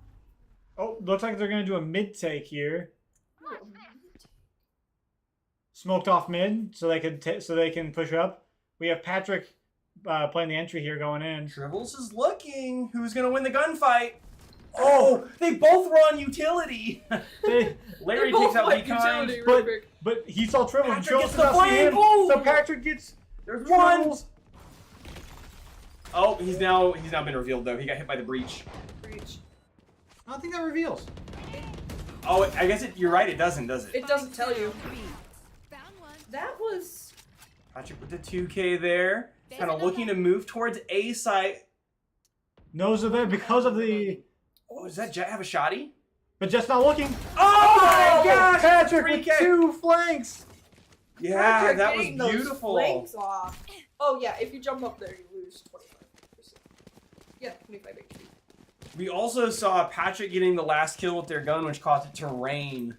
Oh, looks like they're going to do a mid take here. Smoked off mid, so they can push up. We have Patrick playing the entry here, going in. Tribbles is looking. Who's gonna win the gunfight? Oh, they both were on utility. Larry takes out Be Kind. But he saw Tribbles. and Patrick Tribbles gets the did not see flame. him, Oh! so Patrick gets. There's one. Tribbles. Oh, he's now been revealed though. He got hit by the breach. I don't think that reveals. Oh, I guess you're right. It doesn't, does it? It doesn't tell you. Found one. That was. Patrick with the 2K there. Kind of looking to move towards A site. Nose are there because of the. Oh, does that Jet have a shotty? But just not looking. Oh my gosh! Patrick Free with kick. 2 flanks. Yeah, Patrick that was getting those beautiful. flanks off. Oh yeah, if you jump up there, you lose 25%. Yeah, 25 HP. We also saw Patrick getting the last kill with their gun, which caused it to rain.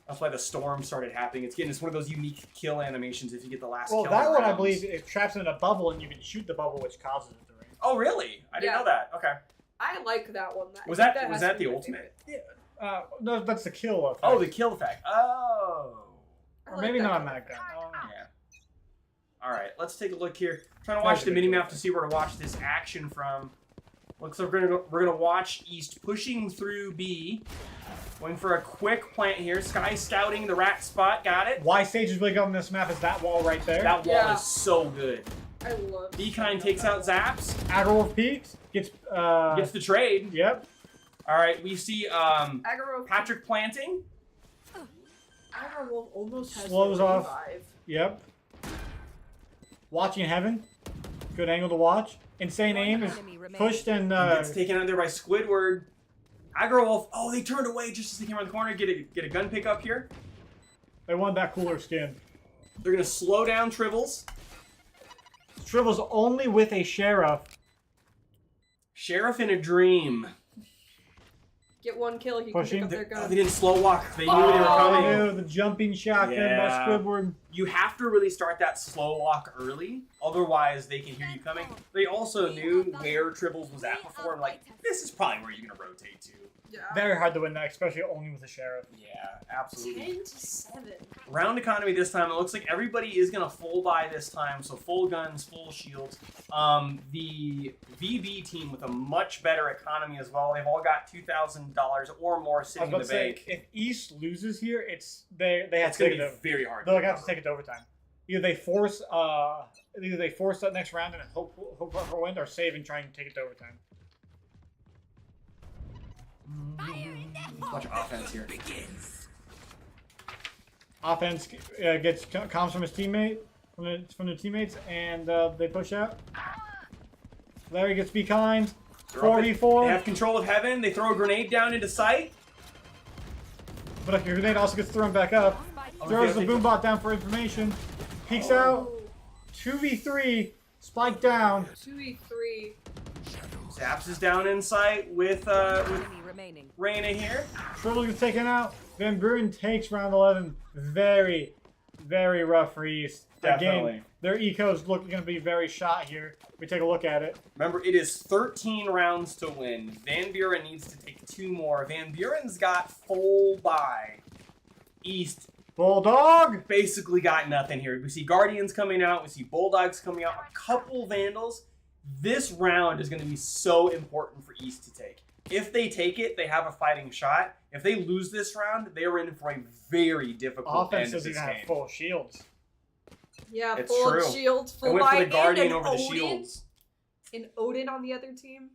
That's why the storm started happening. It's one of those unique kill animations if you get the last Well, kill. that in one I rounds. believe it traps in a bubble and you can shoot the bubble, which causes it to rain. Oh, really? I didn't Yeah. know that. Okay. I like that one. Was I think that has to the be my ultimate? favorite. No, that's the kill effect. Oh, the kill effect. Oh. I Or like maybe that not on kind of that gun. Oh, Yeah. All right, let's take a look here. Trying to watch the That's a good minimap kill. to see where to watch this action from. Looks like we're gonna watch East pushing through B, going for a quick plant here. Sky scouting the rat spot. Got it. Why Sage is really good on this map is that wall right there. That wall Yeah. is so good. I love. Be Kind takes out Zaps. Aggro peaks gets Gets the trade. Yep. All right, we see Aggro. Patrick planting. Aggro almost has Slows the off. revive. Yep. Watching Heaven. Good angle to watch. Insane aim is pushed and Gets taken out there by Squidward. Aggro Wolf. Oh, they turned away just as they came around the corner. Get a gun pick up here. They want that cooler skin. They're gonna slow down Tribbles. Tribbles only with a sheriff. Sheriff in a dream. Get one kill, he Pushing. can pick up their Oh, gun. they didn't slow walk. They knew they were coming. Oh, the jumping shotgun by Squidward. You have to really start that slow walk early, otherwise they can hear you coming. They also knew where Tribbles was at before, and like, this is probably where you're gonna rotate to. Yeah. Very hard to win that, especially only with a sheriff. Yeah, absolutely. 10-7. Round economy this time. It looks like everybody is gonna full buy this time, so full guns, full shields. The VB team with a much better economy as well. They've all got $2,000 or more sitting in the bank. If East loses here, they have It's to gonna take be it. very hard. They'll have to take it to overtime. Either they force that next round and hope for a win, or save and try and take it to overtime. Watch offense here. Offense gets comms from his teammate, from the teammates, and they push out. Larry gets be kind. 4v4. They have control of heaven. They throw a grenade down into sight. But a grenade also gets thrown back up. Throws the boombot down for information. Peeks out. 2v3. Spike down. 2v3. Zaps is down in sight with Enemy remaining. Reyna here. Tribble gets taken out. Van Buren takes round 11. Very, very rough for East. Definitely. Again, their eco's going to be very shot here. We take a look at it. Remember, it is 13 rounds to win. Van Buren needs to take 2 more. Van Buren's got full buy. East Bulldog! basically got nothing here. We see Guardians coming out. We see Bulldogs coming out. A couple Vandals. This round is going to be so important for East to take. If they take it, they have a fighting shot. If they lose this round, they are in for a very difficult Offense end of doesn't this even game. have full shields. Yeah, It's full true. shields, I full went for buy, the Guardian and over the Odin. shields. And Odin on the other team.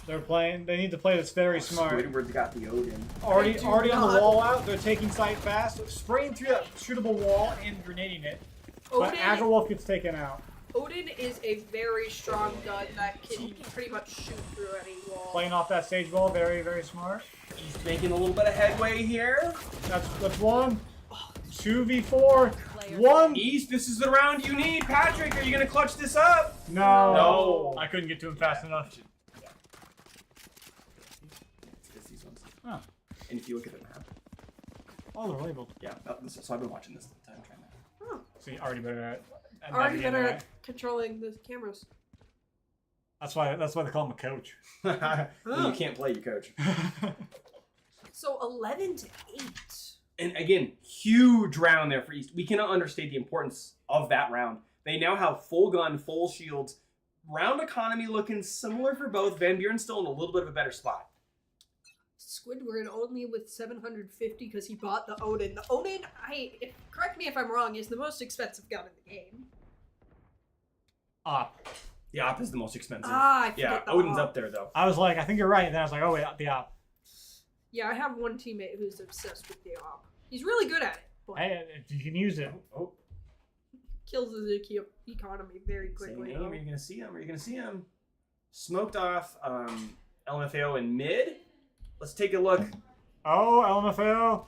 They're playing. They need to play this very smart. Squidward's got the Odin. Already do on the not. wall out. They're taking sight fast, spraying through that shootable wall and grenading it. But Odin, Agile Wolf gets taken out. Odin is a very strong gun that can pretty much shoot through any wall. Playing off that stage wall, very, very smart. He's making a little bit of headway here. That's one. 2v4. 1. East, this is the round you need. Patrick, are you going to clutch this up? No. No. I couldn't get to him fast enough. It's these ones. Oh. And if you look at the map. Oh, they're labeled. Yeah, so I've been watching this the time trying to. See, already better at Already navigating better that. at controlling the cameras. That's why they call him a coach. Well, you can't play your coach. So 11-8. And again, huge round there for East. We cannot understate the importance of that round. They now have full gun, full shields. Round economy looking similar for both. Van Buren still in a little bit of a better spot. Squidward only with 750 because he bought the Odin. The Odin, correct me if I'm wrong, is the most expensive gun in the game. Op. The op is the most expensive. I yeah, forget the Odin's op. up there though. I was like, I think you're right. And then I was like, oh wait, the op. Yeah, I have one teammate who's obsessed with the op. He's really good at it, but Hey, you can use it. Oh, kills his economy very quickly. same name. Are you gonna see him? Are you gonna see him? Smoked off LMFAO in mid. Let's take a look. Oh, LMFAO.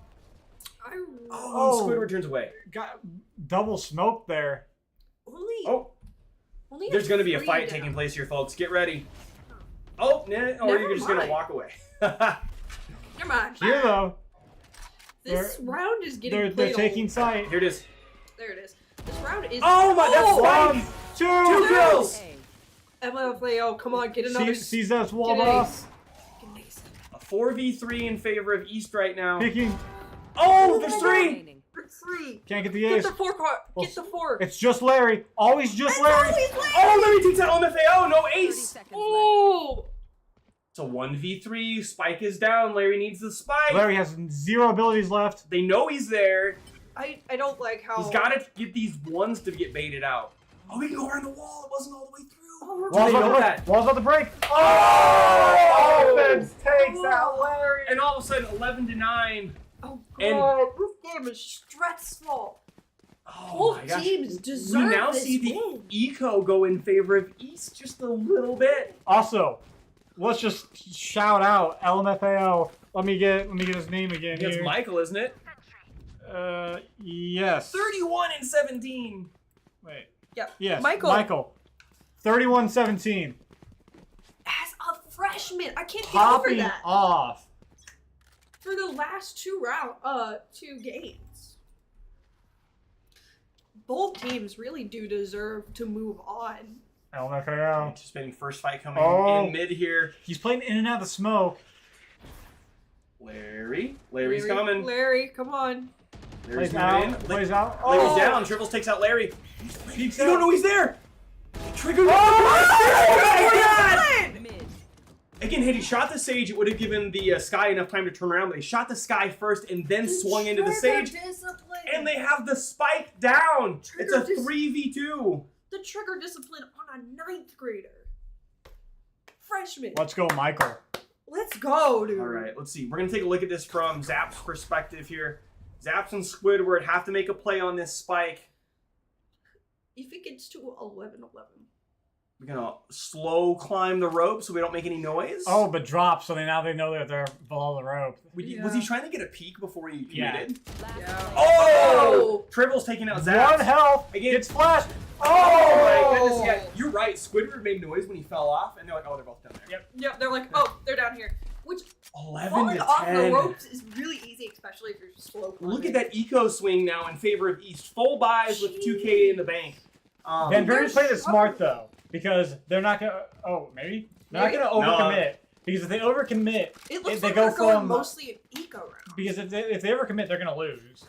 Oh, Squidward turns away. Got double smoke there. Only There's going to be a 3 fight down. taking place here, folks. Get ready. Oh, or Never you're just going to mind. walk away. Never mind. Here though, This round is getting they're played taking a- sight. Here it is. There it is. This round is. Oh my, that's One, Two two. kills. MLFAO, come on, get another. Sees that's walled get an off. ace. Get an ace. A 4v3 in favor of East right now. Picking. Oh, there's 3. Remaining. Free. Can't get the Get ace. the 4 card. Get the 4. It's just Larry. Always just Larry. Oh, let me take that LMFAO. No 30 ace. seconds left. Oh. It's a 1v3. Spike is down. Larry needs the spike. Larry has 0 abilities left. They know he's there. I don't like how. He's got to get these ones to get baited out. Oh, we can go around the wall. It wasn't all the way through. Oh, Do they know about to that? break. Wall's about to break. Oh! Offense takes out Larry. And all of a sudden, 11-9. Oh And- god, this game is stressful. Oh Both my gosh. teams We deserve now this see the win. eco go in favor of East just a little bit. Also, let's just shout out LMFAO. Let me get his name again It's here. Michael, isn't it? Yes. 31 and 17. Wait. Yep. Yes. Michael. 31-17. As a freshman, I can't get over Popping that. off. For the last two games. Both teams really do deserve to move on. LMFAO. Anticipating first fight coming in mid here. He's playing in and out of the smoke. Larry's coming. Larry, come on. Larry's Plays moving in. out. Plays out. Larry's Oh. down. Triples takes out Larry. You don't know he's there. Trigger. Mid. Again, had he shot the Sage, it would have given the Sky enough time to turn around, but they shot the Sky first and then swung into the Sage. Discipline. And they have the spike down. It's a Trigger 3v2. The trigger discipline on a 9th grader. Freshman. Let's go, Michael. Let's go, dude. All right, let's see. We're going to take a look at this from Zap's perspective here. Zaps and Squidward have to make a play on this spike. If it gets to 11-11. We're going to slow climb the rope so we don't make any noise. Oh, but drop, so now they know that they're below the rope. Was he trying to get a peek before he committed? Yeah. Oh! Tribbles taking out Zaps. 1 health. Again. Gets flashed. Oh my goodness, yeah. You're right. Squidward made noise when he fell off, and they're like, oh, they're both down there. Yep, they're like, oh, they're down here. Which 11 falling to off 10. the ropes is really easy, especially if you're slow climbing. Look at that eco swing now in favor of East. Full buys with 2K in the bank. Van Buren played it smart, though, because they're not going to... Oh, maybe? They're not going to overcommit. Because if they overcommit, It looks they like go they're going from... mostly an eco round. Because if they overcommit, they're going to lose.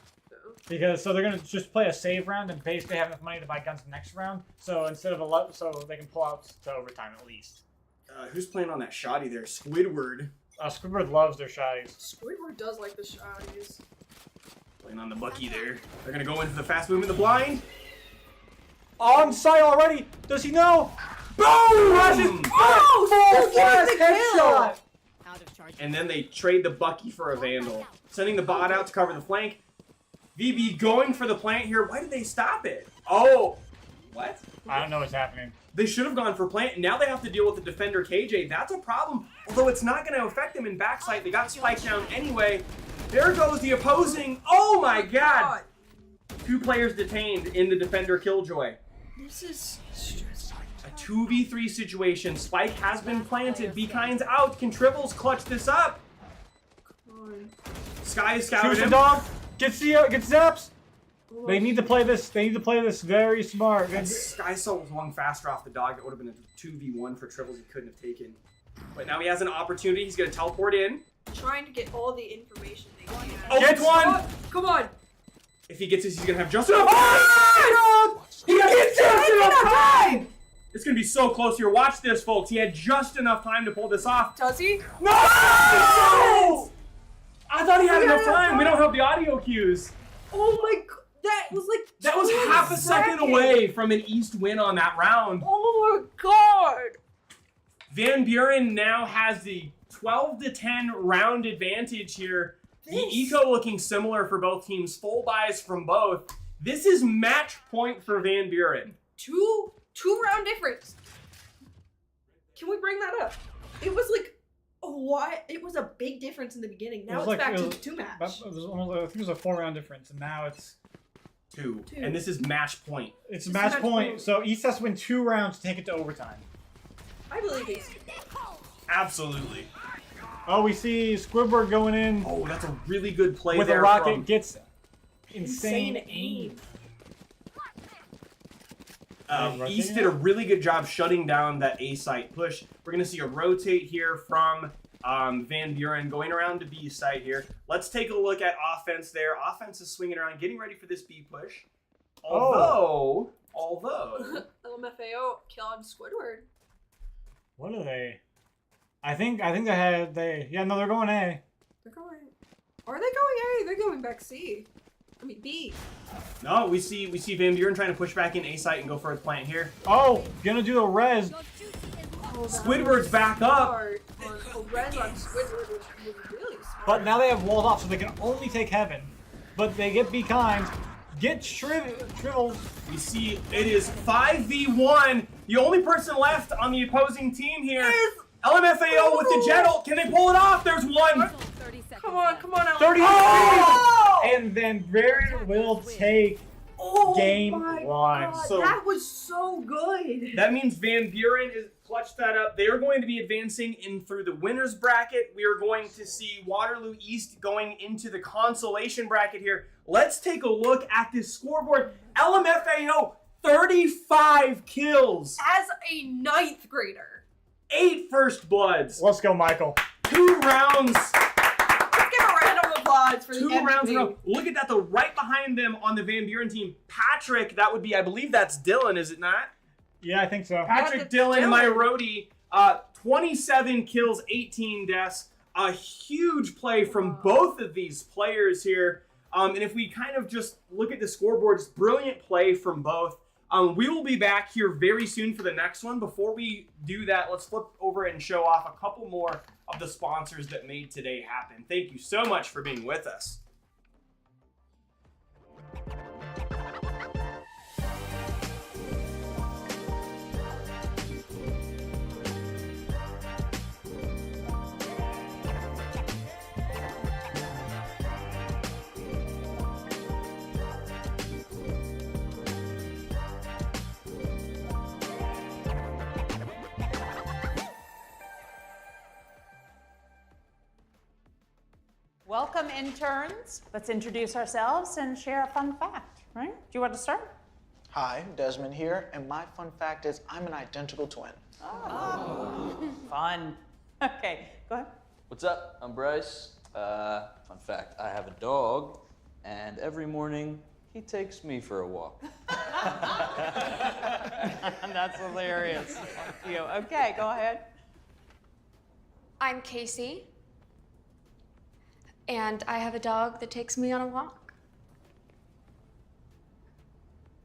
Because so they're gonna just play a save round and basically have enough money to buy guns the next round. So instead of so they can pull out to overtime at least. Who's playing on that shoddy there? Squidward. Squidward loves their shotties. Squidward does like the shotties. Playing on the Bucky there. They're gonna go into the fast move in the blind. On site already. Does he know? Boom! Oh, flash the kill. headshot. Out of charge. And then they trade the Bucky for a Vandal, sending the bot out to cover the flank. VB going for the plant here. Why did they stop it? Oh, what? I don't know what's happening. They should have gone for plant. Now they have to deal with the defender KJ. That's a problem. Although it's not going to affect them in backside. They got spiked down anyway. There goes the opposing. Oh my god. 2 players detained in the defender killjoy. This is stressful. A 2v3 situation. Spike has been planted. Be Kind's out. Can Tribbles clutch this up? Sky is scouting Shoots the him. dog. Gets Zaps. They need to play this. They need to play this very smart. Sky was one faster off the dog. That would have been a 2v1 for Tribbles he couldn't have taken. But now he has an opportunity. He's going to teleport in. Trying to get all the information they can. Oh, gets one! Come on! If he gets this, he's going to have just enough time! He gets just enough time! It's going to be so close here. Watch this, folks. He had just enough time to pull this off. Does he? No! I thought he had enough time. We don't have the audio cues. Oh my god. That was like That was half a second away from an East win on that round. Oh my god. Van Buren now has the 12-10 round advantage here. The eco looking similar for both teams. Full buys from both. This is match point for Van Buren. Two round difference. Can we bring that up? It was like what? It was a big difference in the beginning. Now it's back to 2 match. I think it was a 4-round difference, and now it's 2. And this is match point. It's match point. So East has to win 2 rounds to take it to overtime. I believe East. Absolutely. Oh, we see Squidward going in. Oh, that's a really good play with there. A rocket. From... Gets insane aim. East did a really good job shutting down that A site push. We're going to see a rotate here from Van Buren going around to B site here. Let's take a look at offense there. Offense is swinging around, getting ready for this B push. Although, LMFAO kill on Squidward. What are they? I think they're going A. They're going. Are they going A? They're going back C. I mean B. No, we see Van Buren trying to push back in A site and go for his plant here. Oh, gonna do the res. Squidward's back up. A res on Squidward was really smart. But now they have walls off, so they can only take Heaven. But they get Be Kind. Get Tribbles. We see it is 5v1. The only person left on the opposing team here. LMFAO with the jet ult. Can they pull it off? There's one. 30 seconds Come on, left. come on, Alex. 30 And then Baron will take game my one. God, So- that was so good. That means Van Buren is clutched that up. They are going to be advancing in through the winners bracket. We are going to see Waterloo East going into the consolation bracket here. Let's take a look at this scoreboard. LMFAO, 35 kills, As a 9th grader. 8 first bloods, Let's go, Michael. 2 rounds. Let's give a round of applause for the 2 rounds in a MVP. row. Look at that, though, right behind them on the Van Buren team. Patrick, that would be, I believe that's Dylan, is it not? Yeah, I think so. Patrick that's Dillon, Dylan. my roadie, 27 kills, 18 deaths. A huge play from both of these players here. And if we kind of just look at the scoreboards, brilliant play from both. We will be back here very soon for the next one. Before we do that, let's flip over and show off a couple more of the sponsors that made today happen. Thank you so much for being with us. Welcome, interns. Let's introduce ourselves and share a fun fact, right? Do you want to start? Hi, Desmond here, and my fun fact is I'm an identical twin. Fun. Okay, go ahead. What's up? I'm Bryce. Fun fact, I have a dog, and every morning he takes me for a walk. That's hilarious. Thank you. Okay, go ahead. I'm Casey, and I have a dog that takes me on a walk.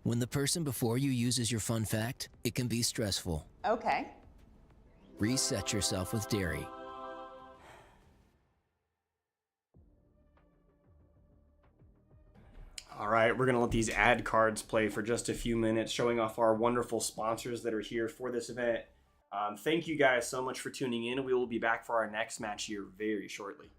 When the person before you uses your fun fact, it can be stressful. Okay. Reset yourself with dairy. All right, we're going to let these ad cards play for just a few minutes, showing off our wonderful sponsors that are here for this event. Thank you guys so much for tuning in. We will be back for our next match here very shortly.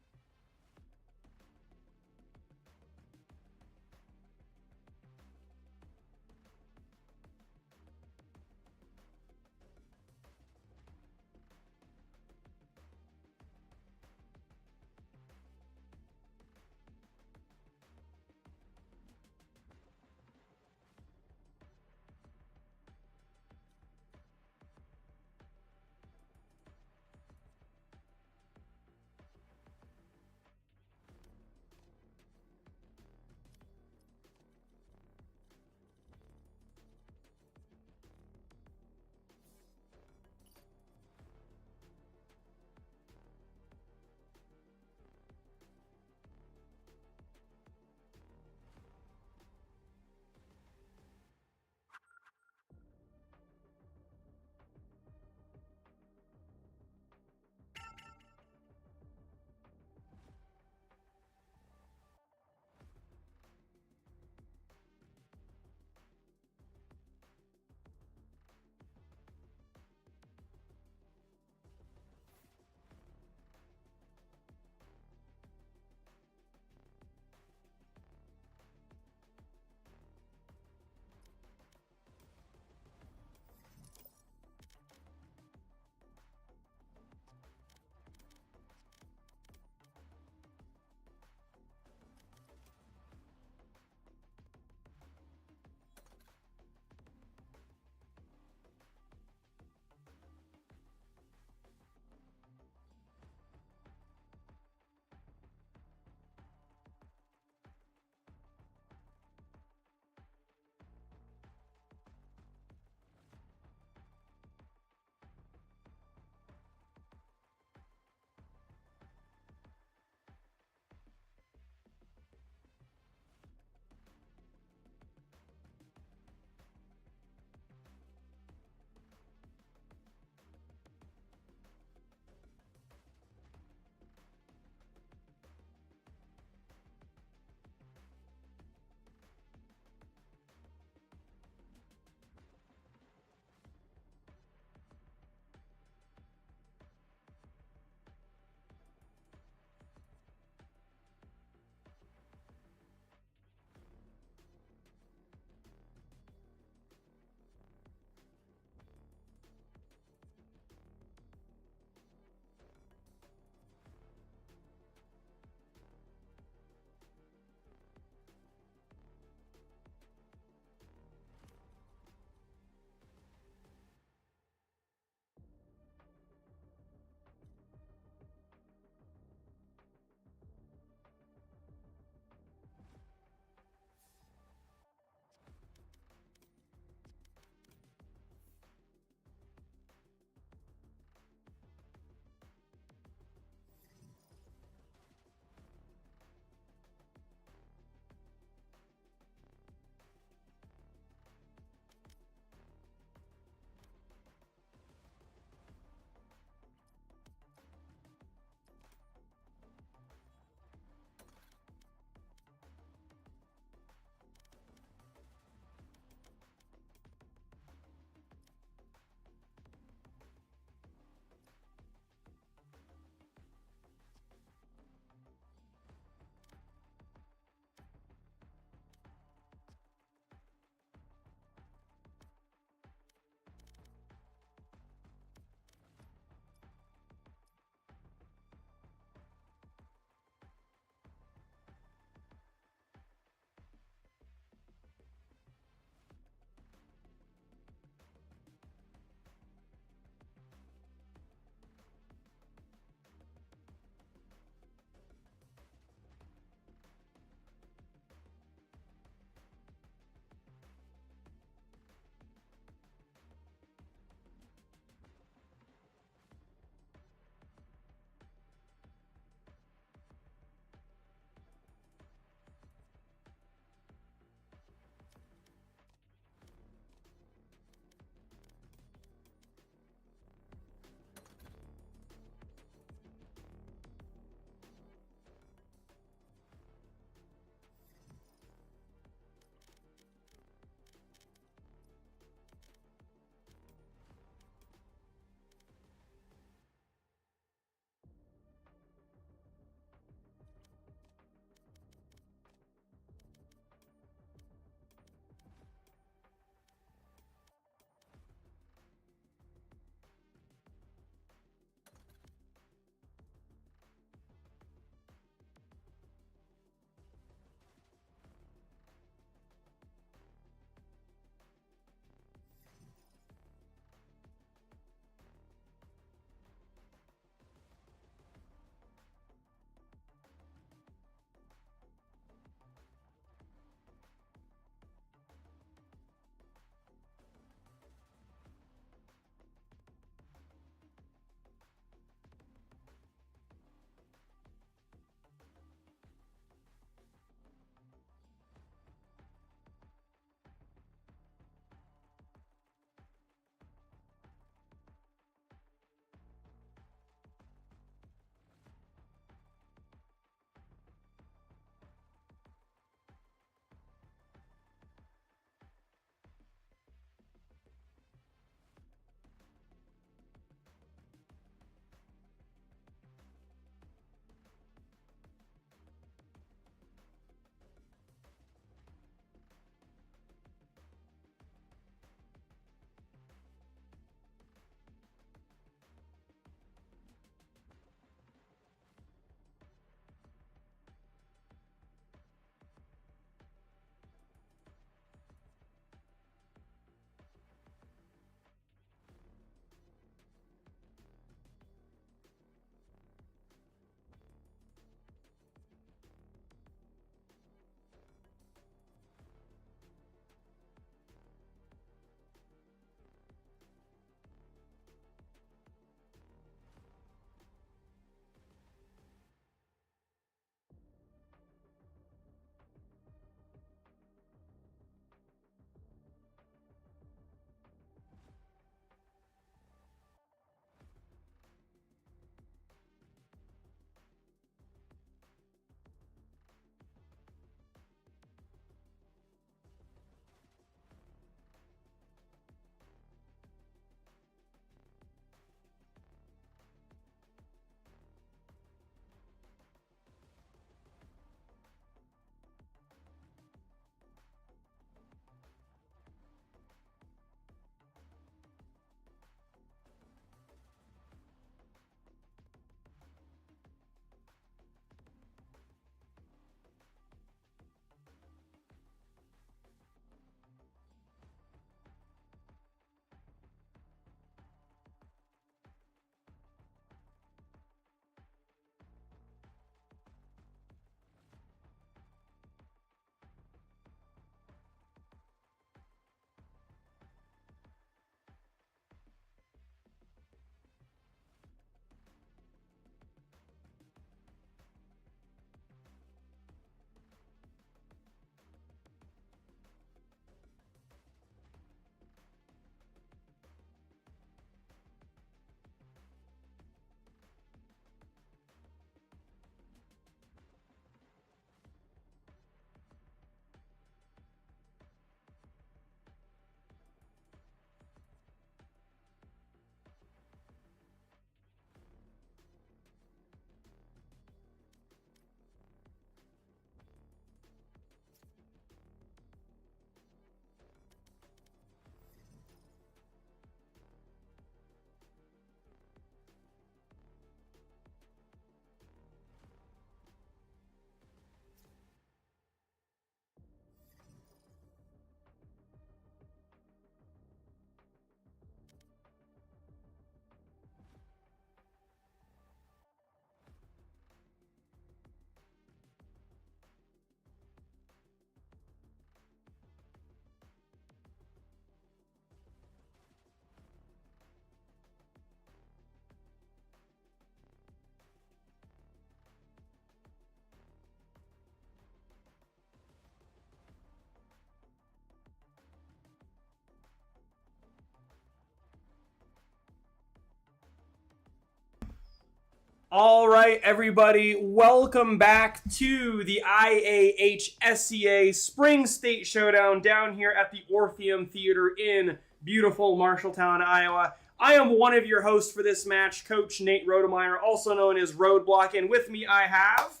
All right, everybody, welcome back to the IAHSEA Spring State Showdown down here at the Orpheum Theater in beautiful Marshalltown, Iowa. I am one of your hosts for this match, Coach Nate Rodemeyer, also known as Roadblock, and with me I have...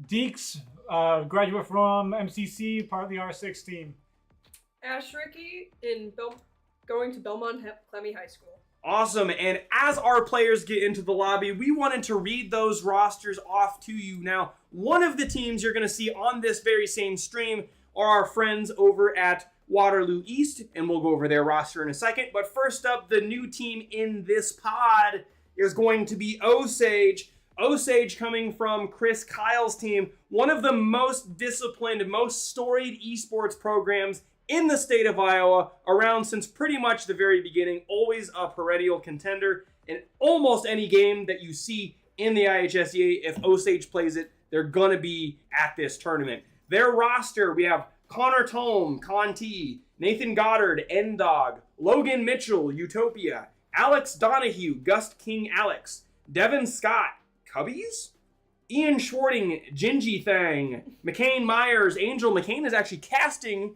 Deeks, graduate from MCC, part of the R6 team. Ash Ricky going to Belmond-Klemme High School. Awesome, and as our players get into the lobby, we wanted to read those rosters off to you. Now, one of the teams you're going to see on this very same stream are our friends over at Waterloo East, and we'll go over their roster in a second. But first up, the new team in this pod is going to be Osage. Osage coming from Chris Kyle's team, one of the most disciplined, most storied esports programs in the state of Iowa, around since pretty much the very beginning, always a perennial contender. In almost any game that you see in the IHSEA, if Osage plays it, they're going to be at this tournament. Their roster, we have Connor Tome, Conti, Nathan Goddard, N-Dog, Logan Mitchell, Utopia, Alex Donahue, Gust King Alex, Devin Scott, Cubbies, Ian Schwarting, Gingy Thang, McCain Myers, Angel McCain is actually casting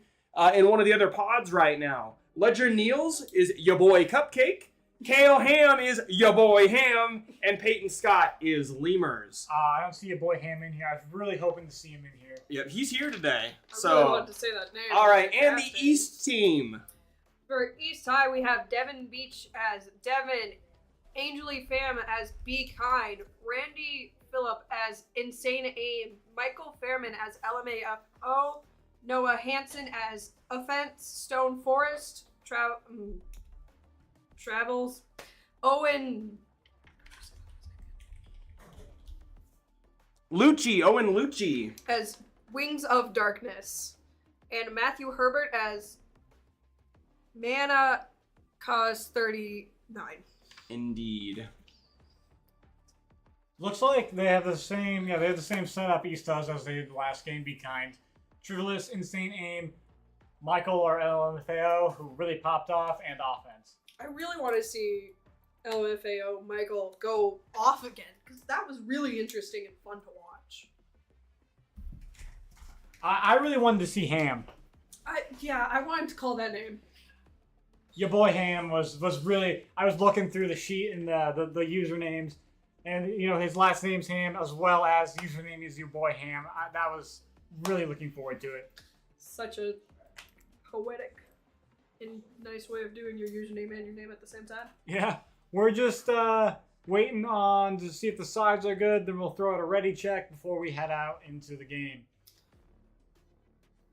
in one of the other pods right now. Ledger Niels is ya boy Cupcake. Kale Ham is ya boy Ham. And Peyton Scott is Lemurs. I don't see your boy Ham in here. I was really hoping to see him in here. Yep, he's here today. I really wanted to say that name. All right, and the East team. For East High, we have Devin Beach as Devin, Angely Pham as Be Kind, Randy Phillip as Insane Aim, Michael Fairman as LMAFO, Noah Hansen as Offense, Stone Forest, Travels, Owen Lucci as Wings of Darkness, and Matthew Herbert as Mana Cause 39. Indeed. Looks like they have the same. Yeah, they have the same setup East does as they did the last game. Be Kind, Trivialist, Insane Aim, Michael or LMFAO, who really popped off, and Offense. I really want to see LMFAO Michael go off again, because that was really interesting and fun to watch. I really wanted to see Ham. I wanted to call that name. Your boy Ham was really. I was looking through the sheet and the usernames, and you know his last name's Ham as well as username is your boy Ham. That was really looking forward to it. Such a poetic and nice way of doing your username and your name at the same time. Yeah, we're just waiting on to see if the sides are good. Then we'll throw out a ready check before we head out into the game.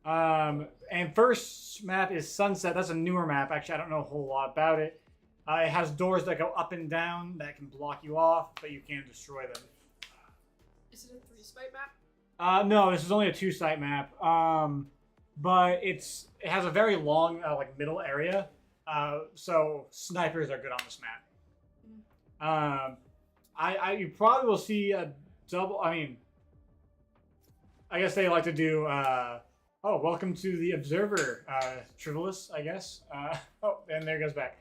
And first map is Sunset. That's a newer map. Actually, I don't know a whole lot about it. It has doors that go up and down that can block you off, but you can't destroy them. Is it a 3-site map? No, this is only a 2-site map. But it has a very long like middle area. So snipers are good on this map. You probably will see a double. I mean, I guess they like to do. Welcome to the Observer, Trivialist, I guess. And there goes back.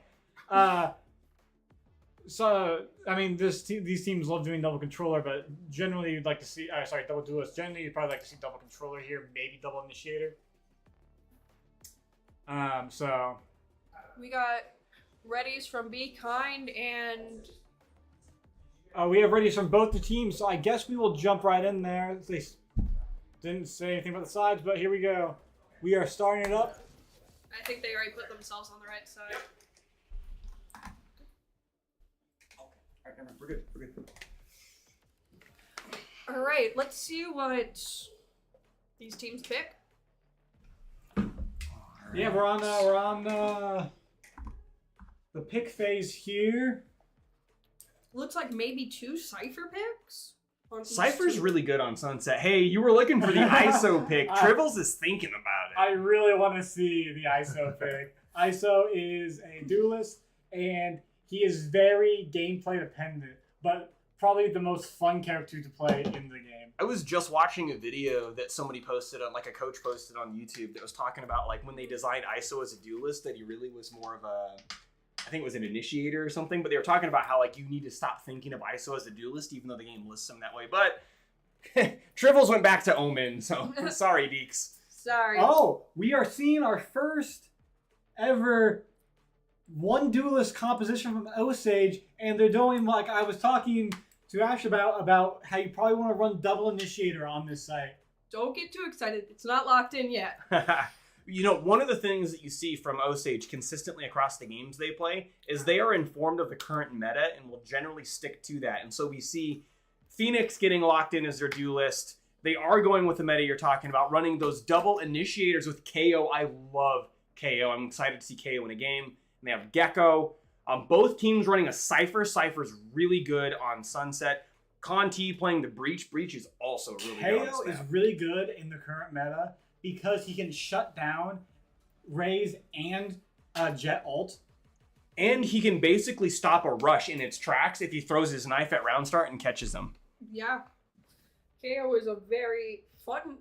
So, I mean, these teams love doing double controller, but generally you'd like to see, double duelist. Generally, you'd probably like to see double controller here, maybe double initiator. So. We got readies from Be Kind and. We have readies from both the teams, so I guess we will jump right in there. They didn't say anything about the sides, but here we go. We are starting it up. I think they already put themselves on the right side. We're good. We're good. All right, let's see what these teams pick. Yeah, we're on the pick phase here. Looks like maybe 2 Cypher picks. Cypher's really good on Sunset. Hey, you were looking for the ISO pick. Tribbles is thinking about it. I really want to see the ISO pick. ISO is a duelist, and he is very gameplay dependent, but probably the most fun character to play in the game. I was just watching a video that somebody posted on, like a coach posted on YouTube that was talking about like when they designed ISO as a duelist, that he really was more of I think it was an initiator or something, but they were talking about how like you need to stop thinking of ISO as a duelist, even though the game lists them that way. But Trivels went back to Omen, so sorry, Deeks. Sorry. Oh, we are seeing our first ever one duelist composition from Osage, and they're doing like I was talking to Ash about how you probably want to run double initiator on this site. Don't get too excited. It's not locked in yet. You know, one of the things that you see from Osage consistently across the games they play is they are informed of the current meta and will generally stick to that. And so we see Phoenix getting locked in as their duelist. They are going with the meta you're talking about, running those double initiators with KO. I love KO. I'm excited to see KO in a game. And they have Gecko. Both teams running a Cypher. Cypher's really good on Sunset. Conti playing the Breach. Breach is also really good. KO is really good in the current meta because he can shut down Raze and Jet ult. And he can basically stop a rush in its tracks if he throws his knife at round start and catches them. Yeah. KO is a very fun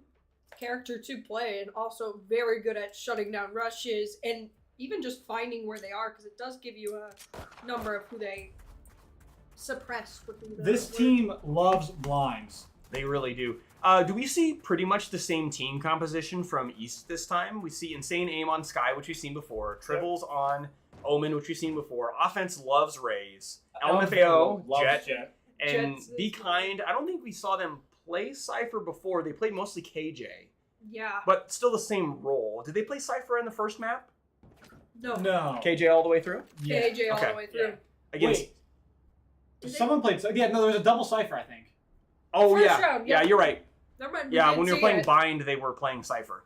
character to play and also very good at shutting down rushes and even just finding where they are because it does give you a number of who they suppress. This team loves blinds. They really do. Do we see pretty much the same team composition from East this time? We see Insane Aim on Sky, which we've seen before. Tribbles on Omen, which we've seen before. Offense loves Raze. LMFAO, Jet. And Jet's Be Kind. I don't think we saw them play Cypher before. They played mostly KJ. Yeah. But still the same role. Did they play Cypher in the first map? No. KJ all the way through? Yeah. KJ all the way through. Against... Wait. Someone played... Yeah, no, there was a double Cypher, I think. Oh, First yeah. round, Yeah, you're right. Never mind, Yeah, when we were playing it. Bind, they were playing Cypher.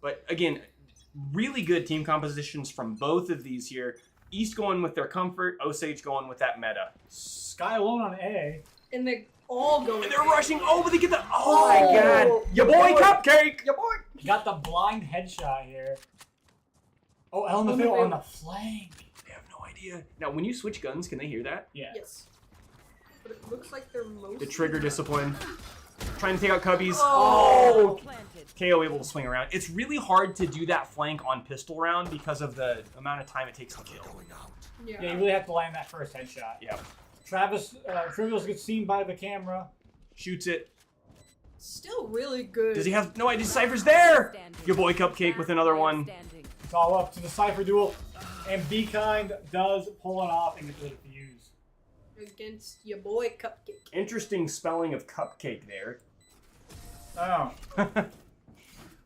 But again, really good team compositions from both of these here. East going with their comfort, Osage going with that meta. Sky alone on A. And they all go. And they're rushing. Oh, but they get the... Oh, my God. Your boy Cupcake. Your boy. Got the blind headshot here. Oh, LMFAO on the flank. They have no idea. Now, when you switch guns, can they hear that? Yeah. Yes. But it looks like they're mostly... The trigger discipline. Trying to take out Cubbies. Oh! KO able to swing around. It's really hard to do that flank on pistol round because of the amount of time it takes to kill. Yeah, you really have to land that first headshot. Yeah. Trivials gets seen by the camera. Shoots it. Still really good. Does he have... No idea. Cypher's there! Your boy Cupcake with another one. It's all up to the Cypher duel. And Be Kind does pull it off and gets the defuse. Against your boy Cupcake. Interesting spelling of Cupcake there. Oh.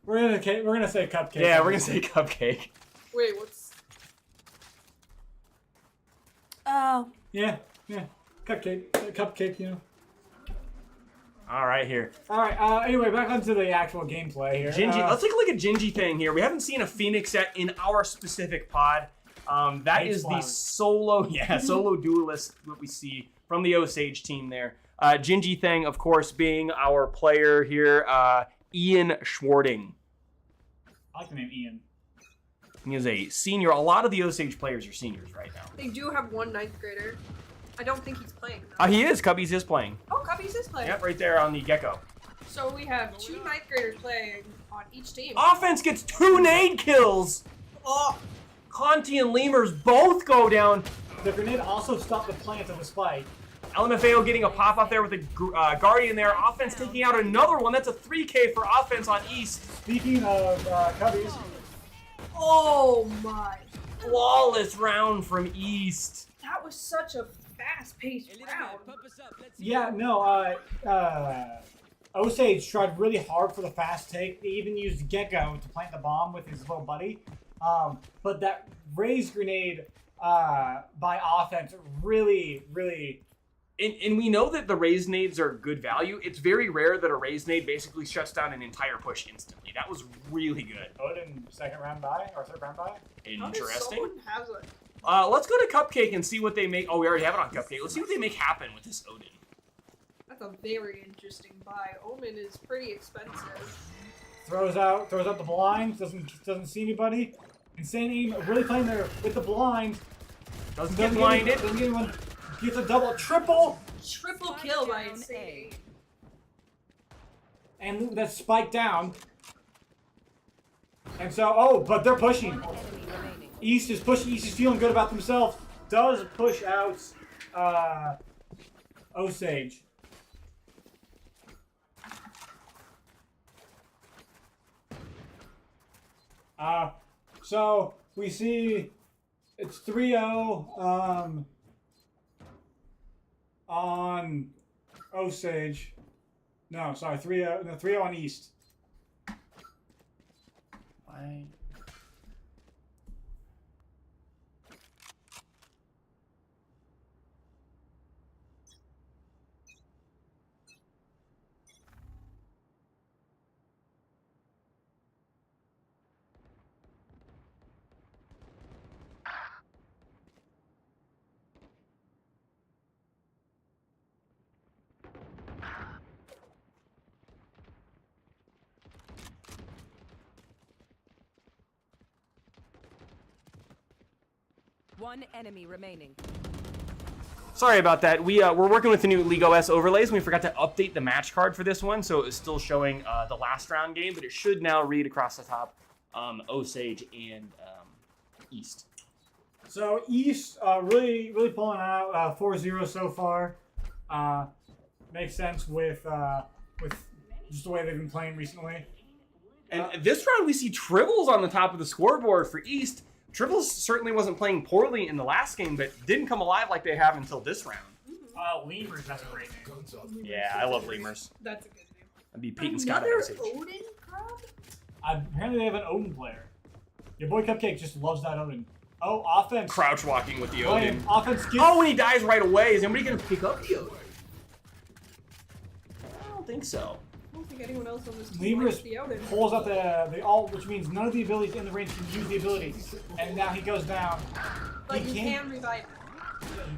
we're gonna say Cupcake. Yeah, we're gonna say Cupcake. Wait, what's... Oh. Yeah. Cupcake, you know. All right, here. All right, anyway, back onto the actual gameplay here. Gingy, let's take a look at Gingy thing here. We haven't seen a Phoenix yet in our specific pod. That is the solo duelist that we see from the Osage team there. Gingy Thang, of course, being our player here, Ian Schwarting. I like the name Ian. He is a senior. A lot of the Osage players are seniors right now. They do have one 9th grader. I don't think he's playing, though. He is. Cubbies is playing. Oh, Cubbies is playing. Yep, right there on the Gecko. So we have 2 9th graders playing on each team. Offense gets 2 nade kills. Oh. Conti and Lemurs both go down. The grenade also stopped the plant of the spike. LMFAO getting a pop up there with a Guardian there. Offense taking out another one. That's a 3K for offense on East. Speaking of Cubbies. Oh my. Flawless round from East. That was such a fast-paced round. Yeah, no, Osage tried really hard for the fast take. They even used Gecko to plant the bomb with his little buddy. But that Raze grenade by offense really... And we know that the Raze nades are good value. It's very rare that a Raze nade basically shuts down an entire push instantly. That was really good. Odin, second round buy, or third round buy? Interesting. Has it? Let's go to Cupcake and see what they make. Oh, we already have it on Cupcake. Let's see what they make happen with this Odin. That's a very interesting buy. Omen is pretty expensive. Throws out the blinds, doesn't see anybody. Insane Aim really playing there with the blinds. Doesn't get blinded. Doesn't get anyone. Gets a triple kill by Insane. And that's spiked down. And so, but they're pushing. East is pushing. East is feeling good about themselves. Does push out Osage. So we see it's 3-0 on Osage. No, sorry, 3-0. No, 3-0 on East. Why? One enemy remaining. Sorry about that. We're working with the new League OS overlays, and we forgot to update the match card for this one, so it was still showing the last round game, but it should now read across the top Osage and East. So East really pulling out 4-0 so far. Makes sense with just the way they've been playing recently. And this round we see Tribbles on the top of the scoreboard for East. Tribbles certainly wasn't playing poorly in the last game, but didn't come alive like they have until this round. Lemurs, that's a great name. Yeah, I love Lemurs. That's a good name. I'd be Peyton Scott at Another Osage. Odin crowd? Apparently they have an Odin player. Your boy Cupcake just loves that Odin. Oh, offense. Crouch walking with the Odin. Offense. Oh, and he dies right away. Is anybody going to pick up the Odin? I don't think so. I don't think anyone else on this team Lemurs likes the Odin. pulls out the all, which means none of the abilities in the range can use the ability. And now he goes down. But you can revive him.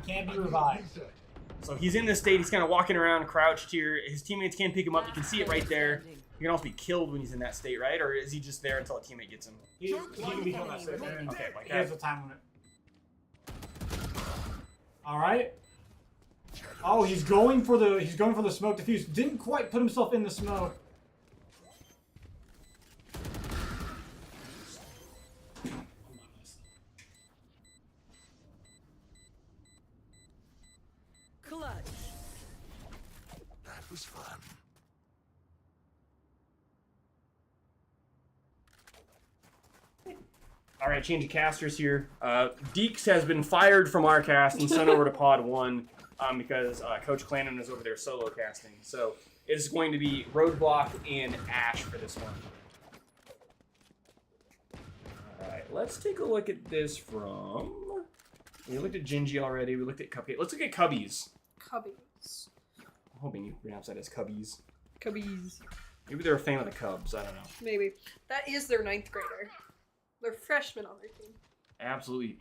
He can be revived. So he's in this state. He's kind of walking around crouched here. His teammates can't pick him up. You can see it right there. He can also be killed when he's in that state, right? Or is he just there until a teammate gets him? He can be killed in that state. Okay, like He has that. a time limit. All right. Oh, he's going for the smoke defuse. Didn't quite put himself in the smoke. Clutch. That was fun. All right, change of casters here. Deeks has been fired from our cast and sent over to Pod 1 because Coach Clannon is over there solo casting. So it's going to be Roadblock and Ash for this one. All right, let's take a look at this from... We looked at Gingy already. We looked at Cupcake. Let's look at Cubbies. Cubbies. I'm hoping you pronounce that as Cubbies. Cubbies. Maybe they're a fan of the Cubs. I don't know. Maybe. That is their 9th grader. They're freshmen on their team. Absolutely.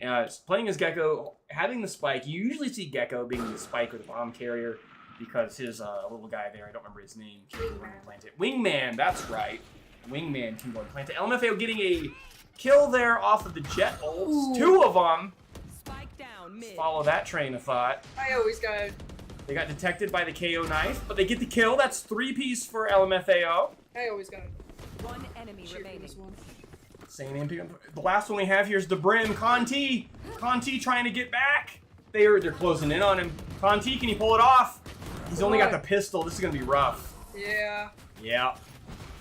Playing as Gecko, having the spike, you usually see Gecko being the spike or the bomb carrier because his little guy there, I don't remember his name, can go and plant it. Wingman, that's right. Wingman can go and plant it. LMFAO getting a kill there off of the jet ults. Ooh. 2 of them. Spike down mid. Follow that train of thought. I always got... They got detected by the KO knife, but they get the kill. That's 3-piece for LMFAO. I always got... One enemy remaining. Same MP. The last one we have here is the Brim. Conti trying to get back. They're closing in on him. Conti, can he pull it off? He's only got the pistol. This is gonna be rough. Yeah. Yeah.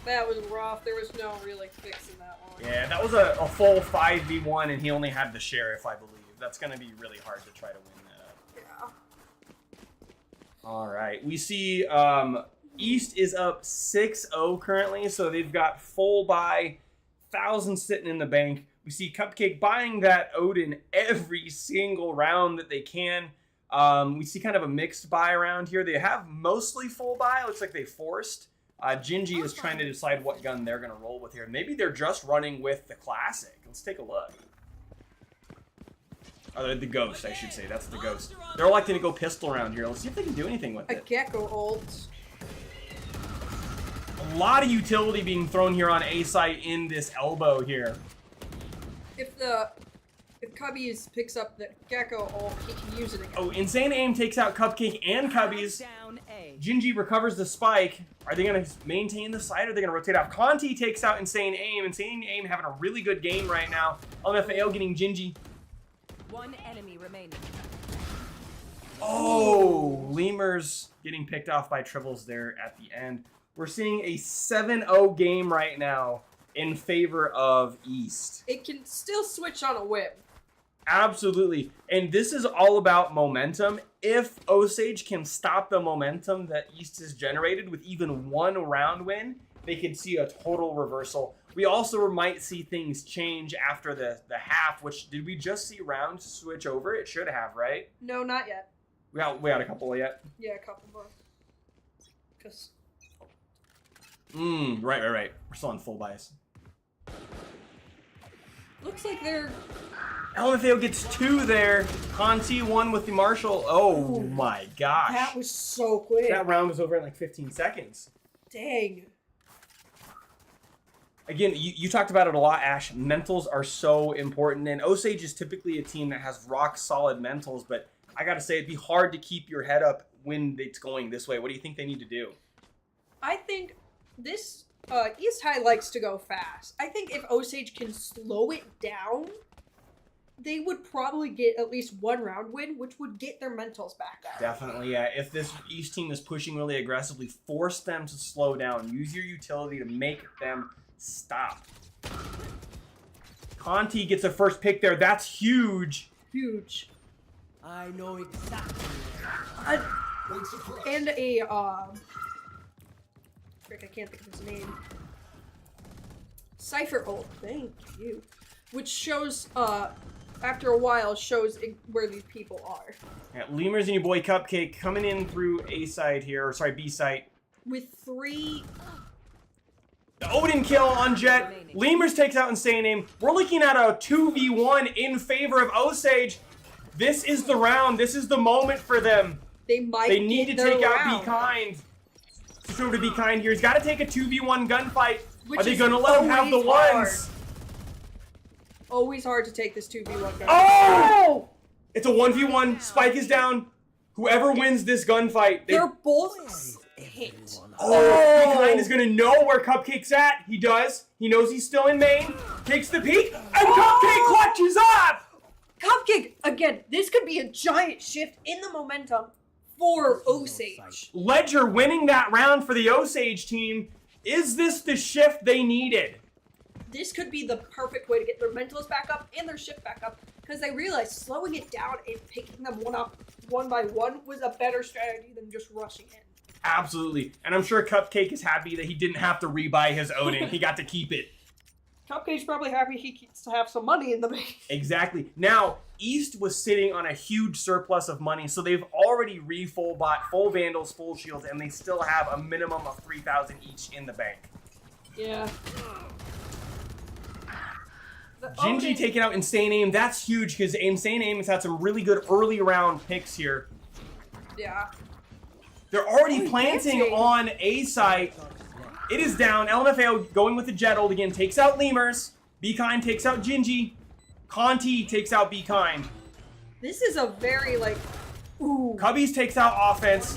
That was rough. There was no really fixing that one. Yeah, that was a full 5v1, and he only had the sheriff, I believe. That's gonna be really hard to try to win that up. Yeah. All right, we see East is up 6-0 currently, so they've got full buy. 1,000 sitting in the bank. We see Cupcake buying that Odin every single round that they can. We see kind of a mixed buy around here. They have mostly full buy. Looks like they forced. Gingy is trying to decide what gun they're going to roll with here. Maybe they're just running with the classic. Let's take a look. Oh, the Ghost, I should say. That's the Ghost. They're electing to go pistol around here. Let's see if they can do anything with it. A Gecko ult. A lot of utility being thrown here on A site in this elbow here. If Cubbies picks up the Gecko ult, he can use it again. Oh, Insane Aim takes out Cupcake and Cubbies. Down A. Gingy recovers the spike. Are they going to maintain the side or are they going to rotate off? Conti takes out Insane Aim. Insane Aim having a really good game right now. LMFAO getting Gingy. One enemy remaining. Oh, Lemurs getting picked off by Tribbles there at the end. We're seeing a 7-0 game right now in favor of East. It can still switch on a whim. Absolutely. And this is all about momentum. If Osage can stop the momentum that East has generated with even one round win, they could see a total reversal. We also might see things change after the half, which did we just see rounds switch over? It should have, right? No, not yet. We got a couple yet. Yeah, a couple more. Cause. Right. We're still on full bias. Looks like they're. LMFAO gets 2 there. Conti 1 with the Marshall. Oh my gosh. That was so quick. That round was over in like 15 seconds. Dang. Again, you talked about it a lot, Ash. Mentals are so important. And Osage is typically a team that has rock solid mentals, but I gotta say, it'd be hard to keep your head up when it's going this way. What do you think they need to do? I think this East High likes to go fast. I think if Osage can slow it down, they would probably get at least one round win, which would get their mentals back up. Definitely, yeah. If this East team is pushing really aggressively, force them to slow down. Use your utility to make them stop. Conti gets a first pick there. That's huge. Huge. I know exactly. And a frick, I can't think of his name. Cypher ult, thank you. Which shows after a while shows where these people are. Yeah, Lemurs and your boy Cupcake coming in through A side here, or sorry, B side. With 3. The Odin kill on Jet. Lemurs takes out Insane Aim. We're looking at a 2v1 in favor of Osage. This is the round. This is the moment for them. They need to take out Be Kind. Switch over to Be Kind here. He's got to take a 2v1 gunfight. Are they going to let him have the ones? Always hard to take this 2v1 gunfight. Oh! It's a 1v1. Spike is down. Whoever wins this gunfight. They're both hit. Oh! Be Kind is going to know where Cupcake's at. He does. He knows he's still in main. Takes the peek. And Cupcake clutches up! Cupcake, again, this could be a giant shift in the momentum for Osage. Ledger winning that round for the Osage team. Is this the shift they needed? This could be the perfect way to get their mentals back up and their shift back up, because they realized slowing it down and picking them one by one was a better strategy than just rushing in. Absolutely. And I'm sure Cupcake is happy that he didn't have to rebuy his Odin. He got to keep it. Cupcake's probably happy he gets to have some money in the bank. Exactly. Now, East was sitting on a huge surplus of money, so they've already full bought full Vandals, full Shields, and they still have a minimum of 3,000 each in the bank. Yeah. Gingy taking out Insane Aim. That's huge because Insane Aim has had some really good early round picks here. Yeah. They're already planting on A site. It is down. LMFAO going with the Jet ult again. Takes out Lemurs. Be Kind takes out Gingy. Conti takes out Be Kind. This is a very, like, ooh. Cubbies takes out offense.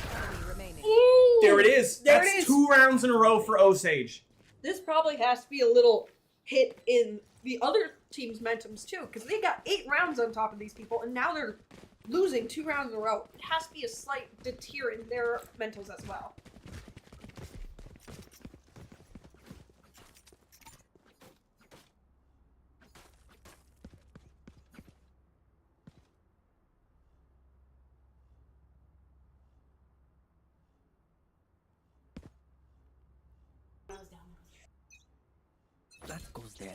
Ooh. There it is. There That's it is. 2 rounds in a row for Osage. This probably has to be a little hit in the other team's mentums, too, because they got 8 rounds on top of these people, and now they're losing 2 rounds in a row. It has to be a slight deter in their mentals as well. That goes there.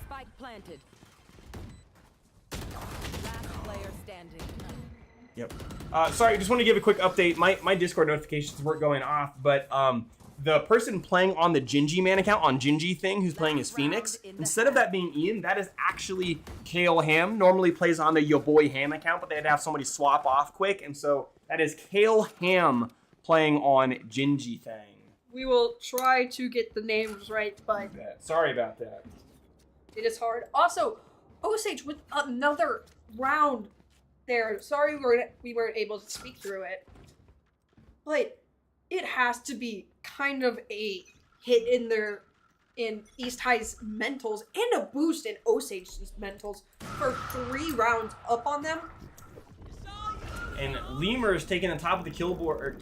Spike planted. Last player standing. Yep. Sorry, just want to give a quick update. My Discord notifications weren't going off, but the person playing on the Gingy man account, on Gingy thing, who's playing as Phoenix, instead of that being Ian, that is actually Kale Ham. Normally plays on the Yo Boy Ham account, but they had to have somebody swap off quick, and so that is Kale Ham playing on Gingy thing. We will try to get the names right, but Sorry about that. it is hard. Also, Osage with another round there. Sorry we weren't able to speak through it, but it has to be kind of a hit in East High's mentals and a boost in Osage's mentals for 3 rounds up on them. And Lemur's taking the top of the scoreboard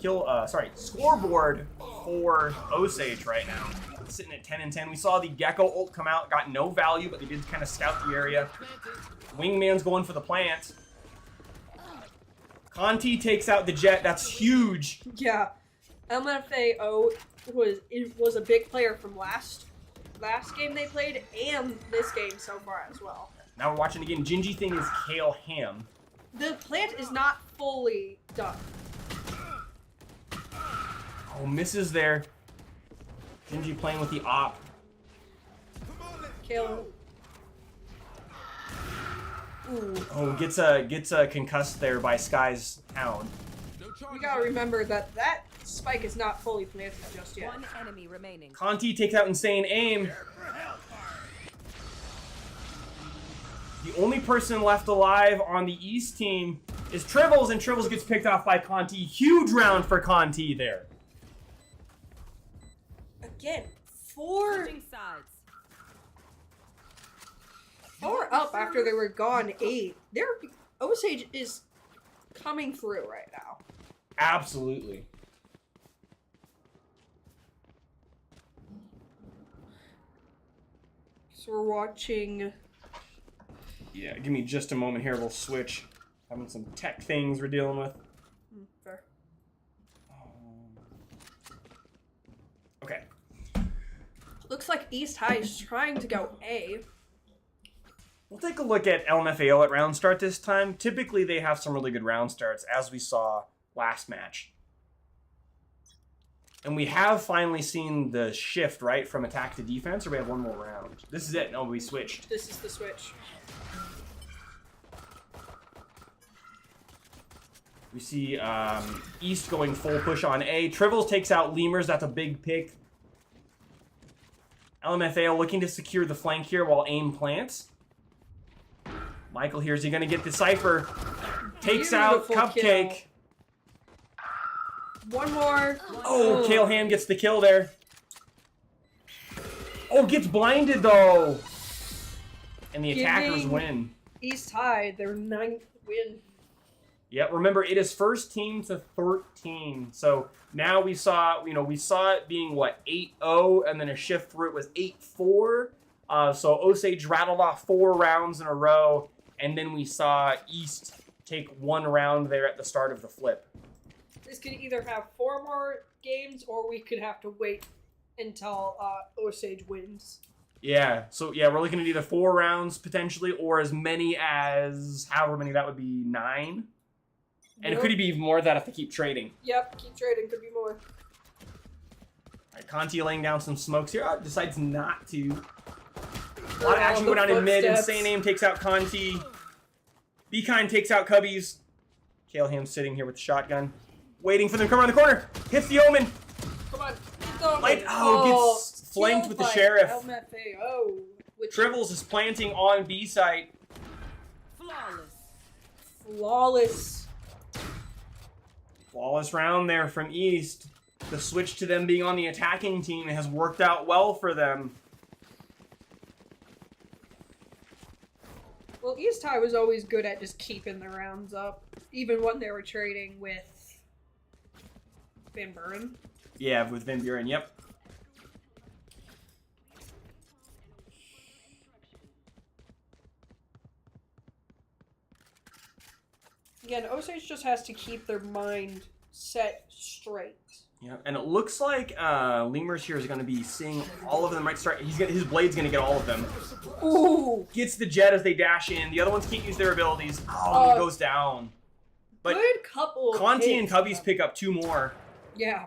for Osage right now. Sitting at 10 and 10. We saw the Gecko ult come out, got no value, but they did kind of scout the area. Wingman's going for the plant. Conti takes out the Jet. That's huge. Yeah, LMFAO was a big player from last game they played and this game so far as well. Now we're watching again. Gingy thing is Kale Ham. The plant is not fully done. Oh, misses there. Gingy playing with the op. Kale. Ooh. Oh, gets a concussed there by Sky's Hound. We gotta remember that spike is not fully planted just yet. One enemy remaining. Conti takes out Insane Aim. The only person left alive on the East team is Tribbles, and Tribbles gets picked off by Conti. Huge round for Conti there. Again, 4 up after they were gone 8. Osage is coming through right now. Absolutely. So we're watching. Yeah, give me just a moment here. We'll switch. Having some tech things we're dealing with. Fair. Okay. Looks like East High is trying to go A. We'll take a look at LMFAO at round start this time. Typically, they have some really good round starts, as we saw last match. And we have finally seen the shift, right, from attack to defense, or we have one more round? This is it. No, we switched. This is the switch. We see East going full push on A. Tribbles takes out Lemurs. That's a big pick. LMFAO looking to secure the flank here while AIM plants. Michael here, is he going to get the Cypher? Takes out Cupcake. Kill. One more. Oh, Kale Ham gets the kill there. Oh, gets blinded though. And the attackers win. East High, their 9th win. Yeah, remember it is first team to 13. So now we saw it being what, 8-0, and then a shift through it was 8-4. So Osage rattled off 4 rounds in a row, and then we saw East take 1 round there at the start of the flip. This could either have 4 more games, or we could have to wait until Osage wins. Yeah, so yeah, we're looking at either 4 rounds potentially, or as many as, however many that would be, 9. And it could be even more of that if they keep trading. Yep, keep trading, could be more. All right, Conti laying down some smokes here. Decides not to. A lot of action going down in mid. Insane Aim takes out Conti. Be Kind takes out Cubbies. Kale Ham sitting here with the shotgun. Waiting for them to come around the corner. Hits the Omen. Come on. Gets flanked with the Sheriff. LMFAO. Tribbles is planting on B site. Flawless. Flawless round there from East. The switch to them being on the attacking team has worked out well for them. Well, East High was always good at just keeping the rounds up, even when they were trading with Van Buren. Yeah, with Van Buren, yep. Again, Osage just has to keep their mind set straight. Yeah, and it looks like Lemurs here is going to be seeing all of them right start. His blade's going to get all of them. Ooh! Gets the Jet as they dash in. The other ones can't use their abilities. Oh, he goes down. But good couple. Conti and Cubbies pick up 2 more. Yeah.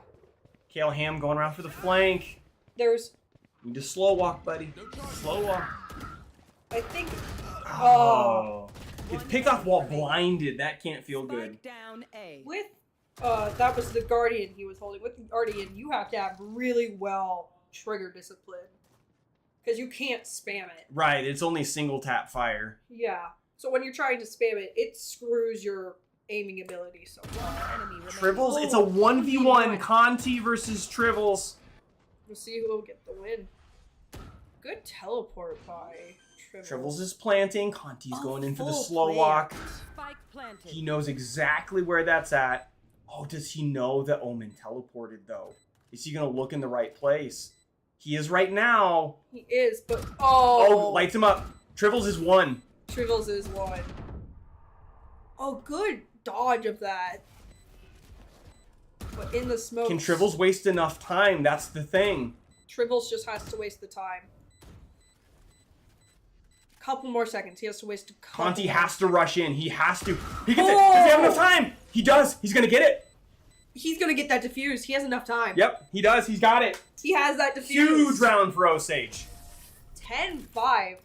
Kale Ham going around for the flank. There's... Need to slow walk, buddy. Slow walk. I think... Oh. It's picked off while blinded. That can't feel good. Down A. With... that was the Guardian he was holding. With the Guardian, you have to have really well trigger discipline. Because you can't spam it. Right, it's only single tap fire. Yeah. So when you're trying to spam it, it screws your aiming ability so much. Tribbles, it's a 1v1. Conti versus Tribbles. We'll see who will get the win. Good teleport by Tribbles. Tribbles is planting. Conti's going in for the full slow plant. walk. Spike planted. He knows exactly where that's at. Oh, does he know that Omen teleported, though? Is he going to look in the right place? He is right now. He is, but... Oh, lights him up. Tribbles is 1. Tribbles is 1. Oh, good dodge of that. But in the smoke... Can Tribbles waste enough time? That's the thing. Tribbles just has to waste the time. Couple more seconds. He has to waste a couple. Conti has to rush in. He has to. He gets it. Does he have enough time? He does. He's going to get it. He's going to get that defuse. He has enough time. Yep, he does. He's got it. He has that defuse. Huge round for Osage. 10-5.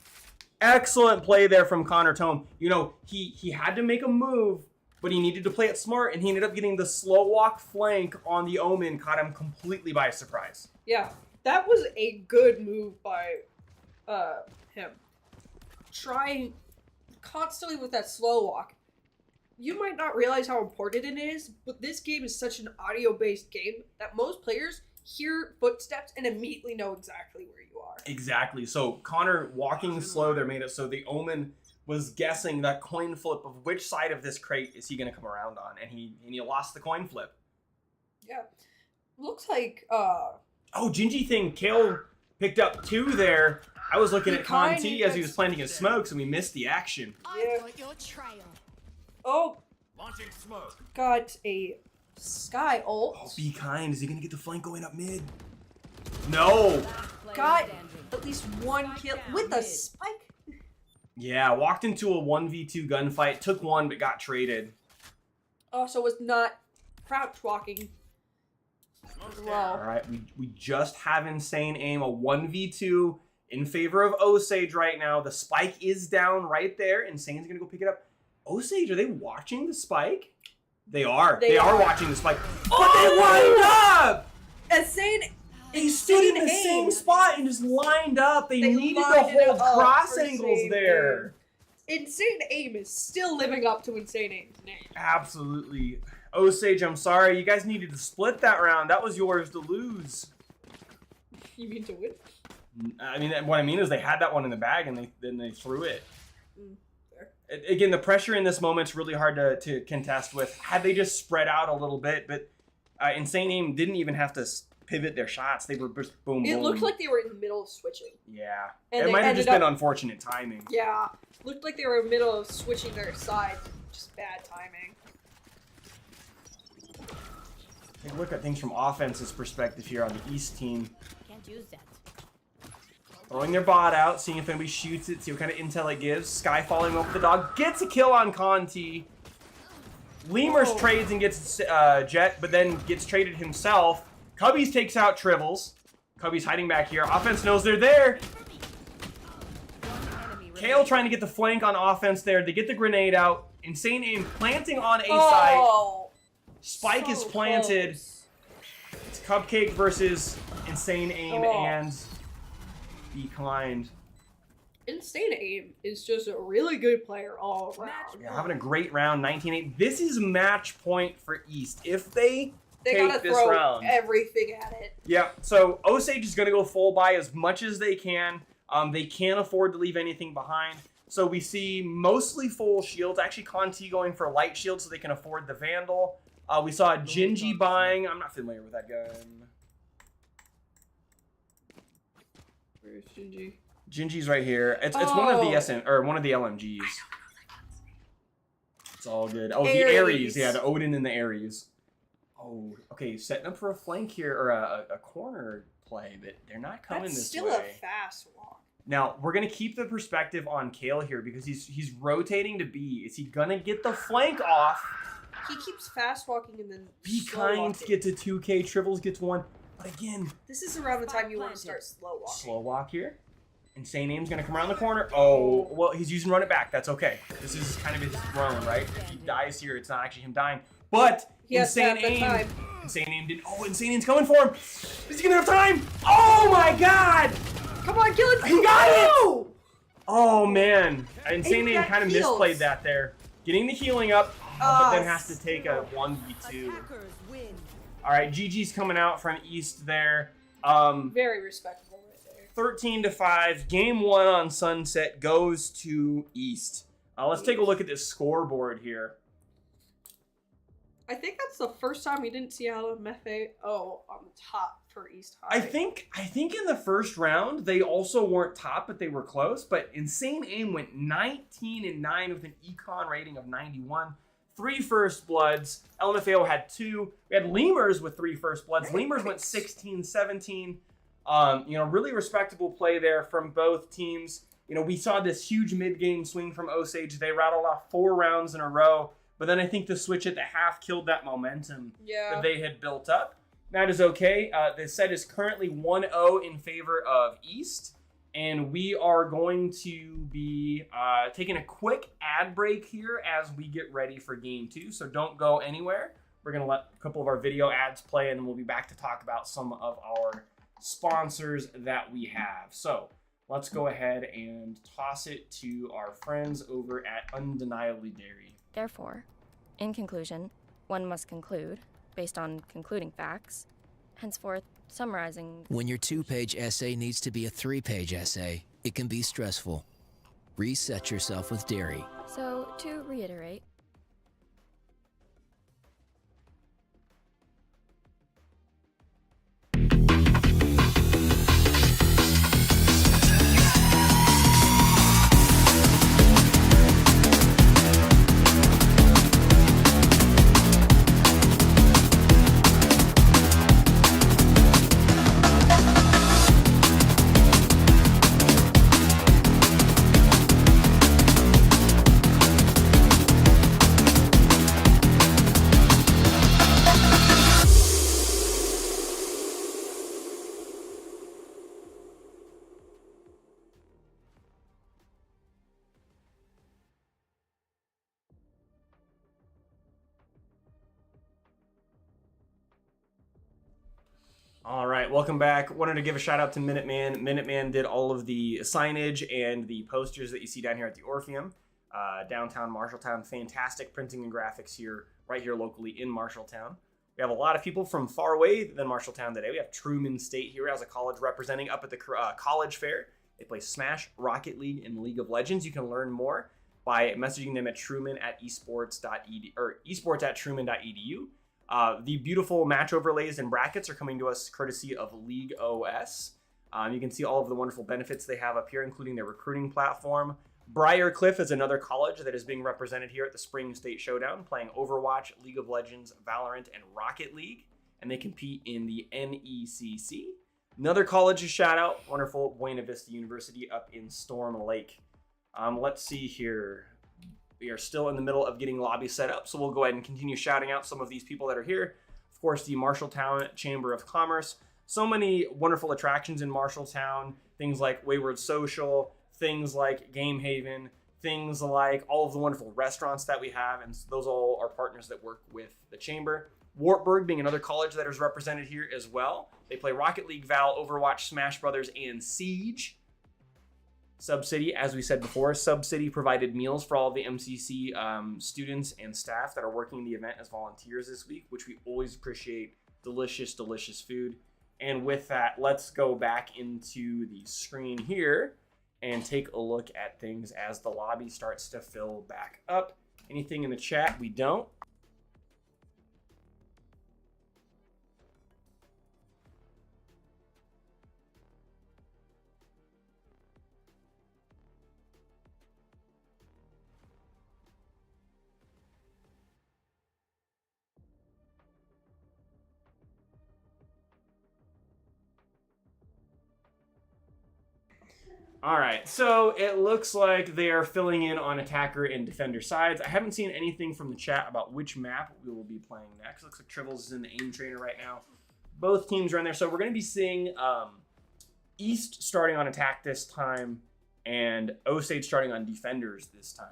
Excellent play there from Connor Tome. You know, he had to make a move, but he needed to play it smart, and he ended up getting the slow walk flank on the Omen. Caught him completely by surprise. Yeah, that was a good move by him. Trying constantly with that slow walk. You might not realize how important it is, but this game is such an audio-based game that most players hear footsteps and immediately know exactly where you are. Exactly. So Connor walking slow there made it so the Omen was guessing that coin flip of which side of this crate is he going to come around on, and he lost the coin flip. Yeah. Looks like Oh, Gingy thing. Kale picked up 2 there. I was looking at Conti as he was planting his smokes, and we missed the action. Yeah. Oh, Launching smoke. got a Sky ult. Oh, be kind. Is he going to get the flank going up mid? No. Got at least 1 kill with a spike. Yeah, walked into a 1v2 gunfight, took 1 but got traded. Also was not crouch walking as well. All right, we just have Insane Aim, a 1v2 in favor of Osage right now. The spike is down right there. Insane's going to go pick it up. Osage, are they watching the spike? They are. They are watching the spike. But they lined up! Insane. They stood in the same spot and just lined up. They needed to hold cross angles there. Insane Aim is still living up to Insane Aim's name. Absolutely. Osage, I'm sorry. You guys needed to split that round. That was yours to lose. You mean to win? I mean, what I mean is they had that one in the bag and then they threw it. Again, the pressure in this moment's really hard to contest with. Had they just spread out a little bit, but Insane Aim didn't even have to pivot their shots. They were just boom, boom. It looked like they were in the middle of switching. Yeah. And it might have just been unfortunate timing. Yeah. Looked like they were in the middle of switching their sides. Just bad timing. Take a look at things from offense's perspective here on the East team. Can't use that. Throwing their bot out, seeing if anybody shoots it, see what kind of intel it gives. Sky falling over the dog. Gets a kill on Conti. Lemurs trades and gets Jet, but then gets traded himself. Cubbies takes out Tribbles. Cubbies hiding back here. Offense knows they're there. Kale trying to get the flank on offense there. They get the grenade out. Insane Aim planting on A side. Spike is planted. Close. It's Cupcake versus Insane Aim and Declined. Insane Aim is just a really good player all around. Yeah, having a great round, 19-8. This is match point for East. If they take gotta this throw round, everything at it. Yeah, so Osage is going to go full buy as much as they can. They can't afford to leave anything behind. So we see mostly full shields. Actually, Conti going for light shield so they can afford the Vandal. We saw Gingy buying. I'm not familiar with that gun. Where's Gingy? Gingy's right here. It's one of the one of the LMGs. It's all good. Oh, the Ares. Yeah, the Odin and the Ares. Oh, okay. Setting up for a flank here or a corner play, but they're not coming this way. That's still a fast walk. Now we're gonna keep the perspective on Kale here because he's rotating to B. Is he gonna get the flank off? He keeps fast walking and then Be kind, get to 2K. Tribbles gets 1. But again, This is around the time you want to start slow walking. slow walk here. Insane Aim's gonna come around the corner. Oh, well, he's using run it back. That's okay. This is kind of his throne, right? If he dies here, it's not actually him dying. But He has to Insane have the Aim. time. Insane Aim did. Oh, Insane Aim's coming for him. Is he gonna have time? Oh my God! Come on, kill it. He got it! Oh man, Insane Aim Aim got kind of heals. misplayed that there. Getting the healing up, but then has to take a 1v2. All right, GG's coming out from East there. Very respectable right there. 13-5. Game 1 on Sunset goes to East. Let's take a look at this scoreboard here. I think that's the first time we didn't see LMFA on the top for East High. I think in the first round they also weren't top, but they were close. But Insane Aim went 19-9 with an econ rating of 91. 3 first bloods. LMFAO had 2. We had Lemurs with 3 first bloods. Lemurs went 16-17. Really respectable play there from both teams. We saw this huge mid-game swing from Osage. They rattled off 4 rounds in a row. But then I think the switch at the half killed that momentum that they had built up. That is okay. The set is currently 1-0 in favor of East. And we are going to be taking a quick ad break here as we get ready for game 2. So don't go anywhere. We're going to let a couple of our video ads play, and then we'll be back to talk about some of our sponsors that we have. So let's go ahead and toss it to our friends over at Undeniably Dairy. Therefore, in conclusion, one must conclude, based on concluding facts, henceforth summarizing. When your 2-page essay needs to be a 3-page essay, it can be stressful. Reset yourself with dairy. So, to reiterate, All right, welcome back. Wanted to give a shout out to Minuteman. Minuteman did all of the signage and the posters that you see down here at the Orpheum, downtown Marshalltown. Fantastic printing and graphics here, right here locally in Marshalltown. We have a lot of people from far away than Marshalltown today. We have Truman State here as a college representing up at the college fair. They play Smash, Rocket League, and League of Legends. You can learn more by messaging them at truman@esports.edu or esports@truman.edu. The beautiful match overlays and brackets are coming to us courtesy of League OS. You can see all of the wonderful benefits they have up here, including their recruiting platform. Briarcliff is another college that is being represented here at the Spring State Showdown, playing Overwatch, League of Legends, Valorant, and Rocket League, and they compete in the NECC. Another college to shout out, wonderful Buena Vista University up in Storm Lake. Let's see here. We are still in the middle of getting lobby set up, so we'll go ahead and continue shouting out some of these people that are here. Of course, the Marshalltown Chamber of Commerce. So many wonderful attractions in Marshalltown, things like Wayward Social, things like Game Haven, things like all of the wonderful restaurants that we have, and those all are partners that work with the Chamber. Wartburg being another college that is represented here as well. They play Rocket League, Val, Overwatch, Smash Brothers, and Siege. Subcity, as we said before, Subcity provided meals for all of the MCC students and staff that are working the event as volunteers this week, which we always appreciate. Delicious, delicious food. And with that, let's go back into the screen here and take a look at things as the lobby starts to fill back up. Anything in the chat? We don't. All right, so it looks like they are filling in on attacker and defender sides. I haven't seen anything from the chat about which map we will be playing next. Looks like Tribbles is in the aim trainer right now. Both teams are in there. So we're going to be seeing East starting on attack this time and Osage starting on defenders this time.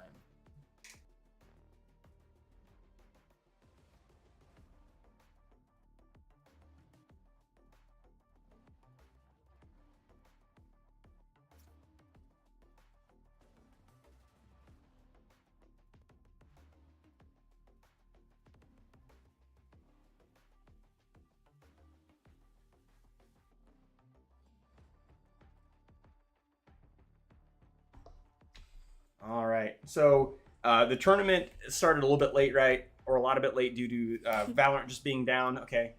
All right, so the tournament started a little bit late, right? Or a lot of bit late due to Valorant just being down. Okay,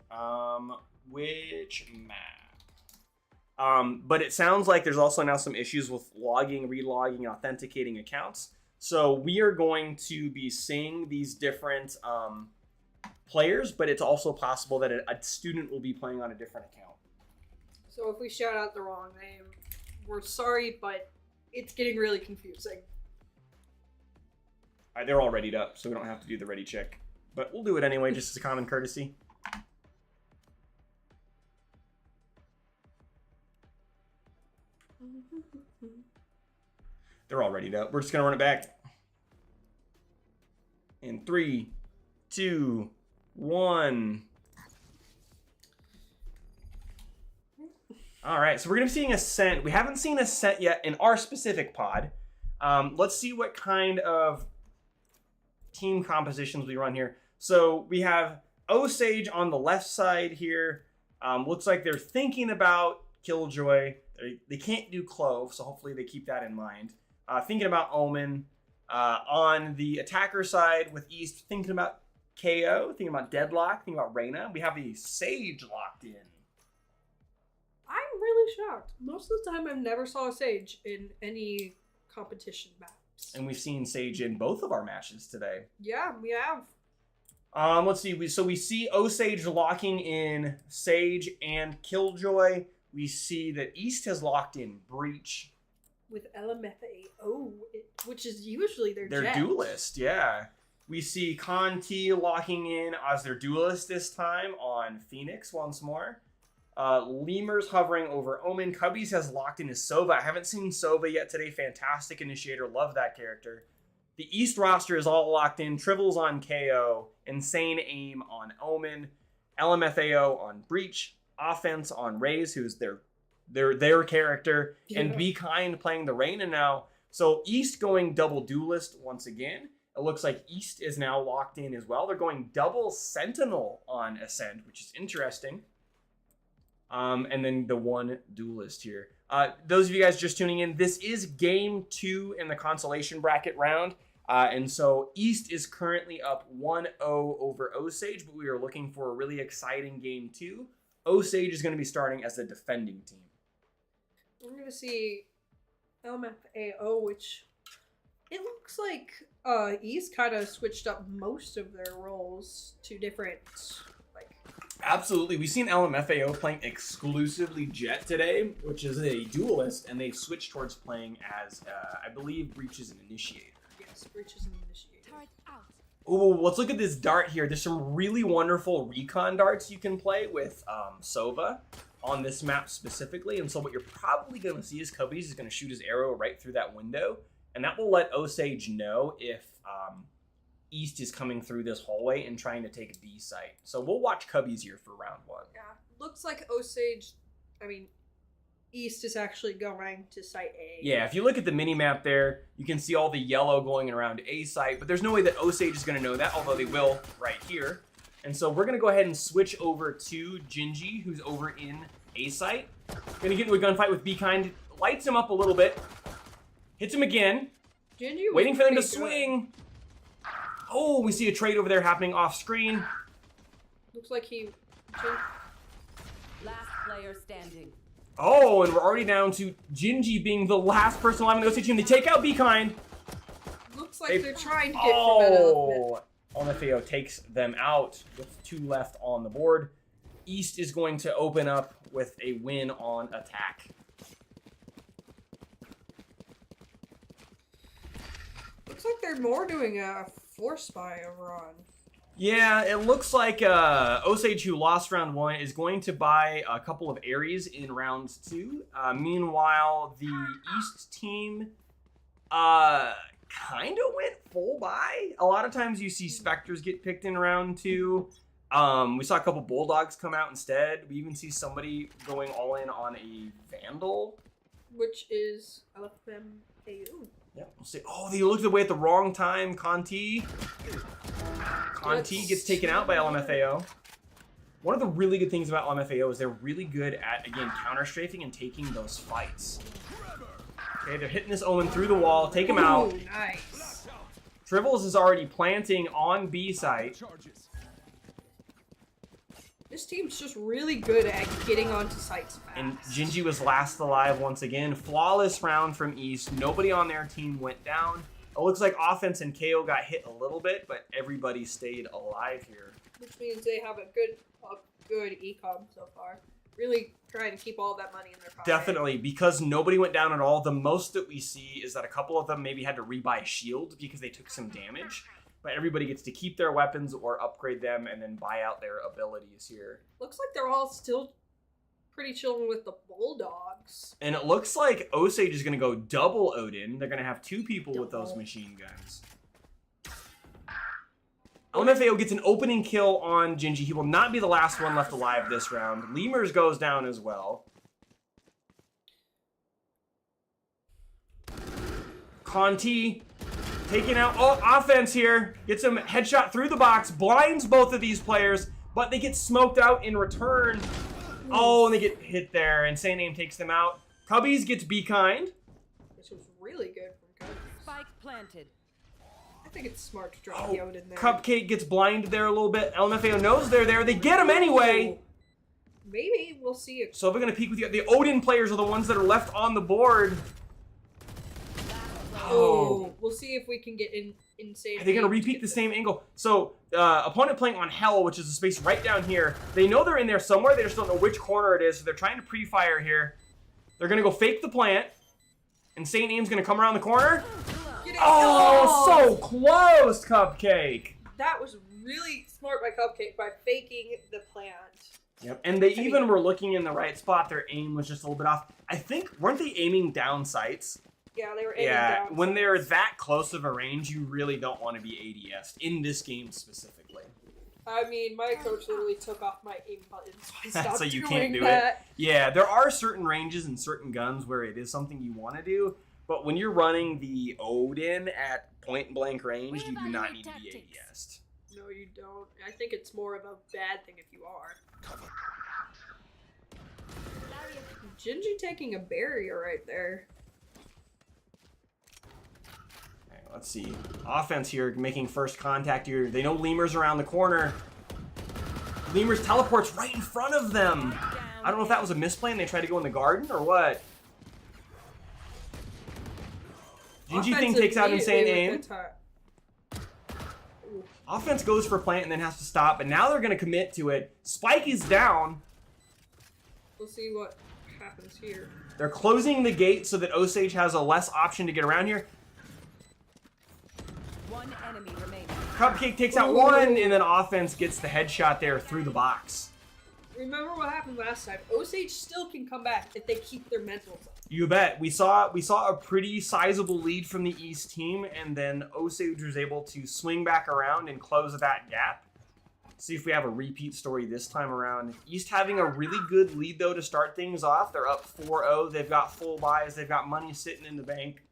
which map? But it sounds like there's also now some issues with logging, relogging, authenticating accounts. So we are going to be seeing these different players, but it's also possible that a student will be playing on a different account. So if we shout out the wrong name, we're sorry, but it's getting really confusing. They're all readied up, so we don't have to do the ready check. But we'll do it anyway, just as a common courtesy. They're all readied up. We're just going to run it back. In 3, 2, 1. All right, so we're going to be seeing Ascent. We haven't seen Ascent yet in our specific pod. Let's see what kind of team compositions we run here. So we have Osage on the left side here. Looks like they're thinking about Killjoy. They can't do Clove, so hopefully they keep that in mind. Thinking about Omen. On the attacker side with East, thinking about KO, thinking about Deadlock, thinking about Reyna. We have the Sage locked in. I'm really shocked. Most of the time, I've never saw a Sage in any competition maps. And we've seen Sage in both of our matches today. Yeah, we have. Let's see. We see Osage locking in Sage and Killjoy. We see that East has locked in Breach. With LMFAO, which is usually their Their jet. duelist, yeah. We see Conti locking in as their duelist this time on Phoenix once more. Lemur's hovering over Omen. Cubbies has locked in his Sova. I haven't seen Sova yet today. Fantastic initiator. Love that character. The East roster is all locked in. Trivel's on KO. Insane Aim on Omen. LMFAO on Breach. Offense on Raze, who's their character. Yeah. And Be Kind playing the Reyna now. So East going double duelist once again. It looks like East is now locked in as well. They're going double Sentinel on Ascent, which is interesting. And then the one duelist here. Those of you guys just tuning in, this is game 2 in the consolation bracket round. And so East is currently up 1-0 over Osage, but we are looking for a really exciting game 2. Osage is going to be starting as the defending team. We're going to see LMFAO, which it looks like East kind of switched up most of their roles to different, Absolutely. We've seen LMFAO playing exclusively Jet today, which is a duelist, and they've switched towards playing as, I believe, Breach is an initiator. Yes, Breach is an initiator. Oh, let's look at this dart here. There's some really wonderful recon darts you can play with Sova on this map specifically. And so what you're probably going to see is Cubbies is going to shoot his arrow right through that window. And that will let Osage know if East is coming through this hallway and trying to take a B site. So we'll watch Cubbies here for round 1. Yeah, looks like East is actually going to site A. Yeah, if you look at the mini-map there, you can see all the yellow going around A site, but there's no way that Osage is going to know that, although they will right here. And so we're going to go ahead and switch over to Gingy, who's over in A site. Going to get into a gunfight with Be Kind. Lights him up a little bit. Hits him again. Gingy was waiting for them to pretty swing. Oh, we see a trade over there happening off screen. Looks like he... Last player standing. Oh, and we're already down to Gingy being the last person alive in the Osage team. They take out Be Kind. Looks like they're trying to get from LMFAO takes them out with 2 left on the board. East is going to open up with a win on attack. Looks like they're more doing a force spy over on. Yeah, it looks like Osage, who lost round 1, is going to buy a couple of Aries in round 2. Meanwhile, the East team kind of went full buy. A lot of times you see Spectres get picked in round 2. We saw a couple Bulldogs come out instead. We even see somebody going all in on a Vandal. Which is, I left them AU. Yeah, we'll see. Oh, they looked away at the wrong time. Conti gets taken out by LMFAO. One of the really good things about LMFAO is they're really good at, again, counter-strafing and taking those fights. Okay, they're hitting this Omen through the wall. Take him out. Nice. Tribbles is already planting on B site. This team's just really good at getting onto sites fast. And Gingy was last alive once again. Flawless round from East. Nobody on their team went down. It looks like offense and KO got hit a little bit, but everybody stayed alive here. Which means they have a good ecom so far. Really trying to keep all that money in their pocket. Definitely, because nobody went down at all. The most that we see is that a couple of them maybe had to rebuy shields because they took some damage. But everybody gets to keep their weapons or upgrade them and then buy out their abilities here. Looks like they're all still pretty chilling with the Bulldogs. And it looks like Osage is going to go double Odin. They're going to have 2 people with those machine guns. LMFAO gets an opening kill on Gingy. He will not be the last one left alive this round. Lemurs goes down as well. Conti taking out offense here. Gets him headshot through the box. Blinds both of these players, but they get smoked out in return. Oh, and they get hit there. And Saint Aim takes them out. Cubbies gets Be Kind. Which was really good from Cubbies. Spike planted. I think it's smart to drop the Odin there. Cupcake gets blinded there a little bit. LMFAO knows they're there. They get him anyway. Maybe we'll see it. So we're going to peek with you. The Odin players are the ones that are left on the board. Oh, we'll see if we can get insane. Are they going to repeat the same angle? So, opponent playing on Hell, which is a space right down here. They know they're in there somewhere. They just don't know which corner it is. So they're trying to pre-fire here. They're going to go fake the plant. And Saint Aim's going to come around the corner. Oh, so close, Cupcake. That was really smart by Cupcake by faking the plant. Yep, and they even were looking in the right spot. Their aim was just a little bit off. I think, weren't they aiming down sights? Yeah, they were aiming down. When they're that close of a range, you really don't want to be ADS'd, in this game specifically. I mean, my coach literally took off my aim button, so I stopped So you doing can't do that. it. Yeah, there are certain ranges and certain guns where it is something you want to do, but when you're running the Odin at point-blank range, you do not need to be ADS'd. No, you don't. I think it's more of a bad thing if you are. Gingy taking a barrier right there. Okay, let's see. Offense here, making first contact here. They know Lemur's around the corner. Lemur's teleports right in front of them. I don't know if that was a misplay and they tried to go in the garden or what. Gingy thing takes out Insane Aim. Offense goes for plant and then has to stop, and now they're going to commit to it. Spike is down. We'll see what happens here. They're closing the gate so that Osage has a less option to get around here. One enemy remaining. Cupcake takes out one, and then offense gets the headshot there through the box. Remember what happened last time. Osage still can come back if they keep their mentals up. You bet. We saw a pretty sizable lead from the East team, and then Osage was able to swing back around and close that gap. See if we have a repeat story this time around. East having a really good lead, though, to start things off. They're up 4-0. They've got full buys. They've got money sitting in the bank.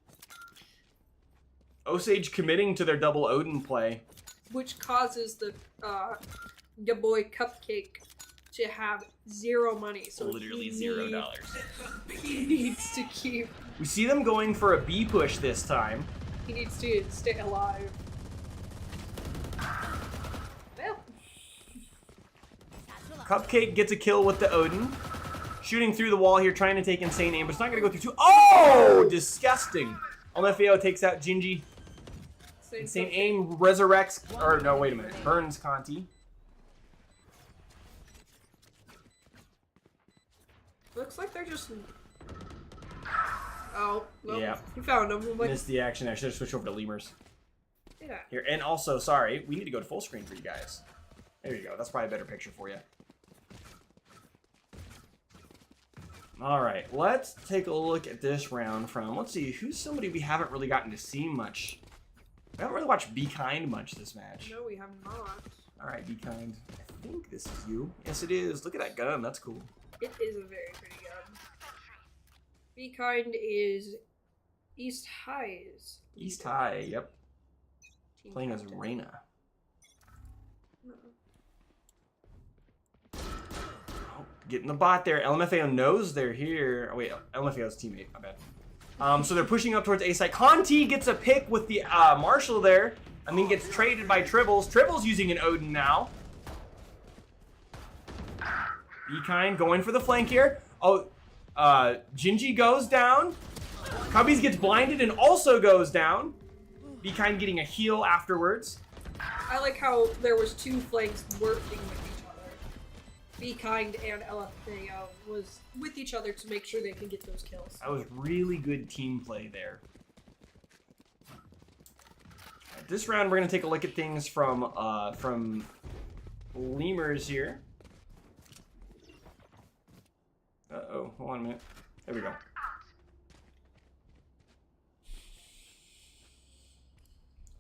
Osage committing to their double Odin play. Which causes the your boy Cupcake to have zero money. So literally $0. He needs to keep. We see them going for a B push this time. He needs to stay alive. Well. Cupcake gets a kill with the Odin. Shooting through the wall here, trying to take Insane Aim, but it's not going to go through too. Oh! Disgusting. LMFAO takes out Gingy. Insane Aim resurrects. Or, no, wait a minute. Burns Conti. Looks like they're just. Oh, well, Yeah. he found him. Missed the action. I should have switched over to Lemurs. Yeah, Yeah. Here, and also, sorry, we need to go to full screen for you guys. There you go. That's probably a better picture for you. All right, let's take a look at this round from, let's see, who's somebody we haven't really gotten to see much. We haven't really watched Be Kind much this match. No, we have not. All right, Be Kind. I think this is you. Yes, it is. Look at that gun. That's cool. It is a very pretty gun. Be Kind is East High's. East High, yep. Team Playing as captain. Reyna. Getting the bot there. LMFAO knows they're here. Oh, wait, LMFAO's teammate. My bad. So they're pushing up towards A site. Conti gets a pick with the Marshall there, and then gets traded by Tribbles. Tribbles using an Odin now. Be Kind going for the flank here. Oh, Gingy goes down. Cubbies gets blinded and also goes down. Be Kind getting a heal afterwards. I like how there was two flanks working with each other. Be Kind and LFAO was with each other to make sure they can get those kills. That was really good team play there. Right, this round, we're gonna take a look at things from Lemurs here. Uh-oh, hold on a minute. There we go.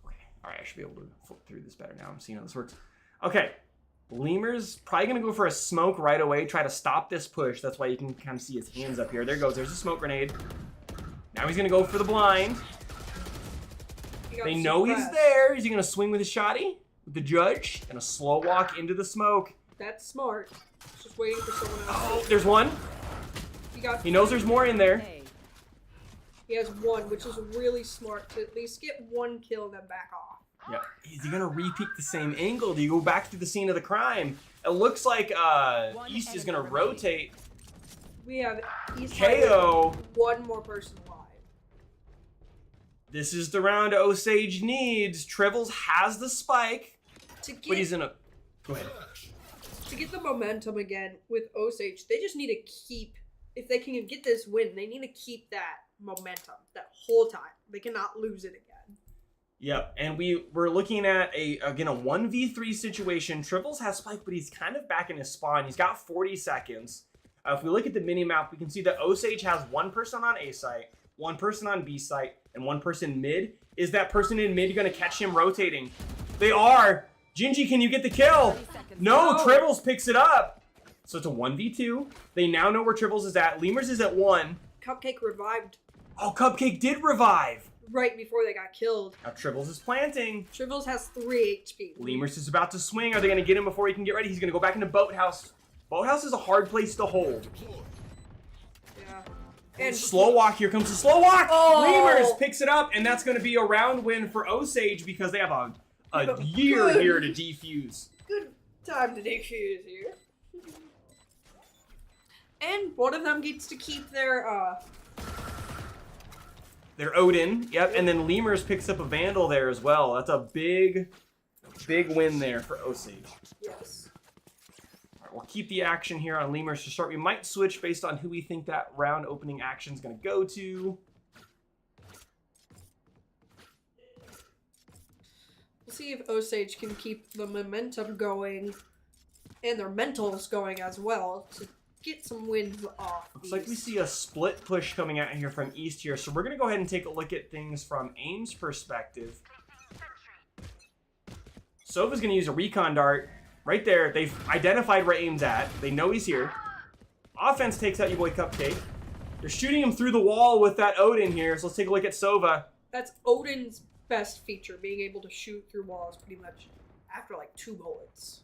Okay, all right, I should be able to flip through this better now. I'm seeing how this works. Okay. Lemur's probably going to go for a smoke right away, try to stop this push. That's why you can kind of see his hands up here. There goes. There's a smoke grenade. Now he's going to go for the blind. They know he's there. Is he going to swing with his shotty? With the judge? Going to slow walk into the smoke. That's smart. Just waiting for someone else. Oh, there's one. He knows there's more in there. He has one, which is really smart to at least get one kill, then back off. Yep. Is he gonna re-peek the same angle? Do you go back to the scene of the crime? It looks like East is gonna rotate. We have East KO. One more person alive. This is the round Osage needs. Tribbles has the spike, but he's in a. Go ahead. To get the momentum again with Osage, they just need to keep. If they can get this win, they need to keep that momentum that whole time. They cannot lose it again. Yep, and we're looking at a 1v3 situation. Tribbles has spike, but he's kind of back in his spawn. He's got 40 seconds. If we look at the mini-map, we can see that Osage has one person on A site, one person on B site, and one person mid. Is that person in mid going to catch him rotating? They are! Gingy, can you get the kill? No, Tribbles picks it up. So it's a 1v2. They now know where Tribbles is at. Lemurs is at 1. Cupcake revived. Oh, Cupcake did revive. Right before they got killed. Now Tribbles is planting. Tribbles has 3 HP. Lemurs is about to swing. Are they going to get him before he can get ready? He's going to go back into Boathouse. Boathouse is a hard place to hold. Yeah. And slow walk. Here comes the slow walk. Oh. Lemurs picks it up, and that's going to be a round win for Osage because they have a year here to defuse. Good time to defuse here. And one of them gets to keep their Odin, yep, and then Lemurs picks up a Vandal there as well. That's a big win there for Osage. Yes. All right, we'll keep the action here on Lemurs to start. We might switch based on who we think that round opening action is going to go to. We'll see if Osage can keep the momentum going and their mentals going as well to get some wins off. Looks like we see a split push coming out here from East here. So we're going to go ahead and take a look at things from AIM's perspective. Sova's going to use a recon dart right there. They've identified where AIM's at. They know he's here. Offense takes out your boy Cupcake. They're shooting him through the wall with that Odin here. So let's take a look at Sova. That's Odin's best feature, being able to shoot through walls pretty much after like 2 bullets.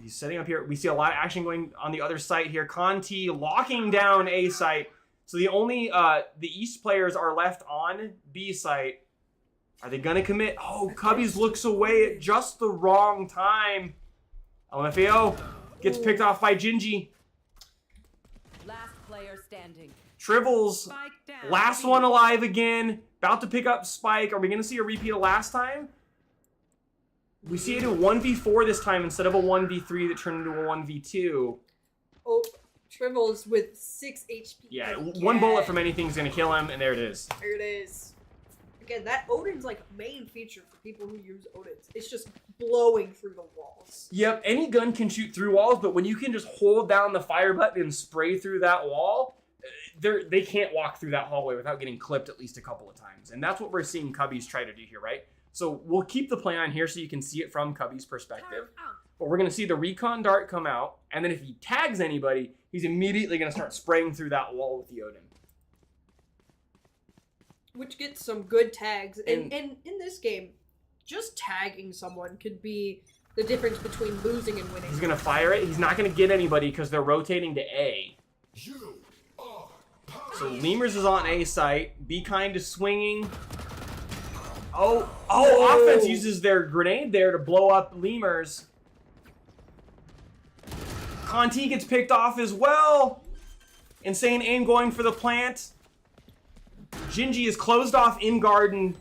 He's setting up here. We see a lot of action going on the other site here. Conti locking down A site. So the only the East players are left on B site. Are they gonna commit? Oh, Cubbies looks away at just the wrong time. LMFAO gets picked off by Gingy. Last player standing. Tribbles, last one alive again. About to pick up Spike. Are we gonna see a repeat of last time? We see it do a 1v4 this time instead of a 1v3 that turned into a 1v2. Oh, Tribbles with 6 HP. Yeah, one bullet from anything is going to kill him, and there it is. There it is. Again, that Odin's like a main feature for people who use Odins. It's just blowing through the walls. Yep, any gun can shoot through walls, but when you can just hold down the fire button and spray through that wall, they can't walk through that hallway without getting clipped at least a couple of times. And that's what we're seeing Cubbies try to do here, right? So we'll keep the play on here so you can see it from Cubby's perspective. But we're going to see the recon dart come out, and then if he tags anybody, he's immediately going to start spraying through that wall with the Odin. Which gets some good tags. And in this game, just tagging someone could be the difference between losing and winning. He's going to fire it. He's not going to get anybody because they're rotating to A. So Lemurs is on A site. Be Kind is swinging. Oh, offense uses their grenade there to blow up Lemurs. Conti gets picked off as well. Insane Aim going for the plant. Gingy is closed off in garden.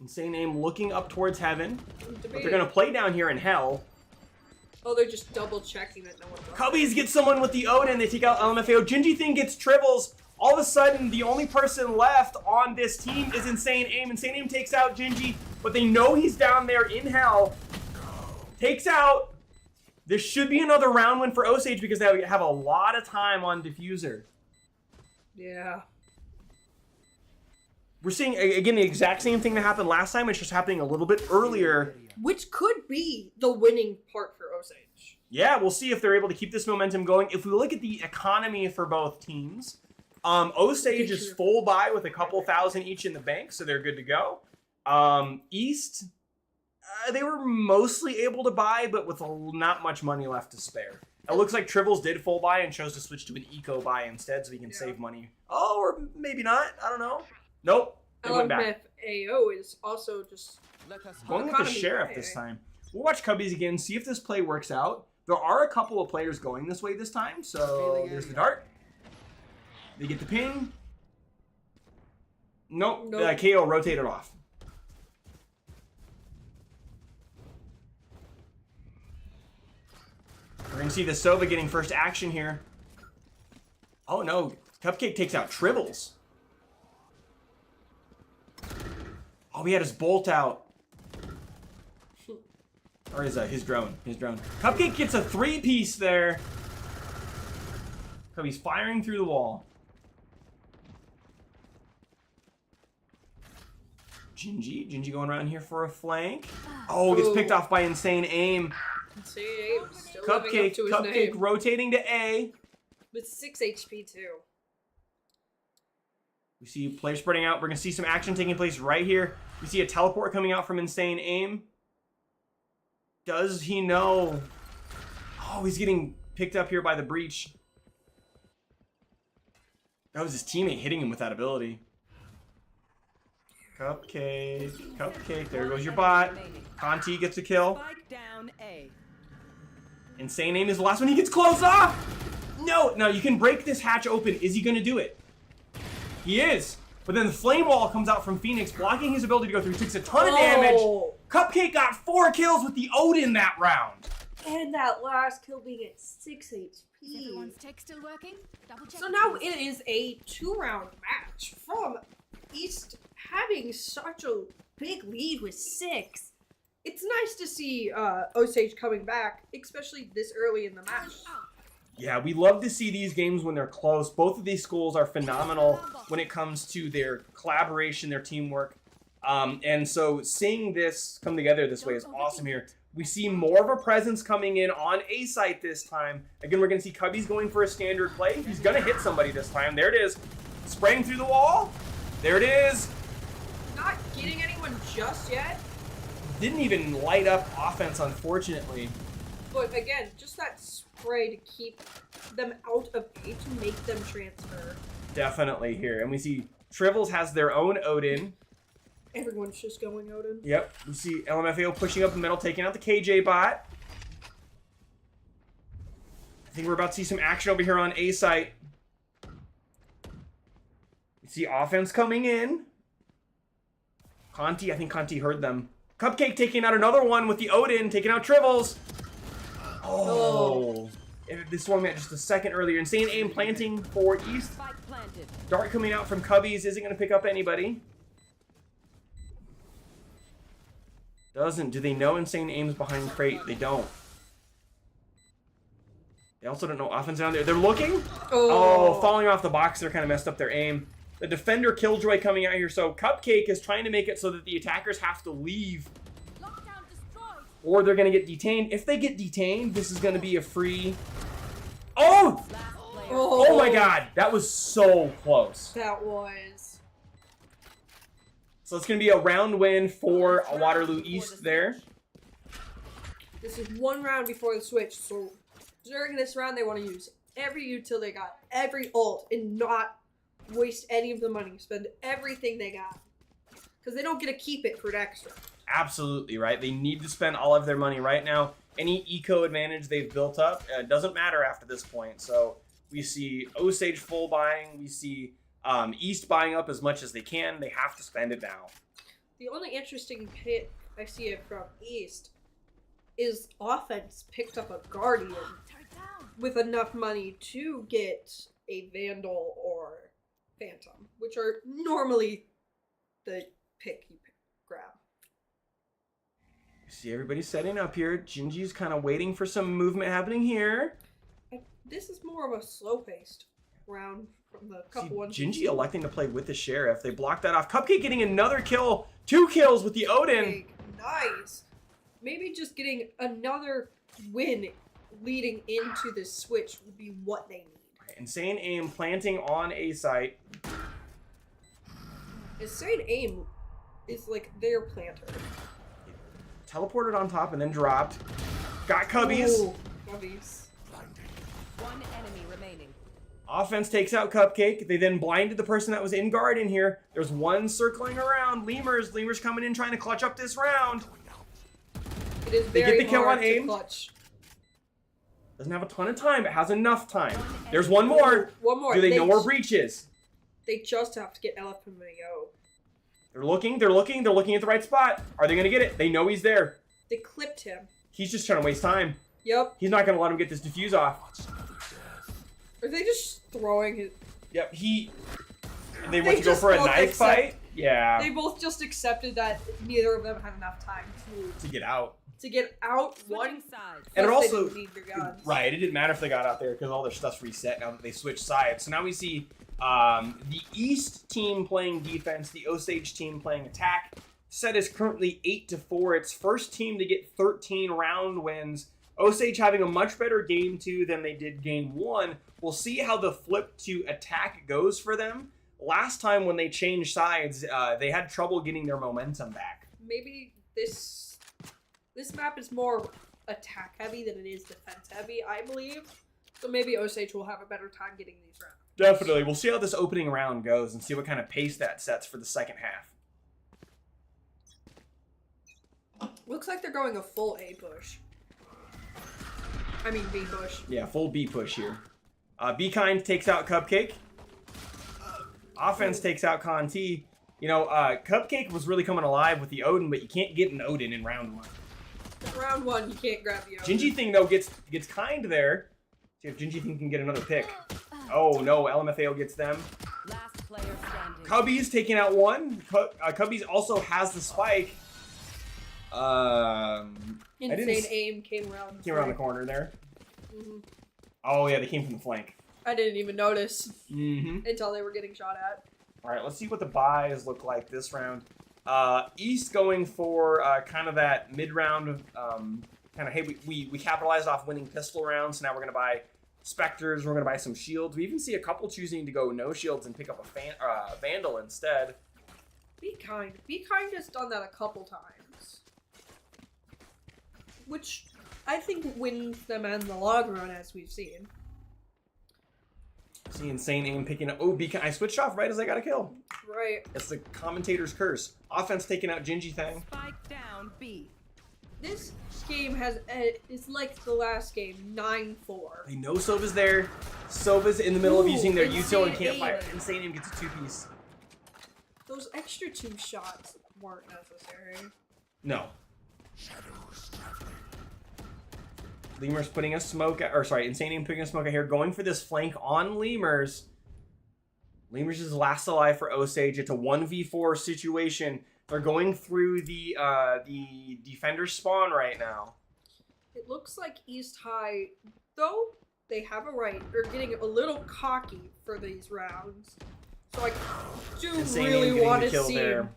Insane Aim looking up towards heaven. But they're going to play down here in hell. Oh, they're just double checking that no one's Cubbies get someone with the Odin. They take out LMFAO. Gingy thing gets tribbles. All of a sudden, the only person left on this team is Insane Aim. Insane Aim takes out Gingy, but they know he's down there in hell. Takes out. There should be another round win for Osage because they have a lot of time on Diffuser. Yeah. We're seeing, again, the exact same thing that happened last time. It's just happening a little bit earlier. Which could be the winning part for Osage. Yeah, we'll see if they're able to keep this momentum going. If we look at the economy for both teams, Osage is full buy with a couple thousand each in the bank, so they're good to go. East, they were mostly able to buy, but with not much money left to spare. It looks like Tribbles did full buy and chose to switch to an eco buy instead so he can save money. Oh, or maybe not. I don't know. Nope. They went back. LMFAO is also just Going with the Sheriff this time. We'll watch Cubbies again, see if this play works out. There are a couple of players going this way this time, so there's the dart. They get the ping. Nope. KO rotated off. We're going to see the Sova getting first action here. Oh no, Cupcake takes out Tribbles. Oh, he had his bolt out. Or his drone. Cupcake gets a 3-piece there. Cubby's firing through the wall. Gingy going around here for a flank. Oh, gets picked off by Insane Aim. Cupcake rotating to A. With 6 HP too. We see players spreading out. We're going to see some action taking place right here. We see a teleport coming out from Insane Aim. Does he know? Oh, he's getting picked up here by the breach. That was his teammate hitting him with that ability. Cupcake. There goes your bot. Conti gets a kill. Insane Aim is the last one. He gets closed off. No, you can break this hatch open. Is he going to do it? He is. But then the flame wall comes out from Phoenix, blocking his ability to go through. He takes a ton of damage. Cupcake got 4 kills with the Odin that round. And that last kill being at 6 HP. Everyone's tech still working? Double check. So now it is a 2-round match from East having such a big lead with 6. It's nice to see Osage coming back, especially this early in the match. Yeah, we love to see these games when they're close. Both of these schools are phenomenal when it comes to their collaboration, their teamwork. And so seeing this come together this way is awesome here. We see more of a presence coming in on A site this time. Again, we're going to see Cubbies going for a standard play. He's going to hit somebody this time. There it is. Spraying through the wall. There it is. Not getting anyone just yet. Didn't even light up offense, unfortunately. But again, just that spray to keep them out of A to make them transfer. Definitely here. And we see Tribbles has their own Odin. Everyone's just going Odin. Yep. We see LMFAO pushing up the middle, taking out the KJ bot. I think we're about to see some action over here on A site. We see offense coming in. I think Conti heard them. Cupcake taking out another one with the Odin, taking out Tribbles. Oh. if this one went just a second earlier. Insane aim planting for East. Dart coming out from Cubbies isn't going to pick up anybody. Doesn't. Do they know Insane aim's behind crate? They don't. They also don't know offense down there. They're looking. Oh, falling off the box. They're kind of messed up their aim. The defender Killjoy coming out here. So Cupcake is trying to make it so that the attackers have to leave. Or they're going to get detained. If they get detained, this is going to be a free... Oh! Oh my god. That was so close. That was. So it's going to be a round win for Waterloo East there. This is one round before the switch. So during this round, they want to use every util they got. Every ult. And not waste any of the money. Spend everything they got. Because they don't get to keep it for an extra. Absolutely, right? They need to spend all of their money right now. Any eco advantage they've built up doesn't matter after this point. So we see Osage full buying. We see East buying up as much as they can. They have to spend it now. The only interesting hit I see it from East is offense picked up a Guardian with enough money to get a Vandal or Phantom, which are normally the pick you grab. See everybody setting up here. Gingy's kind of waiting for some movement happening here. This is more of a slow-paced round from the couple ones. Gingy electing to play with the Sheriff. They blocked that off. Cupcake getting another kill. 2 kills with the Odin. Nice. Maybe just getting another win leading into the switch would be what they need. Insane aim planting on A site. Insane aim is like their planter. Teleported on top and then dropped. Got Cubbies. Ooh, Cubbies. One enemy remaining. Offense takes out Cupcake. They then blinded the person that was in guard in here. There's one circling around. Lemur's coming in trying to clutch up this round. It is They very get the kill hard on to aim. clutch. Doesn't have a ton of time. It has enough time. There's one more. One more. Do they know where Breach is? They just have to get LFMAO. They're looking at the right spot. Are they going to get it? They know he's there. They clipped him. He's just trying to waste time. Yep. He's not going to let him get this defuse off. Are they just throwing his... Yep, they went to go for a knife fight? Yeah. They both just accepted that neither of them had enough time To get out. to get out one side. And it Plus also... they didn't need their guns. Right, it didn't matter if they got out there because all their stuff's reset now that they switched sides. So now we see the East team playing defense, the Osage team playing attack. Set is currently 8-4. It's first team to get 13 round wins. Osage having a much better game 2 than they did game 1. We'll see how the flip to attack goes for them. Last time when they changed sides, they had trouble getting their momentum back. Maybe this map is more attack heavy than it is defense heavy, I believe. So maybe Osage will have a better time getting these rounds. Definitely. We'll see how this opening round goes and see what kind of pace that sets for the second half. Looks like they're going a full A push. I mean B push. Yeah, full B push here. Be Kind takes out Cupcake. Offense takes out Con T. You know, Cupcake was really coming alive with the Odin, but you can't get an Odin in round 1. Round 1, you can't grab the Odin. Gingy Thing, though, gets Kind there. See if Gingy Thing can get another pick. Oh, no, LMFAO gets them. Last player standing. Cubbies taking out one. Cubbies also has the spike. Insane aim came around. Came around the corner there. Mm-hmm. Oh, yeah, they came from the flank. I didn't even notice Mm-hmm. until they were getting shot at. All right, let's see what the buys look like this round. East going for kind of that mid-round, kind of, hey, we capitalized off winning pistol rounds, so now we're going to buy Spectres, we're going to buy some shields. We even see a couple choosing to go no shields and pick up a Vandal instead. Be Kind. Be Kind has done that a couple times. Which I think wins them in the long run, as we've seen. See Insane Aim picking up. Oh, Be Kind. I switched off right as I got a kill. Right. It's the commentator's curse. Offense taking out Gingy Thing. Spike down B. This game is like the last game, 9-4. They know Sova's there. Sova's in the middle of using their util and can't Aim. fire. Insane Aim gets a 2-piece. Those extra 2 shots weren't necessary. No. Lemurs putting a smoke, or sorry, Insanium putting a smoke out here, going for this flank on Lemurs. Lemurs is last alive for Osage. It's a 1v4 situation. They're going through the defender spawn right now. It looks like East High, though they have a right, they're getting a little cocky for these rounds. So I do really want to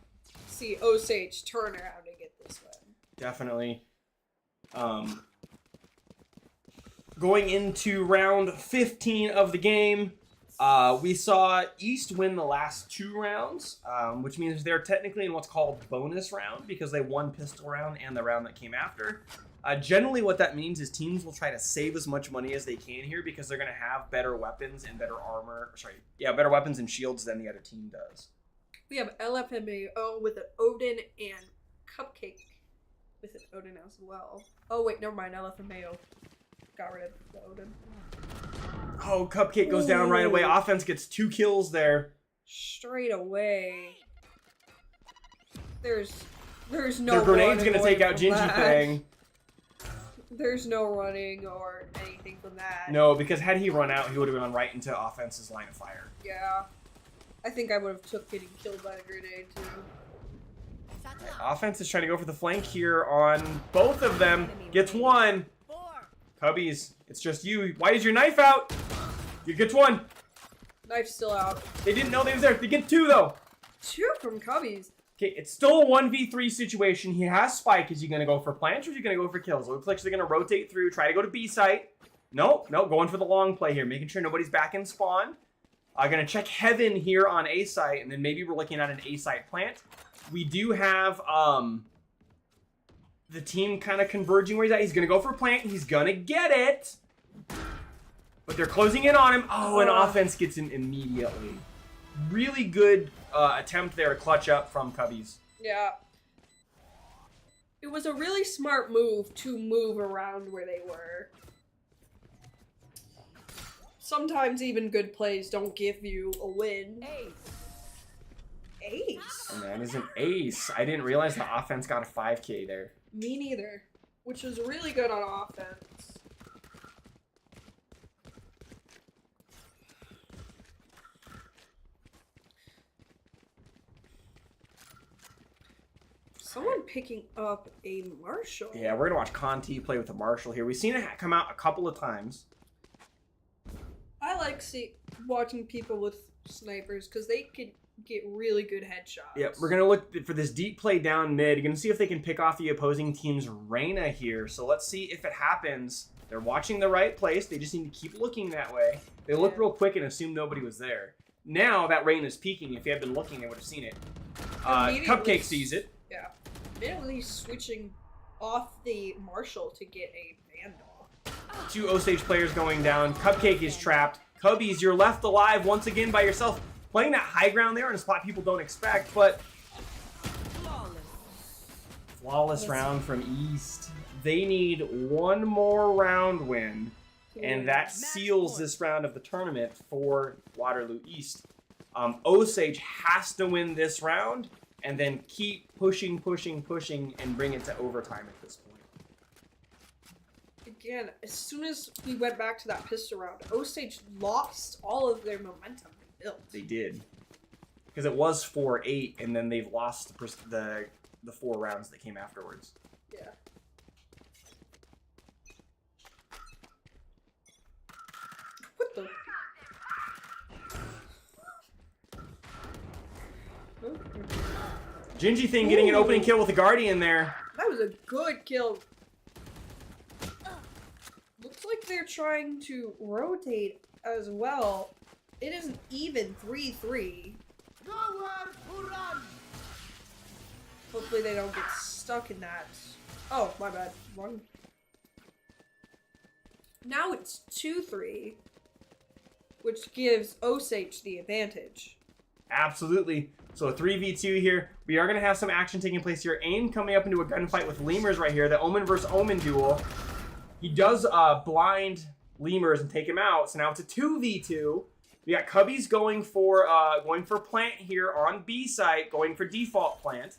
see Osage turn around and get this win. Definitely. Going into round 15 of the game, we saw East win the last 2 rounds, which means they're technically in what's called bonus round because they won pistol round and the round that came after. Generally, what that means is teams will try to save as much money as they can here because they're going to have better weapons and better armor. Better weapons and shields than the other team does. We have LFMAO with an Odin and Cupcake with an Odin as well. Oh wait, never mind. LFMAO got rid of the Odin. Oh, Cupcake goes down right away. Offense gets 2 kills there. Straight away. There's no. Their grenade's gonna take out Gingy Thing. There's no running or anything from that. No, because had he run out, he would have gone right into offense's line of fire. Yeah. I think I would have took getting killed by the grenade too. Offense is trying to go for the flank here on both of them. Gets 1. Cubbies, it's just you. Why is your knife out? You get 1. Knife's still out. They didn't know they was there. They get 2 though. 2 from Cubbies. Okay, it's still a 1v3 situation. He has Spike. Is he going to go for plants or is he going to go for kills? It looks like they're going to rotate through, try to go to B site. Nope, going for the long play here, making sure nobody's back in spawn. Going to check Heaven here on A site, and then maybe we're looking at an A site plant. We do have the team kind of converging where he's at. He's going to go for plant. He's going to get it. But they're closing in on him. Oh, and offense gets him immediately. Really good attempt there to clutch up from Cubbies. Yeah. It was a really smart move to move around where they were. Sometimes even good plays don't give you a win. Ace? And that is an ace. I didn't realize the offense got a 5K there. Me neither. Which is really good on offense. Someone picking up a Marshall. Yeah, we're going to watch Conti play with a Marshall here. We've seen it come out a couple of times. I like watching people with snipers because they can get really good headshots. Yeah, we're going to look for this deep play down mid. You're going to see if they can pick off the opposing team's Reyna here. So let's see if it happens. They're watching the right place. They just need to keep looking that way. They look real quick and assume nobody was there. Now that Reyna's peeking. If you had been looking, they would have seen it. Cupcake sees it. Yeah. Immediately switching off the Marshall to get a Vandal. 2 Osage players going down. Cupcake is trapped. Cubbies, you're left alive once again by yourself. Playing that high ground there in a spot people don't expect, but flawless round from East. They need 1 more round win, and that seals this round of the tournament for Waterloo East. Osage has to win this round and then keep pushing, and bring it to overtime at this point. Again, as soon as we went back to that pistol round, Osage lost all of their momentum they built. They did. Because it was 4-8, and then they've lost the 4 rounds that came afterwards. Yeah. What the? Gingy Thing getting an opening kill with a Guardian there. That was a good kill. Looks like they're trying to rotate as well. It is an even 3-3. Hopefully they don't get stuck in that. Oh, my bad. Wrong. Now it's 2-3, which gives Osage the advantage. Absolutely. So a 3v2 here. We are going to have some action taking place here. AIM coming up into a gunfight with Lemurs right here. The Omen versus Omen duel. He does blind Lemurs and take him out. So now it's a 2v2. We got Cubbies going for plant here on B site, going for default plant.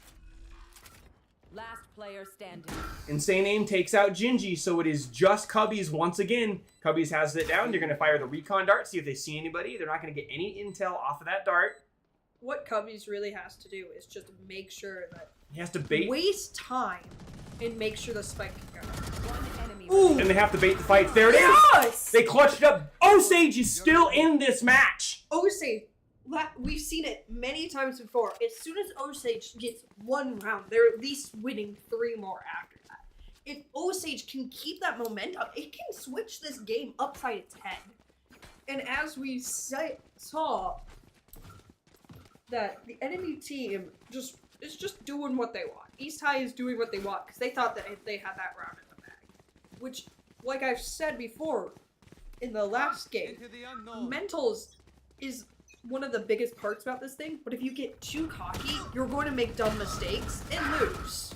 Last player standing. Insane Aim takes out Gingy, so it is just Cubbies once again. Cubbies has it down. They're going to fire the recon dart, see if they see anybody. They're not going to get any intel off of that dart. What Cubbies really has to do is just make sure that He has to bait. waste time and make sure the spike can go. One enemy. Ooh. And they have to bait the fight. There it is. Yes! They clutched it up. Osage is still in this match. Osage, we've seen it many times before. As soon as Osage gets one round, they're at least winning 3 more after that. If Osage can keep that momentum, it can switch this game upside its head. And as we saw, that the enemy team is just doing what they want. East High is doing what they want because they thought that they had that round in the bag. Which, like I've said before, in the last game, mentals is one of the biggest parts about this thing, but if you get too cocky, you're going to make dumb mistakes and lose.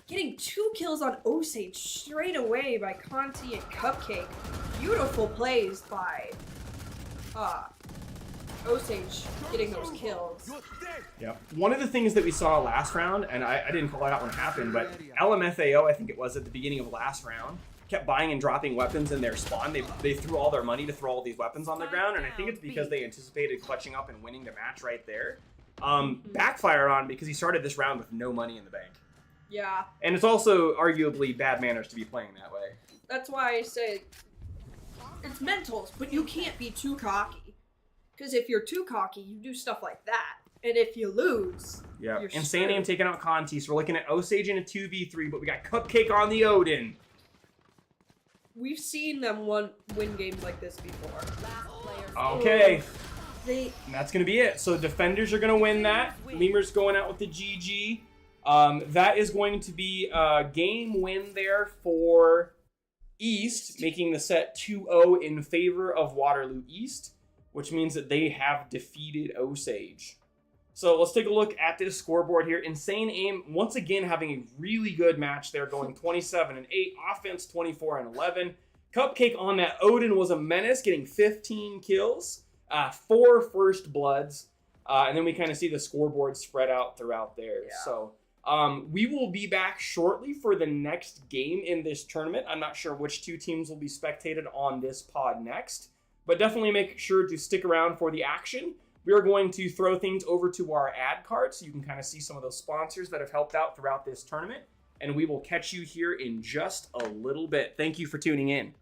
Getting 2 kills on Osage straight away by Conti and Cupcake. Beautiful plays by Osage getting those kills. Yep. One of the things that we saw last round, and I didn't call it out when it happened, but LMFAO, I think it was at the beginning of last round, kept buying and dropping weapons in their spawn. They threw all their money to throw all these weapons on the ground, and I think it's because they anticipated clutching up and winning the match right there. Backfired on because he started this round with no money in the bank. Yeah. And it's also arguably bad manners to be playing that way. That's why I say it's mentals, but you can't be too cocky. Because if you're too cocky, you do stuff like that. And if you lose, yeah. you're Insane Aim taking out Conti, so we're looking at Osage in a 2v3, but we got Cupcake on the Odin. We've seen them win games like this before. Okay. And that's going to be it. So defenders are going to win that. Lemur's going out with the GG. That is going to be a game win there for East, making the set 2-0 in favor of Waterloo East, which means that they have defeated Osage. So let's take a look at this scoreboard here. Insane Aim, once again, having a really good match there, going 27-8, offense 24-11. Cupcake on that Odin was a menace, getting 15 kills, 4 first bloods, and then we kind of see the scoreboard spread out throughout there. Yeah. So we will be back shortly for the next game in this tournament. I'm not sure which 2 teams will be spectated on this pod next, but definitely make sure to stick around for the action. We are going to throw things over to our ad card so you can kind of see some of those sponsors that have helped out throughout this tournament, and we will catch you here in just a little bit. Thank you for tuning in.